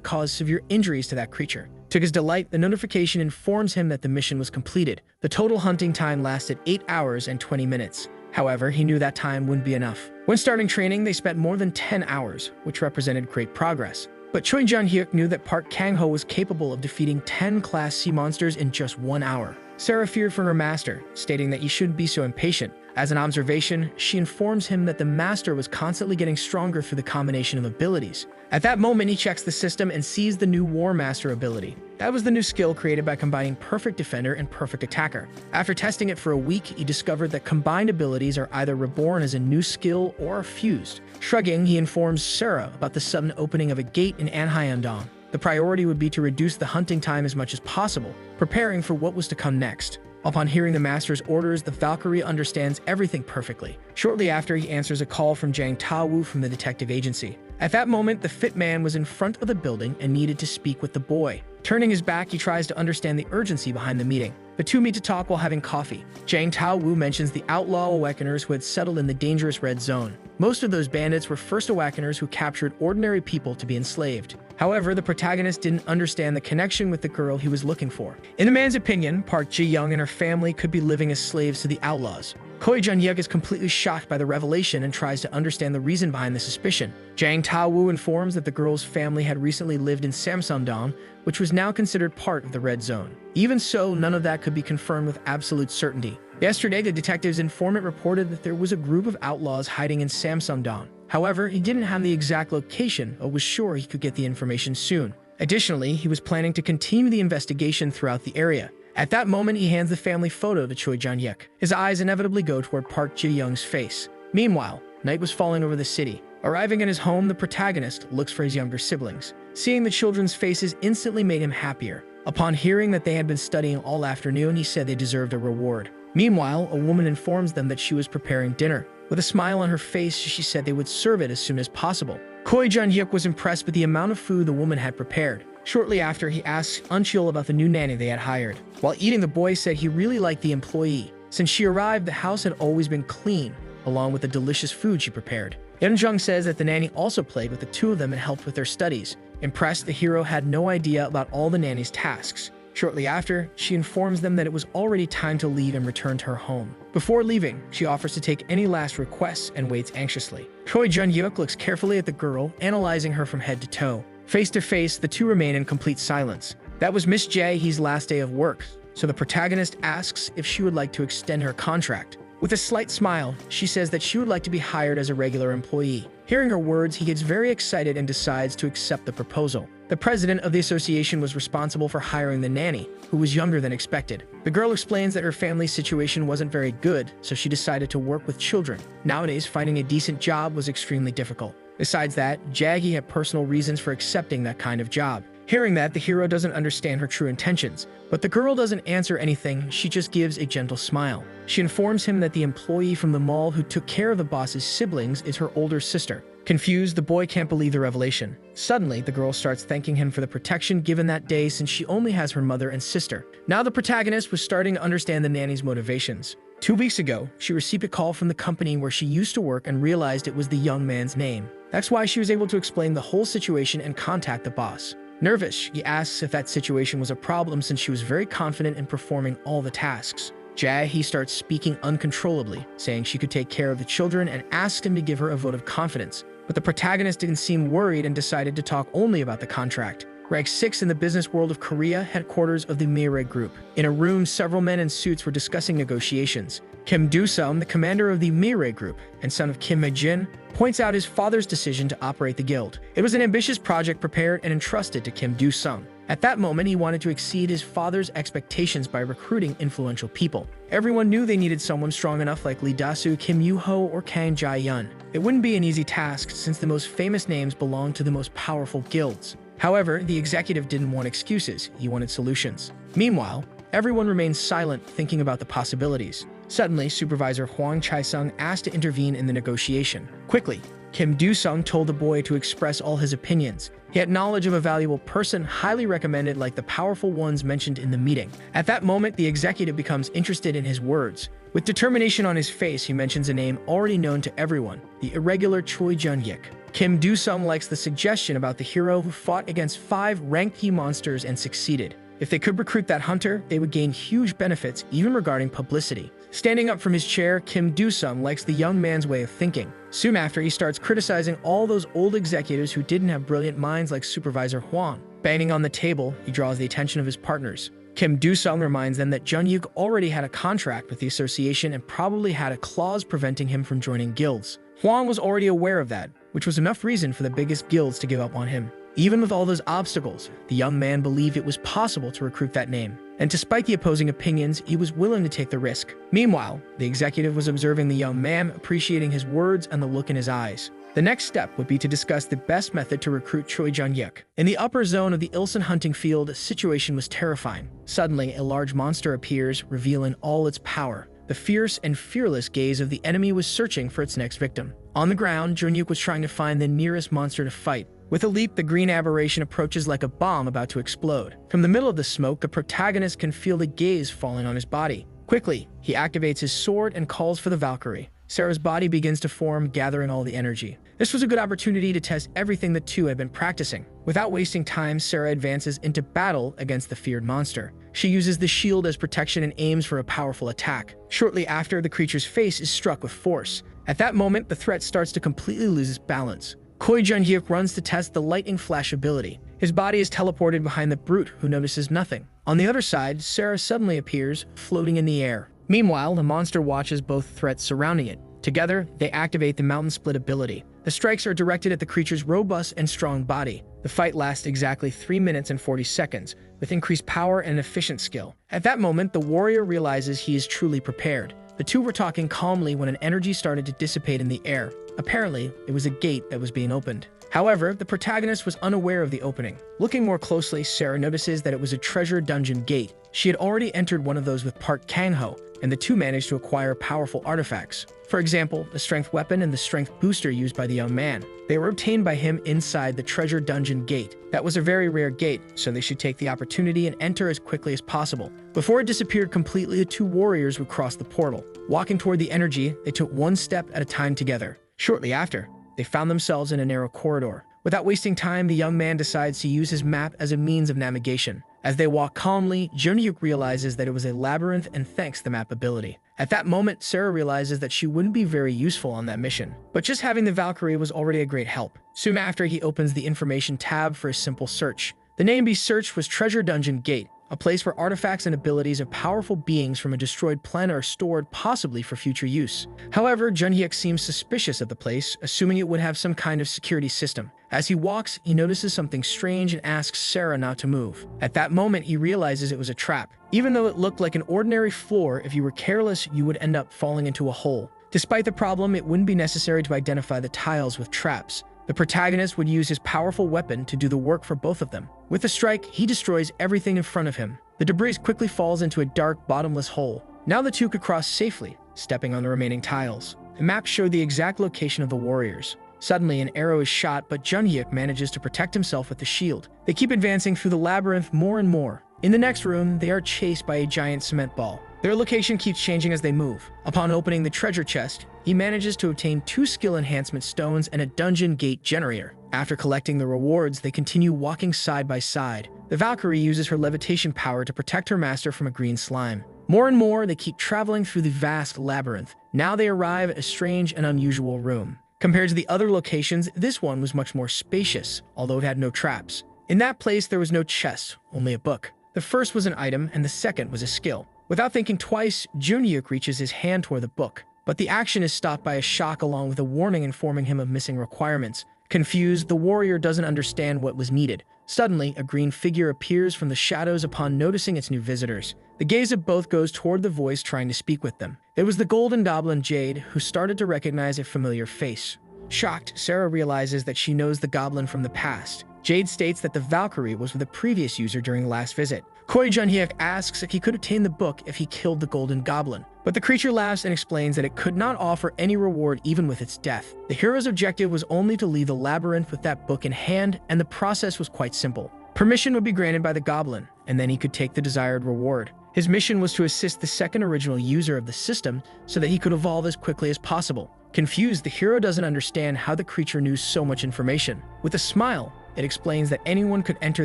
cause severe injuries to that creature. To his delight, the notification informs him that the mission was completed. The total hunting time lasted 8 hours and 20 minutes. However, he knew that time wouldn't be enough. When starting training, they spent more than 10 hours, which represented great progress. But Choi Junhyuk knew that Park Kang-ho was capable of defeating 10 Class C monsters in just 1 hour. Sarah feared for her master, stating that he shouldn't be so impatient. As an observation, she informs him that the master was constantly getting stronger through the combination of abilities. At that moment, he checks the system and sees the new War Master ability. That was the new skill created by combining Perfect Defender and Perfect Attacker. After testing it for a week, he discovered that combined abilities are either reborn as a new skill or fused. Shrugging, he informs Sarah about the sudden opening of a gate in Anhyeondong. The priority would be to reduce the hunting time as much as possible, preparing for what was to come next. Upon hearing the master's orders, the Valkyrie understands everything perfectly. Shortly after, he answers a call from Jang Ta-woo from the detective agency. At that moment, the fit man was in front of the building and needed to speak with the boy. Turning his back, he tries to understand the urgency behind the meeting. The two meet to talk while having coffee. Jang Ta-woo mentions the outlaw awakeners who had settled in the dangerous red zone. Most of those bandits were first awakeners who captured ordinary people to be enslaved. However, the protagonist didn't understand the connection with the girl he was looking for. In the man's opinion, Park Ji-young and her family could be living as slaves to the outlaws. Choi Jun-hyuk is completely shocked by the revelation and tries to understand the reason behind the suspicion. Jang Ta-woo informs that the girl's family had recently lived in Samsung-dong, which was now considered part of the red zone. Even so, none of that could be confirmed with absolute certainty. Yesterday, the detective's informant reported that there was a group of outlaws hiding in Samsung-dong. However, he didn't have the exact location, but was sure he could get the information soon. Additionally, he was planning to continue the investigation throughout the area. At that moment, he hands the family photo to Choi Jun-hyuk. His eyes inevitably go toward Park Ji-young's face. Meanwhile, night was falling over the city. Arriving at his home, the protagonist looks for his younger siblings. Seeing the children's faces instantly made him happier. Upon hearing that they had been studying all afternoon, he said they deserved a reward. Meanwhile, a woman informs them that she was preparing dinner. With a smile on her face, she said they would serve it as soon as possible. Choi Jun-hyuk was impressed with the amount of food the woman had prepared. Shortly after, he asked Eun-cheol about the new nanny they had hired. While eating, the boy said he really liked the employee. Since she arrived, the house had always been clean, along with the delicious food she prepared. Yeon-jung says that the nanny also played with the two of them and helped with their studies. Impressed, the hero had no idea about all the nanny's tasks. Shortly after, she informs them that it was already time to leave and return to her home. Before leaving, she offers to take any last requests and waits anxiously. Choi Jun-hyuk looks carefully at the girl, analyzing her from head to toe. Face to face, the two remain in complete silence. That was Miss Jae-hee's last day of work, so the protagonist asks if she would like to extend her contract. With a slight smile, she says that she would like to be hired as a regular employee. Hearing her words, he gets very excited and decides to accept the proposal. The president of the association was responsible for hiring the nanny, who was younger than expected. The girl explains that her family's situation wasn't very good, so she decided to work with children. Nowadays, finding a decent job was extremely difficult. Besides that, Jae-hee had personal reasons for accepting that kind of job. Hearing that, the hero doesn't understand her true intentions, but the girl doesn't answer anything, she just gives a gentle smile. She informs him that the employee from the mall who took care of the boss's siblings is her older sister. Confused, the boy can't believe the revelation. Suddenly, the girl starts thanking him for the protection given that day since she only has her mother and sister. Now the protagonist was starting to understand the nanny's motivations. 2 weeks ago, she received a call from the company where she used to work and realized it was the young man's name. That's why she was able to explain the whole situation and contact the boss. Nervous, she asks if that situation was a problem since she was very confident in performing all the tasks. Jae-hee starts speaking uncontrollably, saying she could take care of the children and asked him to give her a vote of confidence. But the protagonist didn't seem worried and decided to talk only about the contract. Rank 6 in the business world of Korea, headquarters of the Mire Group. In a room, several men in suits were discussing negotiations. Kim Do-sung, the commander of the Mire Group and son of Kim Hae-jin, points out his father's decision to operate the guild. It was an ambitious project prepared and entrusted to Kim Do-sung. At that moment, he wanted to exceed his father's expectations by recruiting influential people. Everyone knew they needed someone strong enough like Lee Da-soo, Kim Yoo-ho, or Kang Jae-yun. It wouldn't be an easy task since the most famous names belonged to the most powerful guilds. However, the executive didn't want excuses, he wanted solutions. Meanwhile, everyone remained silent, thinking about the possibilities. Suddenly, Supervisor Hwang Chae-sung asked to intervene in the negotiation. Quickly, Kim Do-sung told the boy to express all his opinions. He had knowledge of a valuable person highly recommended like the powerful ones mentioned in the meeting. At that moment, the executive becomes interested in his words. With determination on his face, he mentions a name already known to everyone, the irregular Choi Jun-hyuk. Kim Do-sung likes the suggestion about the hero who fought against 5 ranked key monsters and succeeded. If they could recruit that hunter, they would gain huge benefits, even regarding publicity. Standing up from his chair, Kim Do-sung likes the young man's way of thinking. Soon after, he starts criticizing all those old executives who didn't have brilliant minds like Supervisor Hwang. Banging on the table, he draws the attention of his partners. Kim Do-sung reminds them that Jun-hyuk already had a contract with the association and probably had a clause preventing him from joining guilds. Hwang was already aware of that, which was enough reason for the biggest guilds to give up on him. Even with all those obstacles, the young man believed it was possible to recruit that name. And despite the opposing opinions, he was willing to take the risk. Meanwhile, the executive was observing the young man, appreciating his words and the look in his eyes. The next step would be to discuss the best method to recruit Choi Jun-hyuk. In the upper zone of the Ilson hunting field, the situation was terrifying. Suddenly, a large monster appears, revealing all its power. The fierce and fearless gaze of the enemy was searching for its next victim. On the ground, Jun-hyuk was trying to find the nearest monster to fight. With a leap, the green aberration approaches like a bomb about to explode. From the middle of the smoke, the protagonist can feel the gaze falling on his body. Quickly, he activates his sword and calls for the Valkyrie. Sarah's body begins to form, gathering all the energy. This was a good opportunity to test everything the two had been practicing. Without wasting time, Sarah advances into battle against the feared monster. She uses the shield as protection and aims for a powerful attack. Shortly after, the creature's face is struck with force. At that moment, the threat starts to completely lose its balance. Choi Jun-hyuk runs to test the lightning flash ability. His body is teleported behind the brute, who notices nothing. On the other side, Sarah suddenly appears, floating in the air. Meanwhile, the monster watches both threats surrounding it. Together, they activate the Mountain Split ability. The strikes are directed at the creature's robust and strong body. The fight lasts exactly 3 minutes and 40 seconds, with increased power and efficient skill. At that moment, the warrior realizes he is truly prepared. The two were talking calmly when an energy started to dissipate in the air. Apparently, it was a gate that was being opened. However, the protagonist was unaware of the opening. Looking more closely, Sarah notices that it was a treasure dungeon gate. She had already entered one of those with Park Kang-ho, and the two managed to acquire powerful artifacts. For example, the strength weapon and the strength booster used by the young man. They were obtained by him inside the treasure dungeon gate. That was a very rare gate, so they should take the opportunity and enter as quickly as possible. Before it disappeared completely, the two warriors would cross the portal. Walking toward the energy, they took one step at a time together. Shortly after, they found themselves in a narrow corridor. Without wasting time, the young man decides to use his map as a means of navigation. As they walk calmly, Jun-hyuk realizes that it was a labyrinth and thanks the map ability. At that moment, Sarah realizes that she wouldn't be very useful on that mission. But just having the Valkyrie was already a great help. Soon after, he opens the information tab for a simple search. The name he searched was Treasure Dungeon Gate, a place where artifacts and abilities of powerful beings from a destroyed planet are stored, possibly for future use. However, Jun-hyuk seems suspicious of the place, assuming it would have some kind of security system. As he walks, he notices something strange and asks Sarah not to move. At that moment, he realizes it was a trap. Even though it looked like an ordinary floor, if you were careless, you would end up falling into a hole. Despite the problem, it wouldn't be necessary to identify the tiles with traps. The protagonist would use his powerful weapon to do the work for both of them. With a strike, he destroys everything in front of him. The debris quickly falls into a dark, bottomless hole. Now the two could cross safely, stepping on the remaining tiles. The map showed the exact location of the warriors. Suddenly, an arrow is shot, but Jun-hyuk manages to protect himself with the shield. They keep advancing through the labyrinth more and more. In the next room, they are chased by a giant cement ball. Their location keeps changing as they move. Upon opening the treasure chest, he manages to obtain 2 skill enhancement stones and a dungeon gate generator. After collecting the rewards, they continue walking side by side. The Valkyrie uses her levitation power to protect her master from a green slime. More and more, they keep traveling through the vast labyrinth. Now they arrive at a strange and unusual room. Compared to the other locations, this one was much more spacious, although it had no traps. In that place, there was no chest, only a book. The first was an item, and the second was a skill. Without thinking twice, Jun-hyuk reaches his hand toward the book. But the action is stopped by a shock along with a warning informing him of missing requirements. Confused, the warrior doesn't understand what was needed. Suddenly, a green figure appears from the shadows upon noticing its new visitors. The gaze of both goes toward the voice trying to speak with them. It was the golden goblin Jade, who started to recognize a familiar face. Shocked, Sarah realizes that she knows the goblin from the past. Jade states that the Valkyrie was with a previous user during the last visit. Choi Jun-hyuk asks if he could obtain the book if he killed the golden goblin. But the creature laughs and explains that it could not offer any reward even with its death. The hero's objective was only to leave the labyrinth with that book in hand, and the process was quite simple. Permission would be granted by the goblin, and then he could take the desired reward. His mission was to assist the second original user of the system so that he could evolve as quickly as possible. Confused, the hero doesn't understand how the creature knew so much information. With a smile, it explains that anyone could enter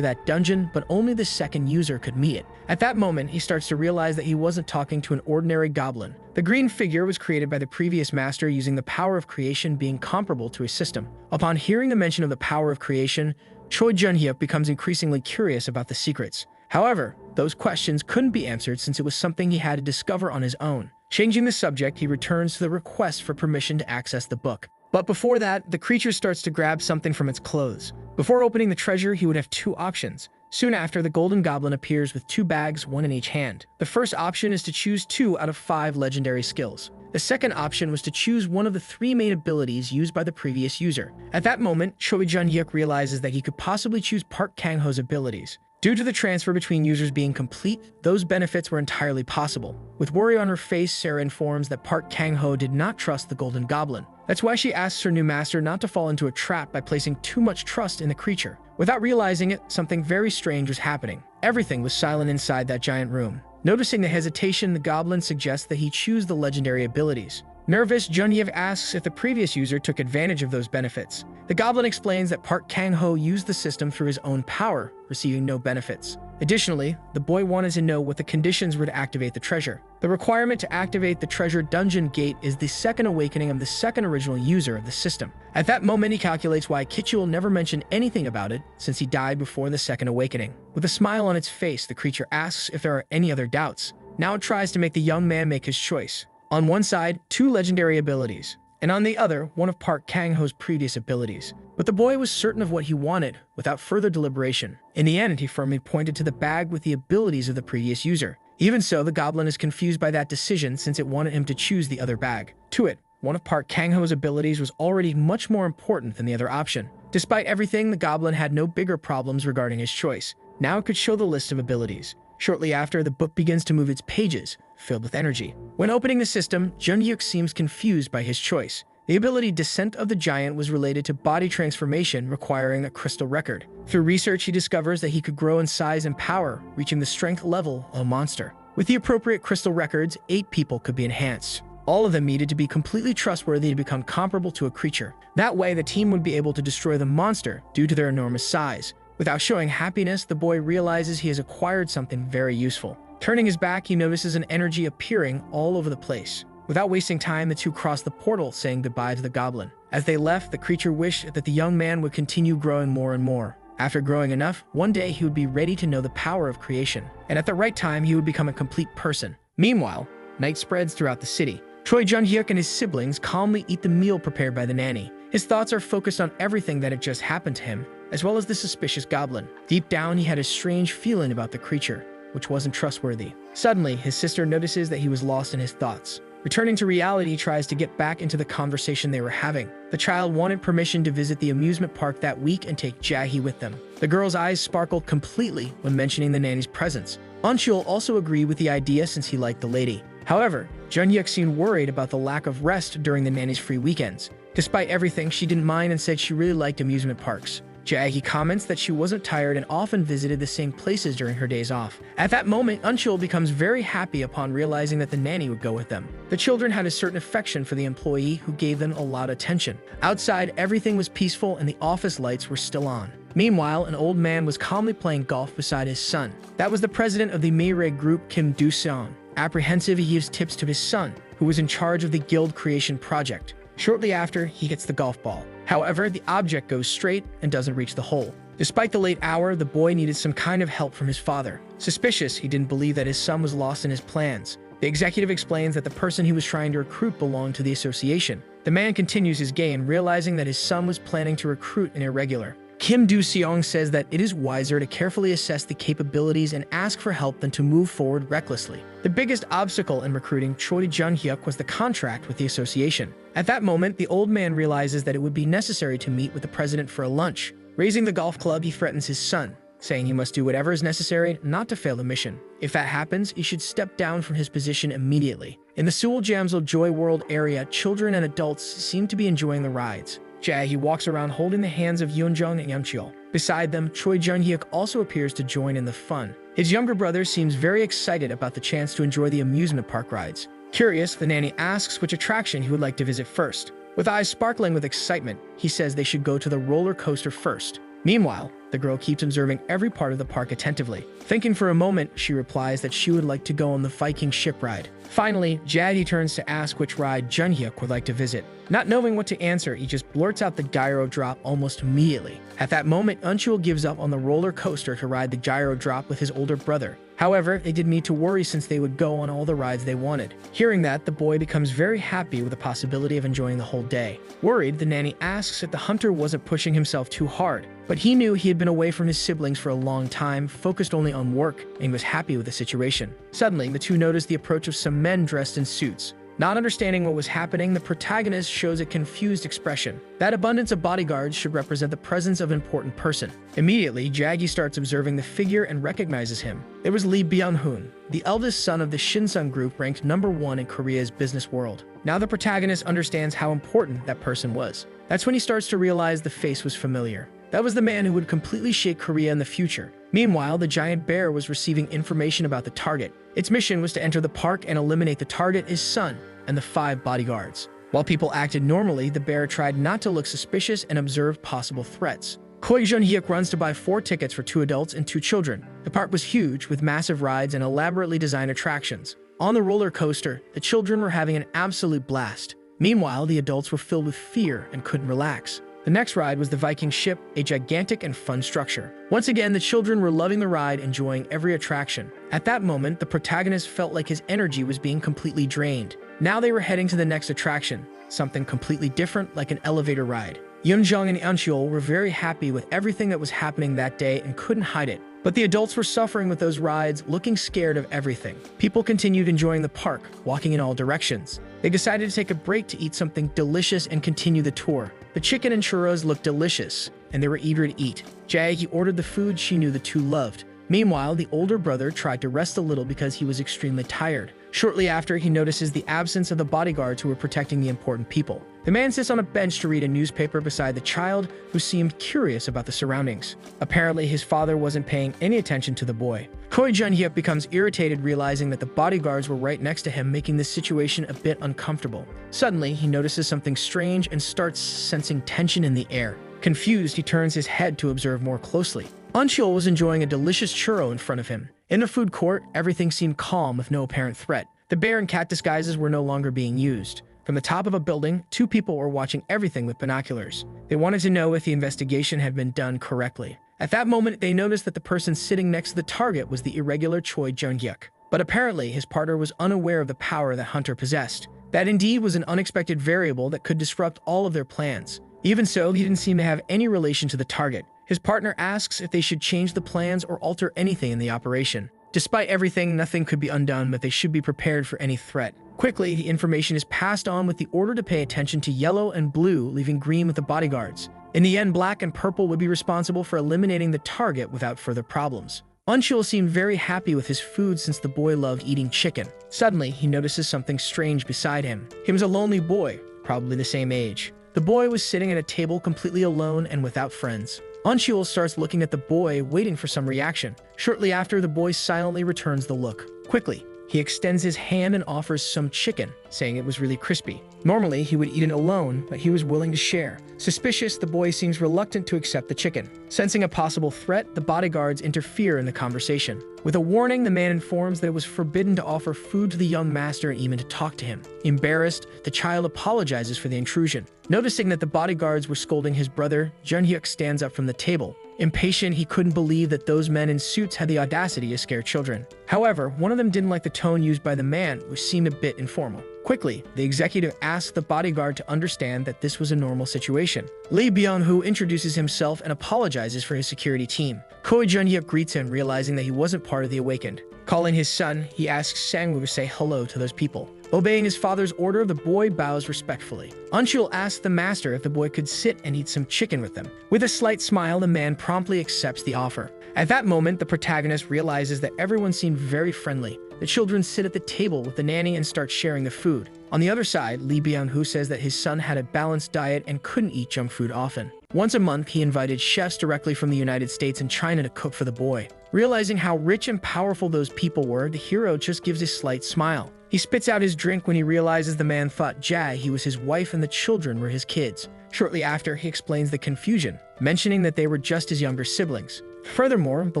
that dungeon, but only the second user could meet it. At that moment, he starts to realize that he wasn't talking to an ordinary goblin. The green figure was created by the previous master using the power of creation being comparable to a system. Upon hearing the mention of the power of creation, Choi Jun-hyuk becomes increasingly curious about the secrets. However, those questions couldn't be answered since it was something he had to discover on his own. Changing the subject, he returns to the request for permission to access the book. But before that, the creature starts to grab something from its clothes. Before opening the treasure, he would have 2 options. Soon after, the golden goblin appears with 2 bags, one in each hand. The first option is to choose 2 out of 5 legendary skills. The second option was to choose one of the three main abilities used by the previous user. At that moment, Choi Jun-hyuk realizes that he could possibly choose Park Kang-ho's abilities. Due to the transfer between users being complete, those benefits were entirely possible. With worry on her face, Sarah informs that Park Kang-ho did not trust the Golden Goblin. That's why she asks her new master not to fall into a trap by placing too much trust in the creature. Without realizing it, something very strange was happening. Everything was silent inside that giant room. Noticing the hesitation, the goblin suggests that he choose the legendary abilities. Nervous, Jun-hyuk asks if the previous user took advantage of those benefits. The goblin explains that Park Kang-ho used the system through his own power, receiving no benefits. Additionally, the boy wanted to know what the conditions were to activate the treasure. The requirement to activate the treasure dungeon gate is the second awakening of the second original user of the system. At that moment, he calculates why Kichul never mentioned anything about it, since he died before the second awakening. With a smile on its face, the creature asks if there are any other doubts. Now it tries to make the young man make his choice. On one side, two legendary abilities, and on the other, one of Park Kang-ho's previous abilities. But the boy was certain of what he wanted, without further deliberation. In the end, he firmly pointed to the bag with the abilities of the previous user. Even so, the goblin is confused by that decision since it wanted him to choose the other bag. To it, one of Park Kang-ho's abilities was already much more important than the other option. Despite everything, the goblin had no bigger problems regarding his choice. Now it could show the list of abilities. Shortly after, the book begins to move its pages, filled with energy. When opening the system, Jun-hyuk seems confused by his choice. The ability Descent of the Giant was related to body transformation, requiring a crystal record. Through research, he discovers that he could grow in size and power, reaching the strength level of a monster. With the appropriate crystal records, 8 people could be enhanced. All of them needed to be completely trustworthy to become comparable to a creature. That way, the team would be able to destroy the monster due to their enormous size. Without showing happiness, the boy realizes he has acquired something very useful. Turning his back, he notices an energy appearing all over the place. Without wasting time, the two cross the portal, saying goodbye to the goblin. As they left, the creature wished that the young man would continue growing more and more. After growing enough, one day he would be ready to know the power of creation, and at the right time, he would become a complete person. Meanwhile, night spreads throughout the city. Choi Jun-hyuk and his siblings calmly eat the meal prepared by the nanny. His thoughts are focused on everything that had just happened to him, as well as the suspicious goblin. Deep down, he had a strange feeling about the creature, which wasn't trustworthy. Suddenly, his sister notices that he was lost in his thoughts. Returning to reality, he tries to get back into the conversation they were having. The child wanted permission to visit the amusement park that week and take Jae with them. The girl's eyes sparkled completely when mentioning the nanny's presence. Eunchul also agreed with the idea since he liked the lady. However, Jun-hyuk seemed worried about the lack of rest during the nanny's free weekends. Despite everything, she didn't mind and said she really liked amusement parks. Jae comments that she wasn't tired and often visited the same places during her days off. At that moment, Eunchul becomes very happy upon realizing that the nanny would go with them. The children had a certain affection for the employee who gave them a lot of attention. Outside, everything was peaceful and the office lights were still on. Meanwhile, an old man was calmly playing golf beside his son. That was the president of the Mayre group, Kim Do-seon. Apprehensive, he gives tips to his son, who was in charge of the guild creation project. Shortly after, he hits the golf ball. However, the object goes straight and doesn't reach the hole. Despite the late hour, the boy needed some kind of help from his father. Suspicious, he didn't believe that his son was lost in his plans. The executive explains that the person he was trying to recruit belonged to the association. The man continues his game, realizing that his son was planning to recruit an irregular. Kim Do-seong says that it is wiser to carefully assess the capabilities and ask for help than to move forward recklessly. The biggest obstacle in recruiting Choi Jun-hyuk was the contract with the association. At that moment, the old man realizes that it would be necessary to meet with the president for a lunch. Raising the golf club, he threatens his son, saying he must do whatever is necessary not to fail the mission. If that happens, he should step down from his position immediately. In the Seoul Jamsil Joy World area, children and adults seem to be enjoying the rides. Jae walks around holding the hands of Yeonjung and Yeonchul. Beside them, Choi Jun-hyuk also appears to join in the fun. His younger brother seems very excited about the chance to enjoy the amusement park rides. Curious, the nanny asks which attraction he would like to visit first. With eyes sparkling with excitement, he says they should go to the roller coaster first. Meanwhile, the girl keeps observing every part of the park attentively. Thinking for a moment, she replies that she would like to go on the Viking ship ride. Finally, Jaddy turns to ask which ride Jun-hyuk would like to visit. Not knowing what to answer, he just blurts out the gyro drop almost immediately. At that moment, Eunchul gives up on the roller coaster to ride the gyro drop with his older brother. However, they didn't need to worry since they would go on all the rides they wanted. Hearing that, the boy becomes very happy with the possibility of enjoying the whole day. Worried, the nanny asks if the hunter wasn't pushing himself too hard. But he knew he had been away from his siblings for a long time, focused only on work, and was happy with the situation. Suddenly, the two noticed the approach of some men dressed in suits. Not understanding what was happening, the protagonist shows a confused expression. That abundance of bodyguards should represent the presence of an important person. Immediately, Jaggi starts observing the figure and recognizes him. It was Lee Byung-hoon, the eldest son of the Shinseong group ranked #1 in Korea's business world. Now the protagonist understands how important that person was. That's when he starts to realize the face was familiar. That was the man who would completely shake Korea in the future. Meanwhile, the giant bear was receiving information about the target. Its mission was to enter the park and eliminate the target, his son, and the 5 bodyguards. While people acted normally, the bear tried not to look suspicious and observed possible threats. Choi Jun-hyuk runs to buy 4 tickets for 2 adults and 2 children. The park was huge, with massive rides and elaborately designed attractions. On the roller coaster, the children were having an absolute blast. Meanwhile, the adults were filled with fear and couldn't relax. The next ride was the Viking ship, a gigantic and fun structure. Once again, the children were loving the ride, enjoying every attraction. At that moment, the protagonist felt like his energy was being completely drained. Now they were heading to the next attraction, something completely different, like an elevator ride. Yoonjung and Euncheol were very happy with everything that was happening that day and couldn't hide it. But the adults were suffering with those rides, looking scared of everything. People continued enjoying the park, walking in all directions. They decided to take a break to eat something delicious and continue the tour. The chicken and churros looked delicious, and they were eager to eat. Jae ordered the food she knew the two loved. Meanwhile, the older brother tried to rest a little because he was extremely tired. Shortly after, he notices the absence of the bodyguards who were protecting the important people. The man sits on a bench to read a newspaper beside the child, who seemed curious about the surroundings. Apparently, his father wasn't paying any attention to the boy. Choi Jun-hyuk becomes irritated, realizing that the bodyguards were right next to him, making this situation a bit uncomfortable. Suddenly, he notices something strange and starts sensing tension in the air. Confused, he turns his head to observe more closely. Euncheol was enjoying a delicious churro in front of him. In the food court, everything seemed calm with no apparent threat. The bear and cat disguises were no longer being used. From the top of a building, 2 people were watching everything with binoculars. They wanted to know if the investigation had been done correctly. At that moment, they noticed that the person sitting next to the target was the irregular Choi Jun-hyuk. But apparently, his partner was unaware of the power that Hunter possessed. That indeed was an unexpected variable that could disrupt all of their plans. Even so, he didn't seem to have any relation to the target. His partner asks if they should change the plans or alter anything in the operation. Despite everything, nothing could be undone, but they should be prepared for any threat. Quickly, the information is passed on with the order to pay attention to yellow and blue, leaving green with the bodyguards. In the end, black and purple would be responsible for eliminating the target without further problems. Euncheol seemed very happy with his food since the boy loved eating chicken. Suddenly, he notices something strange beside him. He was a lonely boy, probably the same age. The boy was sitting at a table completely alone and without friends. Euncheol starts looking at the boy, waiting for some reaction. Shortly after, the boy silently returns the look. Quickly, he extends his hand and offers some chicken, saying it was really crispy. Normally, he would eat it alone, but he was willing to share. Suspicious, the boy seems reluctant to accept the chicken. Sensing a possible threat, the bodyguards interfere in the conversation. With a warning, the man informs that it was forbidden to offer food to the young master and even to talk to him. Embarrassed, the child apologizes for the intrusion. Noticing that the bodyguards were scolding his brother, Jun-hyuk stands up from the table. Impatient, he couldn't believe that those men in suits had the audacity to scare children. However, one of them didn't like the tone used by the man, which seemed a bit informal. Quickly, the executive asks the bodyguard to understand that this was a normal situation. Lee Byung-hoo introduces himself and apologizes for his security team. Choi Jun-hyuk greets him, realizing that he wasn't part of the Awakened. Calling his son, he asks Sang-woo to say hello to those people. Obeying his father's order, the boy bows respectfully. Euncheol asks the master if the boy could sit and eat some chicken with them. With a slight smile, the man promptly accepts the offer. At that moment, the protagonist realizes that everyone seemed very friendly. The children sit at the table with the nanny and start sharing the food. On the other side, Lee Byung-hoo says that his son had a balanced diet and couldn't eat junk food often. Once a month, he invited chefs directly from the United States and China to cook for the boy. Realizing how rich and powerful those people were, the hero just gives a slight smile. He spits out his drink when he realizes the man thought he was his wife and the children were his kids. Shortly after, he explains the confusion, mentioning that they were just his younger siblings. Furthermore, the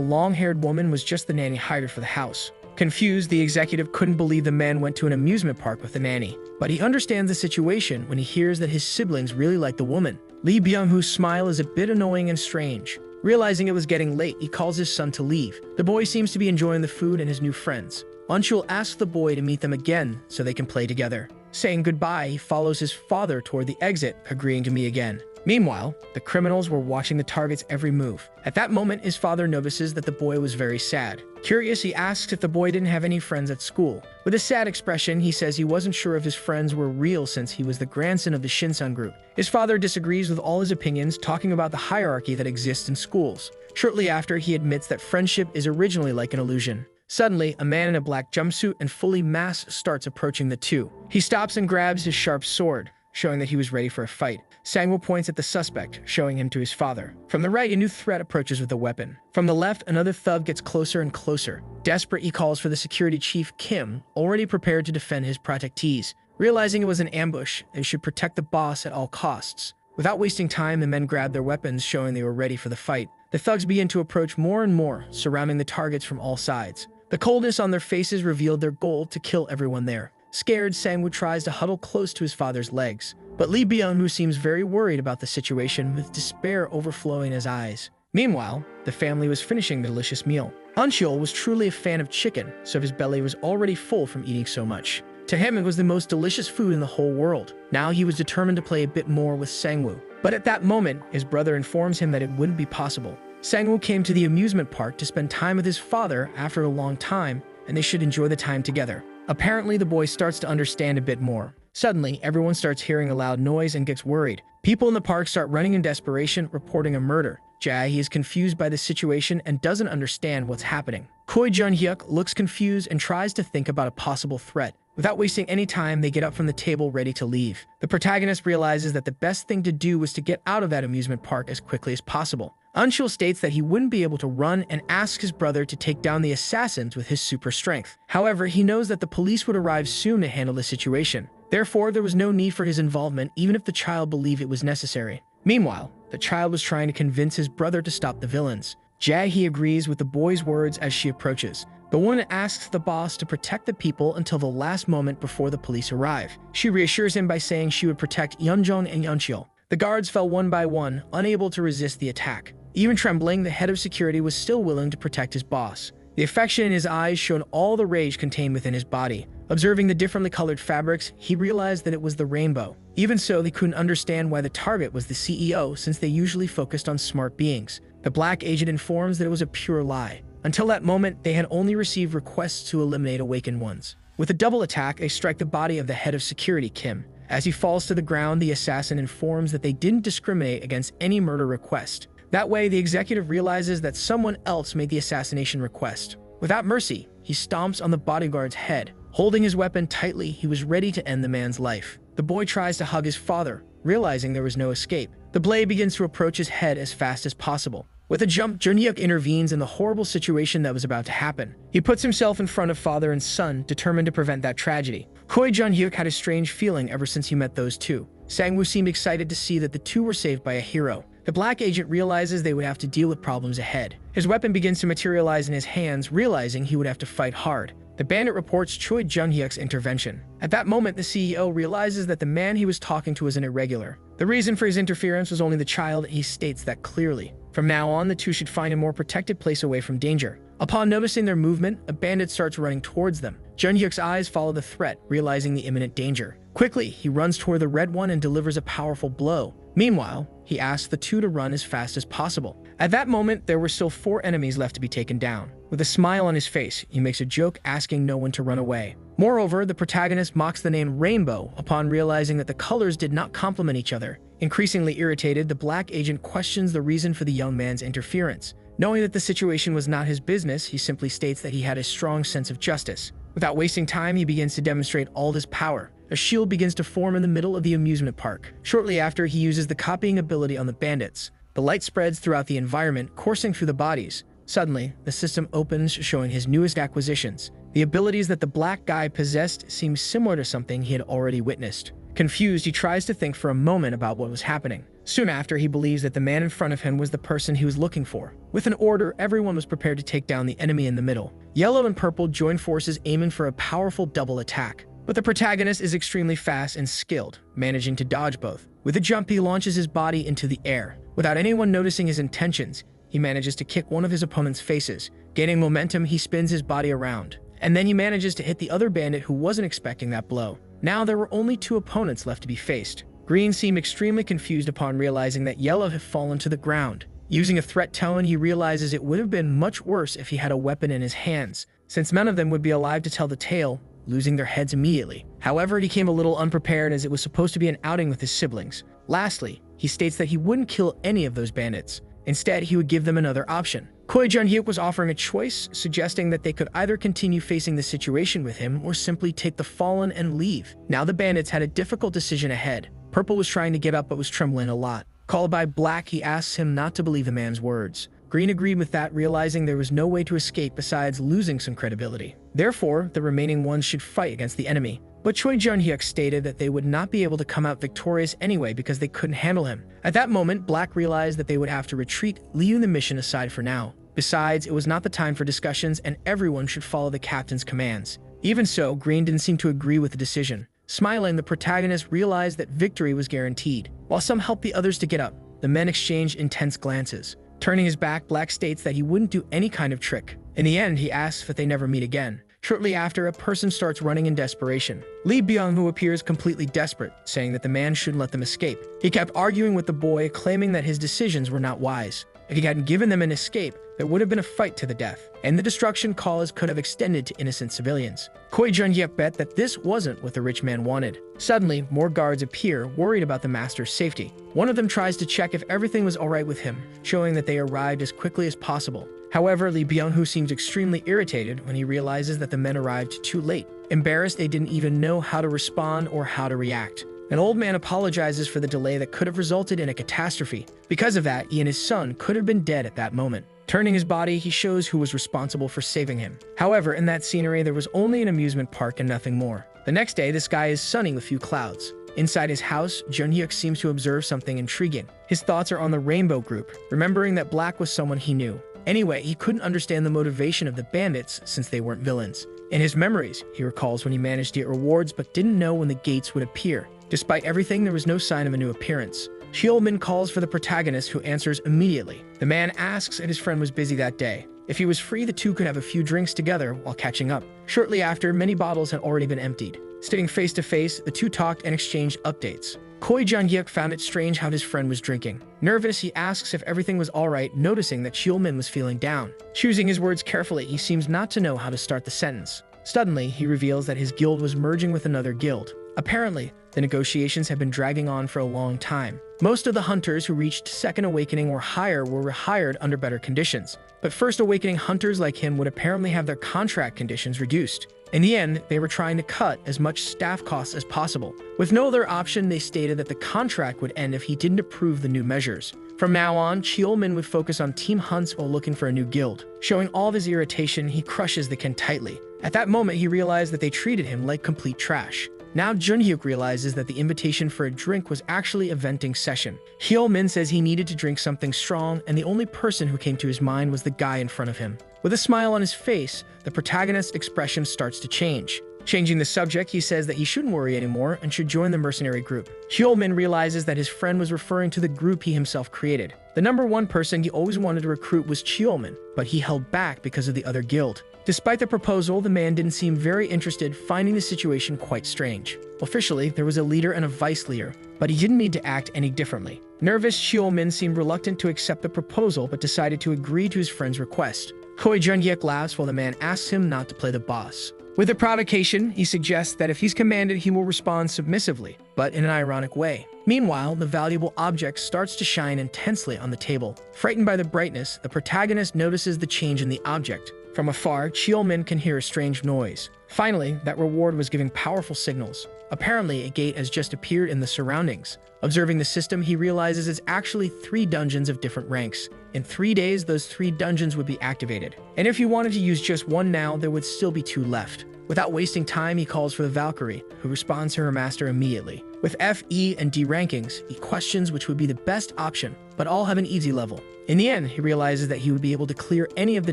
long-haired woman was just the nanny hired for the house. Confused, the executive couldn't believe the man went to an amusement park with the nanny. But he understands the situation when he hears that his siblings really like the woman. Lee Byung-hoo's smile is a bit annoying and strange. Realizing it was getting late, he calls his son to leave. The boy seems to be enjoying the food and his new friends. Euncheol asks the boy to meet them again so they can play together. Saying goodbye, he follows his father toward the exit, agreeing to meet again. Meanwhile, the criminals were watching the target's every move. At that moment, his father notices that the boy was very sad. Curious, he asks if the boy didn't have any friends at school. With a sad expression, he says he wasn't sure if his friends were real since he was the grandson of the Shinsan group. His father disagrees with all his opinions, talking about the hierarchy that exists in schools. Shortly after, he admits that friendship is originally like an illusion. Suddenly, a man in a black jumpsuit and fully masked starts approaching the two. He stops and grabs his sharp sword, showing that he was ready for a fight. Sangwoo points at the suspect, showing him to his father. From the right, a new threat approaches with a weapon. From the left, another thug gets closer and closer. Desperate, he calls for the security chief, Kim, already prepared to defend his protectees. Realizing it was an ambush, they should protect the boss at all costs. Without wasting time, the men grab their weapons, showing they were ready for the fight. The thugs begin to approach more and more, surrounding the targets from all sides. The coldness on their faces revealed their goal to kill everyone there. Scared, Sangwoo tries to huddle close to his father's legs. But Lee Byung-woo seems very worried about the situation, with despair overflowing in his eyes. Meanwhile, the family was finishing the delicious meal. Uncheol was truly a fan of chicken, so his belly was already full from eating so much. To him, it was the most delicious food in the whole world. Now he was determined to play a bit more with Sangwoo. But at that moment, his brother informs him that it wouldn't be possible. Sangwoo came to the amusement park to spend time with his father after a long time, and they should enjoy the time together. Apparently, the boy starts to understand a bit more. Suddenly, everyone starts hearing a loud noise and gets worried. People in the park start running in desperation, reporting a murder. Jae is confused by the situation and doesn't understand what's happening. Choi Jun-hyuk looks confused and tries to think about a possible threat. Without wasting any time, they get up from the table ready to leave. The protagonist realizes that the best thing to do was to get out of that amusement park as quickly as possible. Uncheol states that he wouldn't be able to run and asks his brother to take down the assassins with his super strength. However, he knows that the police would arrive soon to handle the situation. Therefore, there was no need for his involvement, even if the child believed it was necessary. Meanwhile, the child was trying to convince his brother to stop the villains. Jae agrees with the boy's words as she approaches. The woman asks the boss to protect the people until the last moment before the police arrive. She reassures him by saying she would protect Yeonjong and Yeoncheol. The guards fell one by one, unable to resist the attack. Even trembling, the head of security was still willing to protect his boss. The affection in his eyes showed all the rage contained within his body. Observing the differently colored fabrics, he realized that it was the rainbow. Even so, they couldn't understand why the target was the CEO, since they usually focused on smart beings. The black agent informs that it was a pure lie. Until that moment, they had only received requests to eliminate awakened ones. With a double attack, they strike the body of the head of security, Kim. As he falls to the ground, the assassin informs that they didn't discriminate against any murder request. That way, the executive realizes that someone else made the assassination request. Without mercy, he stomps on the bodyguard's head. Holding his weapon tightly, he was ready to end the man's life. The boy tries to hug his father, realizing there was no escape. The blade begins to approach his head as fast as possible. With a jump, Jun-hyuk intervenes in the horrible situation that was about to happen. He puts himself in front of father and son, determined to prevent that tragedy. Choi Jun-hyuk had a strange feeling ever since he met those two. Sangwoo seemed excited to see that the two were saved by a hero. The black agent realizes they would have to deal with problems ahead. His weapon begins to materialize in his hands, realizing he would have to fight hard. The bandit reports Choi Jun-hyuk's intervention. At that moment, the CEO realizes that the man he was talking to was an irregular. The reason for his interference was only the child, and he states that clearly. From now on, the two should find a more protected place away from danger. Upon noticing their movement, a bandit starts running towards them. Jun-hyuk's eyes follow the threat, realizing the imminent danger. Quickly, he runs toward the red one and delivers a powerful blow. Meanwhile, he asks the two to run as fast as possible. At that moment, there were still 4 enemies left to be taken down. With a smile on his face, he makes a joke asking no one to run away. Moreover, the protagonist mocks the name Rainbow upon realizing that the colors did not complement each other. Increasingly irritated, the black agent questions the reason for the young man's interference. Knowing that the situation was not his business, he simply states that he had a strong sense of justice. Without wasting time, he begins to demonstrate all his power. A shield begins to form in the middle of the amusement park. Shortly after, he uses the copying ability on the bandits. The light spreads throughout the environment, coursing through the bodies. Suddenly, the system opens, showing his newest acquisitions. The abilities that the black guy possessed seem similar to something he had already witnessed. Confused, he tries to think for a moment about what was happening. Soon after, he believes that the man in front of him was the person he was looking for. With an order, everyone was prepared to take down the enemy in the middle. Yellow and purple join forces, aiming for a powerful double attack. But the protagonist is extremely fast and skilled, managing to dodge both. With a jump, he launches his body into the air. Without anyone noticing his intentions, he manages to kick one of his opponent's faces. Gaining momentum, he spins his body around. And then he manages to hit the other bandit who wasn't expecting that blow. Now there were only 2 opponents left to be faced. Green seemed extremely confused upon realizing that Yellow had fallen to the ground. Using a threat tone, he realizes it would have been much worse if he had a weapon in his hands, since none of them would be alive to tell the tale, losing their heads immediately. However, he came a little unprepared as it was supposed to be an outing with his siblings. Lastly, he states that he wouldn't kill any of those bandits. Instead, he would give them another option. Koi Jun-hyuk was offering a choice, suggesting that they could either continue facing the situation with him or simply take the fallen and leave. Now the bandits had a difficult decision ahead. Purple was trying to get up but was trembling a lot. Called by Black, he asks him not to believe the man's words. Green agreed with that, realizing there was no way to escape besides losing some credibility. Therefore, the remaining ones should fight against the enemy. But Choi Jun-hyuk stated that they would not be able to come out victorious anyway because they couldn't handle him. At that moment, Black realized that they would have to retreat, leaving the mission aside for now. Besides, it was not the time for discussions and everyone should follow the captain's commands. Even so, Green didn't seem to agree with the decision. Smiling, the protagonist realized that victory was guaranteed. While some helped the others to get up, the men exchanged intense glances. Turning his back, Black states that he wouldn't do any kind of trick. In the end, he asks that they never meet again. Shortly after, a person starts running in desperation. Lee Byung-woo appears completely desperate, saying that the man shouldn't let them escape. He kept arguing with the boy, claiming that his decisions were not wise. If he hadn't given them an escape, there would have been a fight to the death, and the destruction cause could have extended to innocent civilians. Koi Jun-hyuk bet that this wasn't what the rich man wanted. Suddenly, more guards appear, worried about the master's safety. One of them tries to check if everything was alright with him, showing that they arrived as quickly as possible. However, Lee Byung-woo seems extremely irritated when he realizes that the men arrived too late. Embarrassed, they didn't even know how to respond or how to react. An old man apologizes for the delay that could have resulted in a catastrophe. Because of that, he and his son could have been dead at that moment. Turning his body, he shows who was responsible for saving him. However, in that scenery, there was only an amusement park and nothing more. The next day, the sky is sunny with few clouds. Inside his house, Jun-hyuk seems to observe something intriguing. His thoughts are on the Rainbow Group, remembering that Black was someone he knew. Anyway, he couldn't understand the motivation of the bandits since they weren't villains. In his memories, he recalls when he managed to get rewards but didn't know when the gates would appear. Despite everything, there was no sign of a new appearance. Cheol-min calls for the protagonist, who answers immediately. The man asks if his friend was busy that day. If he was free, the two could have a few drinks together while catching up. Shortly after, many bottles had already been emptied. Sitting face to face, the two talked and exchanged updates. Koi Jun-hyuk found it strange how his friend was drinking. Nervous, he asks if everything was alright, noticing that Cheol-min was feeling down. Choosing his words carefully, he seems not to know how to start the sentence. Suddenly, he reveals that his guild was merging with another guild. Apparently, the negotiations had been dragging on for a long time. Most of the hunters who reached Second Awakening or higher were rehired under better conditions, but First Awakening hunters like him would apparently have their contract conditions reduced. In the end, they were trying to cut as much staff costs as possible. With no other option, they stated that the contract would end if he didn't approve the new measures. From now on, Cheol-min would focus on team hunts while looking for a new guild. Showing all of his irritation, he crushes the Ken tightly. At that moment, he realized that they treated him like complete trash. Now Jun-hyuk realizes that the invitation for a drink was actually a venting session. Cheol-min says he needed to drink something strong, and the only person who came to his mind was the guy in front of him. With a smile on his face, the protagonist's expression starts to change. Changing the subject, he says that he shouldn't worry anymore and should join the mercenary group. Cheol-min realizes that his friend was referring to the group he himself created. The number one person he always wanted to recruit was Cheol-min, but he held back because of the other guild. Despite the proposal, the man didn't seem very interested, finding the situation quite strange. Officially, there was a leader and a vice leader, but he didn't need to act any differently. Nervous, Cheol-min seemed reluctant to accept the proposal but decided to agree to his friend's request. Koi Jun-hyuk laughs while the man asks him not to play the boss. With a provocation, he suggests that if he's commanded, he will respond submissively, but in an ironic way. Meanwhile, the valuable object starts to shine intensely on the table. Frightened by the brightness, the protagonist notices the change in the object. From afar, Cheol-min can hear a strange noise. Finally, that reward was giving powerful signals. Apparently, a gate has just appeared in the surroundings. Observing the system, he realizes it's actually 3 dungeons of different ranks. In 3 days, those 3 dungeons would be activated. And if he wanted to use just one now, there would still be 2 left. Without wasting time, he calls for the Valkyrie, who responds to her master immediately. With F, E, and D rankings, he questions which would be the best option, but all have an easy level. In the end, he realizes that he would be able to clear any of the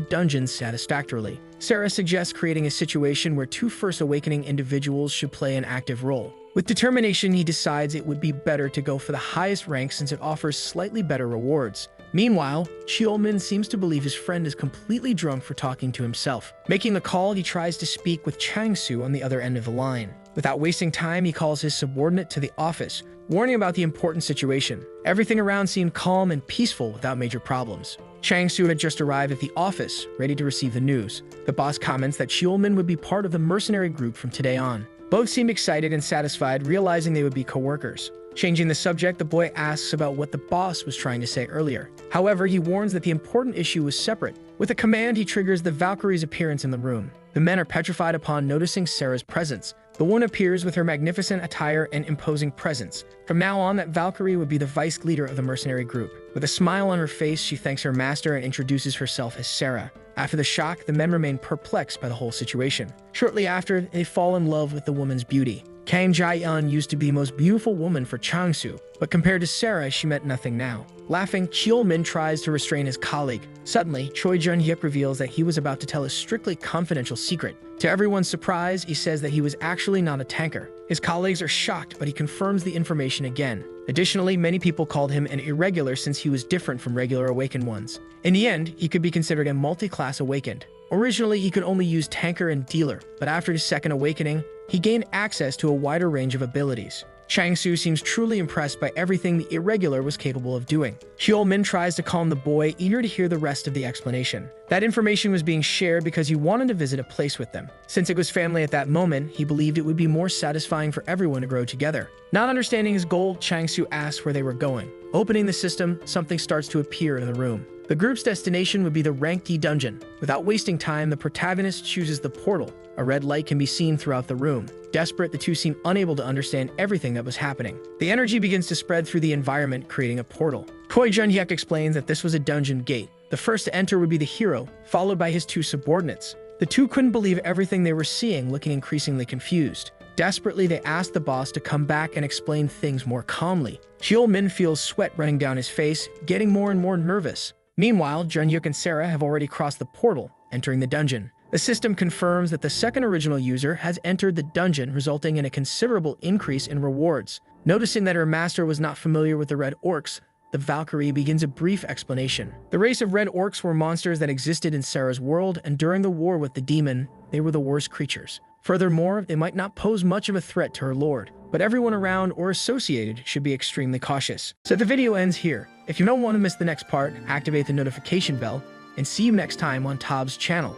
dungeons satisfactorily. Sarah suggests creating a situation where 2 First Awakening individuals should play an active role. With determination, he decides it would be better to go for the highest rank since it offers slightly better rewards. Meanwhile, Cheol-min seems to believe his friend is completely drunk for talking to himself. Making the call, he tries to speak with Chang-soo on the other end of the line. Without wasting time, he calls his subordinate to the office, warning about the important situation. Everything around seemed calm and peaceful without major problems. Chang-Su had just arrived at the office, ready to receive the news. The boss comments that Sheolmin would be part of the mercenary group from today on. Both seemed excited and satisfied, realizing they would be co-workers. Changing the subject, the boy asks about what the boss was trying to say earlier. However, he warns that the important issue was separate. With a command, he triggers the Valkyrie's appearance in the room. The men are petrified upon noticing Sarah's presence. The woman appears with her magnificent attire and imposing presence. From now on, that Valkyrie would be the vice leader of the mercenary group. With a smile on her face, she thanks her master and introduces herself as Sarah. After the shock, the men remain perplexed by the whole situation. Shortly after, they fall in love with the woman's beauty. Kang Jae-eun used to be the most beautiful woman for Chang-Su, but compared to Sarah, she meant nothing now. Laughing, Sheolmin tries to restrain his colleague. Suddenly, Choi Jun-hyuk reveals that he was about to tell a strictly confidential secret. To everyone's surprise, he says that he was actually not a tanker. His colleagues are shocked, but he confirms the information again. Additionally, many people called him an irregular since he was different from regular awakened ones. In the end, he could be considered a multi-class awakened. Originally, he could only use tanker and dealer, but after his second awakening, he gained access to a wider range of abilities. Chang-Su seems truly impressed by everything the irregular was capable of doing. Sheolmin tries to calm the boy, eager to hear the rest of the explanation. That information was being shared because he wanted to visit a place with them. Since it was family at that moment, he believed it would be more satisfying for everyone to grow together. Not understanding his goal, Chang-Su asks where they were going. Opening the system, something starts to appear in the room. The group's destination would be the Rank D dungeon. Without wasting time, the protagonist chooses the portal. A red light can be seen throughout the room. Desperate, the two seem unable to understand everything that was happening. The energy begins to spread through the environment, creating a portal. Choi Jun-hyuk explains that this was a dungeon gate. The first to enter would be the hero, followed by his two subordinates. The two couldn't believe everything they were seeing, looking increasingly confused. Desperately, they asked the boss to come back and explain things more calmly. Sheolmin feels sweat running down his face, getting more and more nervous. Meanwhile, Jun-hyuk and Sarah have already crossed the portal, entering the dungeon. The system confirms that the second original user has entered the dungeon, resulting in a considerable increase in rewards. Noticing that her master was not familiar with the Red Orcs, the Valkyrie begins a brief explanation. The race of Red Orcs were monsters that existed in Sarah's world, and during the war with the demon, they were the worst creatures. Furthermore, they might not pose much of a threat to her lord, but everyone around or associated should be extremely cautious. So the video ends here. If you don't want to miss the next part, activate the notification bell, and see you next time on Tob's channel.